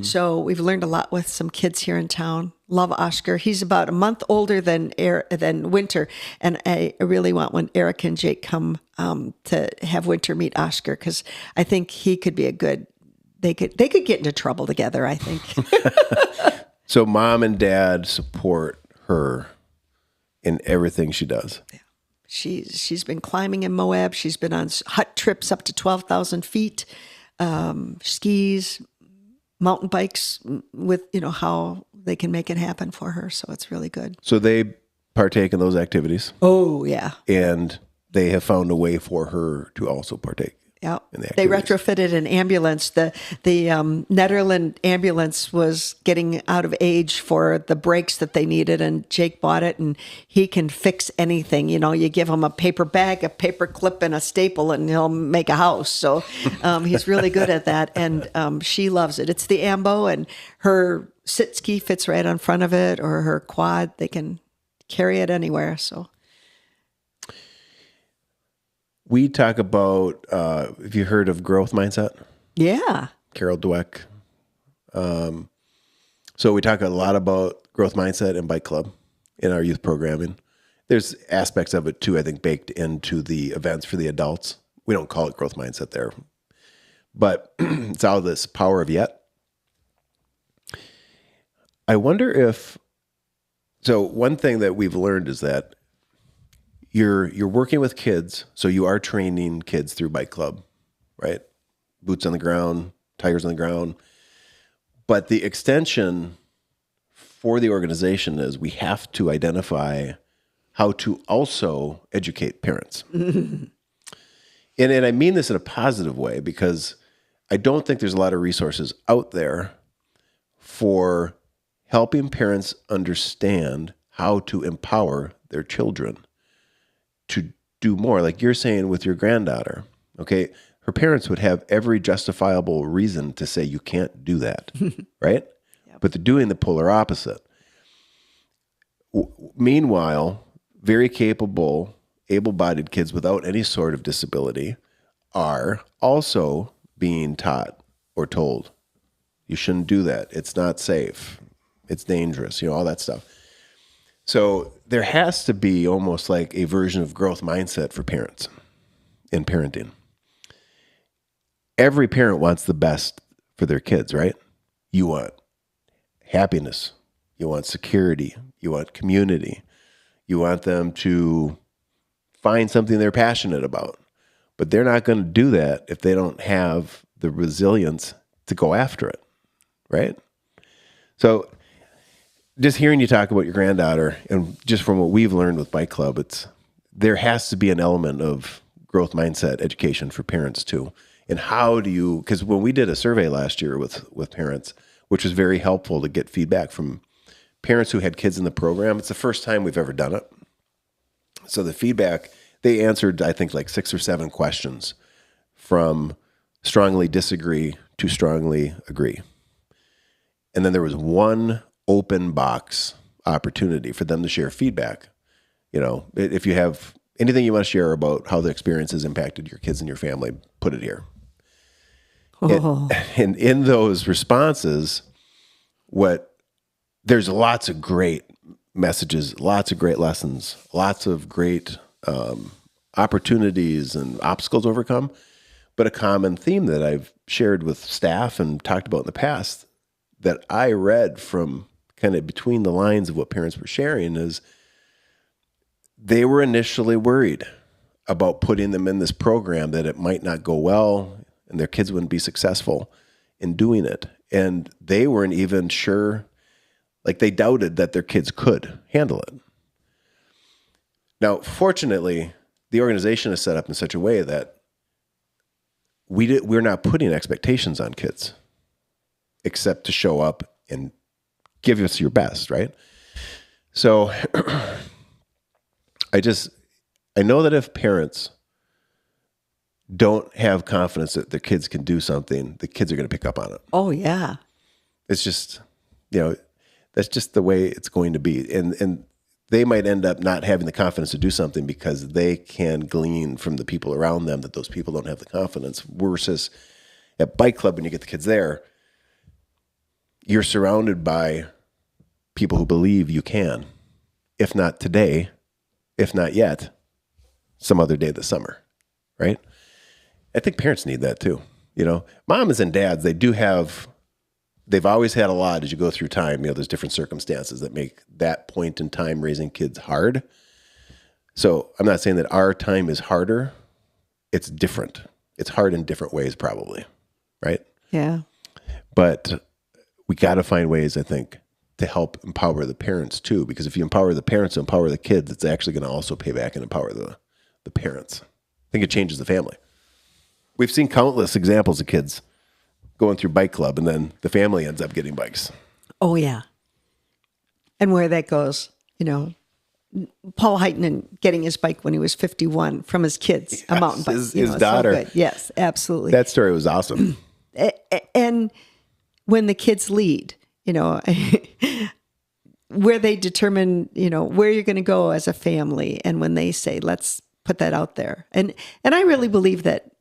So we've learned a lot with some kids here in town. Love Oscar. He's about a month older than Winter, and I really want when Eric and Jake come to have Winter meet Oscar, because I think he could be a good. They could get into trouble together, I think. So mom and dad support her in everything she does. Yeah. She's been climbing in Moab. She's been on hut trips up to 12,000 feet, skis, mountain bikes, with, you know, how they can make it happen for her. So it's really good. So they partake in those activities. Oh, yeah. And they have found a way for her to also partake. Yeah, in the they activities. retrofitted an ambulance. The Netherlands ambulance was getting out of age for the brakes that they needed, and Jake bought it, and he can fix anything. You know, you give him a paper bag, a paper clip, and a staple, and he'll make a house. So he's really good at that, and she loves it. It's the Ambo, and her sit ski fits right on front of it, or her quad. They can carry it anywhere. So. We talk about, have you heard of growth mindset? Yeah. Carol Dweck. So we talk a lot about growth mindset and bike club in our youth programming. there's aspects of it too, I think, baked into the events for the adults. We don't call it growth mindset there, but it's all this power of yet. I wonder if, so one thing that we've learned is that you're working with kids, so you are training kids through Bike Club, right? Boots on the ground, tires on the ground. But the extension for the organization is we have to identify how to also educate parents. And I mean this in a positive way, because I don't think there's a lot of resources out there for helping parents understand how to empower their children to do more. Like you're saying with your granddaughter, okay, her parents would have every justifiable reason to say you can't do that, right? Yep. But they're doing the polar opposite. Meanwhile, very capable, able-bodied kids without any sort of disability are also being taught or told, you shouldn't do that. It's not safe. It's dangerous, all that stuff. So there has to be almost like a version of growth mindset for parents in parenting. Every parent wants the best for their kids, right? You want happiness. You want security. You want community. You want them to find something they're passionate about. But they're not going to do that if they don't have the resilience to go after it, right? So just hearing you talk about your granddaughter, and just from what we've learned with Bike Club, there has to be an element of growth mindset education for parents too. And how do you, because when we did a survey last year with parents, which was very helpful to get feedback from parents who had kids in the program, it's the first time we've ever done it. So the feedback, they answered, I think, like 6 or 7 questions from strongly disagree to strongly agree. And then there was one open box opportunity for them to share feedback. If you have anything you want to share about how the experience has impacted your kids and your family, put it here. Oh. And in those responses, there's lots of great messages, lots of great lessons, lots of great opportunities and obstacles overcome. But a common theme that I've shared with staff and talked about in the past that I read from kind of between the lines of what parents were sharing is they were initially worried about putting them in this program, that it might not go well and their kids wouldn't be successful in doing it. And they weren't even sure, like they doubted that their kids could handle it. Now, fortunately, the organization is set up in such a way that we're not putting expectations on kids except to show up and give us your best, right? So I know that if parents don't have confidence that their kids can do something, the kids are going to pick up on it. Oh, yeah. It's just, that's just the way it's going to be. And they might end up not having the confidence to do something because they can glean from the people around them that those people don't have the confidence. Versus at Bike Club, when you get the kids there, you're surrounded by people who believe you can. If not today, if not yet, some other day this summer, right? I think parents need that too. Moms and dads, they've always had a lot as you go through time. There's different circumstances that make that point in time raising kids hard. So I'm not saying that our time is harder. It's different. It's hard in different ways probably, right? Yeah. But we got to find ways, I think, to help empower the parents too, because if you empower the parents to empower the kids, it's actually going to also pay back and empower the parents. I think it changes the family. We've seen countless examples of kids going through Bike Club and then the family ends up getting bikes. Oh, yeah. And where that goes, Paul Heitman getting his bike when he was 51 from his kids, a mountain bike. His daughter. So good. Yes, absolutely. That story was awesome. And when the kids lead, where they determine, where you're going to go as a family. And when they say, let's put that out there. And I really believe that,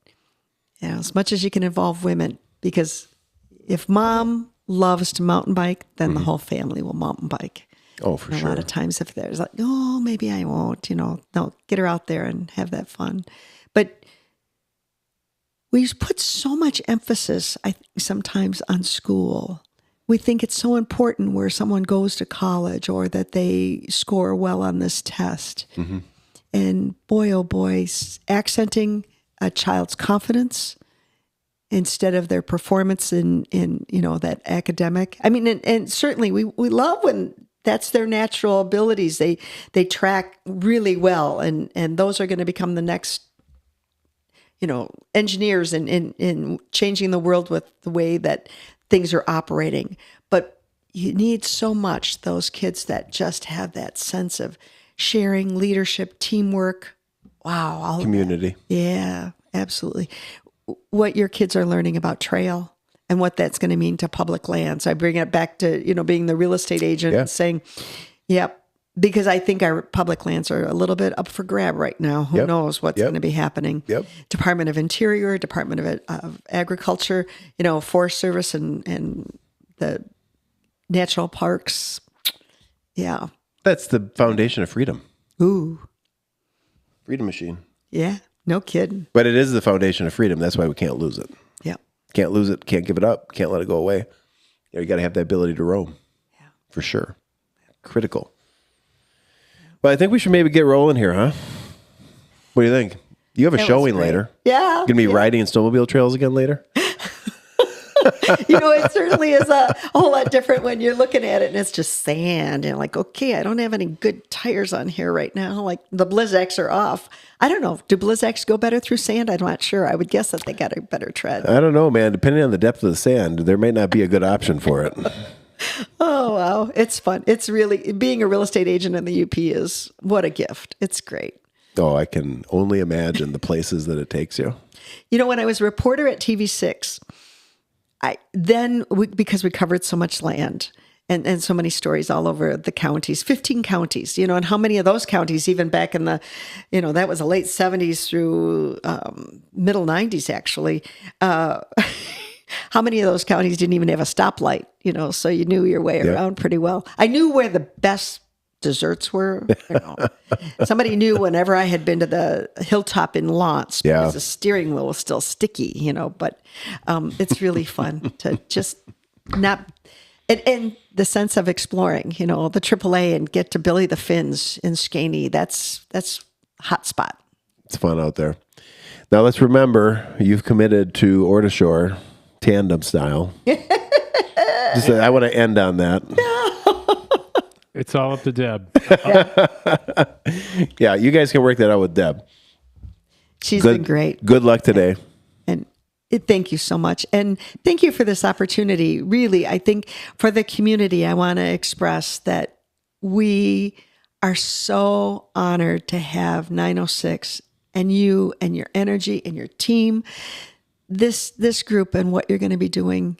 as much as you can involve women, because if mom loves to mountain bike, then the whole family will mountain bike. Oh, for And sure. a lot of times if there's like, oh, maybe I won't, no, get her out there and have that fun. But we put so much emphasis, I think, sometimes on school. We think it's so important where someone goes to college or that they score well on this test. Mm-hmm. And boy, oh boy, accenting a child's confidence instead of their performance in that academic. I mean, and certainly we love when that's their natural abilities. They track really well, and those are going to become the next, engineers in changing the world with the way that things are operating. But you need so much those kids that just have that sense of sharing, leadership, teamwork. Wow. All Community. Yeah, absolutely. What your kids are learning about trail and what that's going to mean to public lands. I bring it back to, being the real estate agent and saying, yep, because I think our public lands are a little bit up for grab right now. Who knows what's going to be happening? Yep. Department of Interior, Department of Agriculture, Forest Service and the natural parks. Yeah. That's the foundation of freedom. Ooh. Freedom machine. Yeah. No kidding. But it is the foundation of freedom. That's why we can't lose it. Yeah. Can't lose it. Can't give it up. Can't let it go away. You got to have that ability to roam. Yeah. For sure. Critical. Well, I think we should maybe get rolling here, huh? What do you think? You have a showing later. Yeah. Going to be riding in snowmobile trails again later? It certainly is a whole lot different when you're looking at it and it's just sand and like, okay, I don't have any good tires on here right now. Like the Blizzaks are off. I don't know. Do Blizzaks go better through sand? I'm not sure. I would guess that they got a better tread. I don't know, man. Depending on the depth of the sand, there might not be a good option for it. Oh, wow. It's fun. It's really, being a real estate agent in the UP is what a gift. It's great. Oh, I can only imagine the places that it takes you. When I was a reporter at TV6, because we covered so much land and so many stories all over the counties, 15 counties, and how many of those counties, even back in the, that was the late 70s through middle 90s, actually, how many of those counties didn't even have a stoplight, so you knew your way around pretty well. I knew where the best desserts were. Somebody knew whenever I had been to the hilltop in Lawrence because the steering wheel was still sticky, but it's really fun to just not, and the sense of exploring, the AAA and get to Billy the Fins in Skaney. That's hot spot. It's fun out there. Now let's remember, you've committed to Ore to Shore tandem style. I want to end on that. It's all up to Deb. Yeah, you guys can work that out with Deb. She's been great. Good luck today. And thank you so much. And thank you for this opportunity. Really, I think for the community, I want to express that we are so honored to have 906 and you and your energy and your team, this group and what you're going to be doing.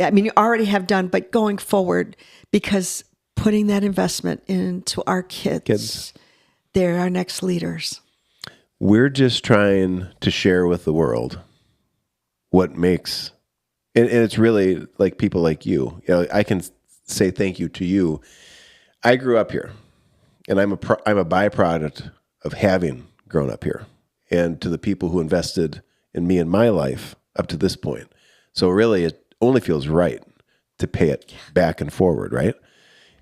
I mean, you already have done, but going forward, because putting that investment into our kids, they're our next leaders. We're just trying to share with the world what makes, and it's really like people like you. I can say thank you to you. I grew up here, and I'm a byproduct of having grown up here, and to the people who invested in me and my life up to this point. So really, it only feels right to pay it back and forward, right?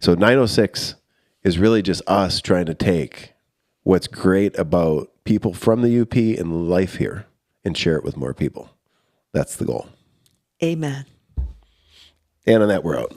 So 906 is really just us trying to take what's great about people from the UP and life here and share it with more people. That's the goal. Amen. And on that, we're out.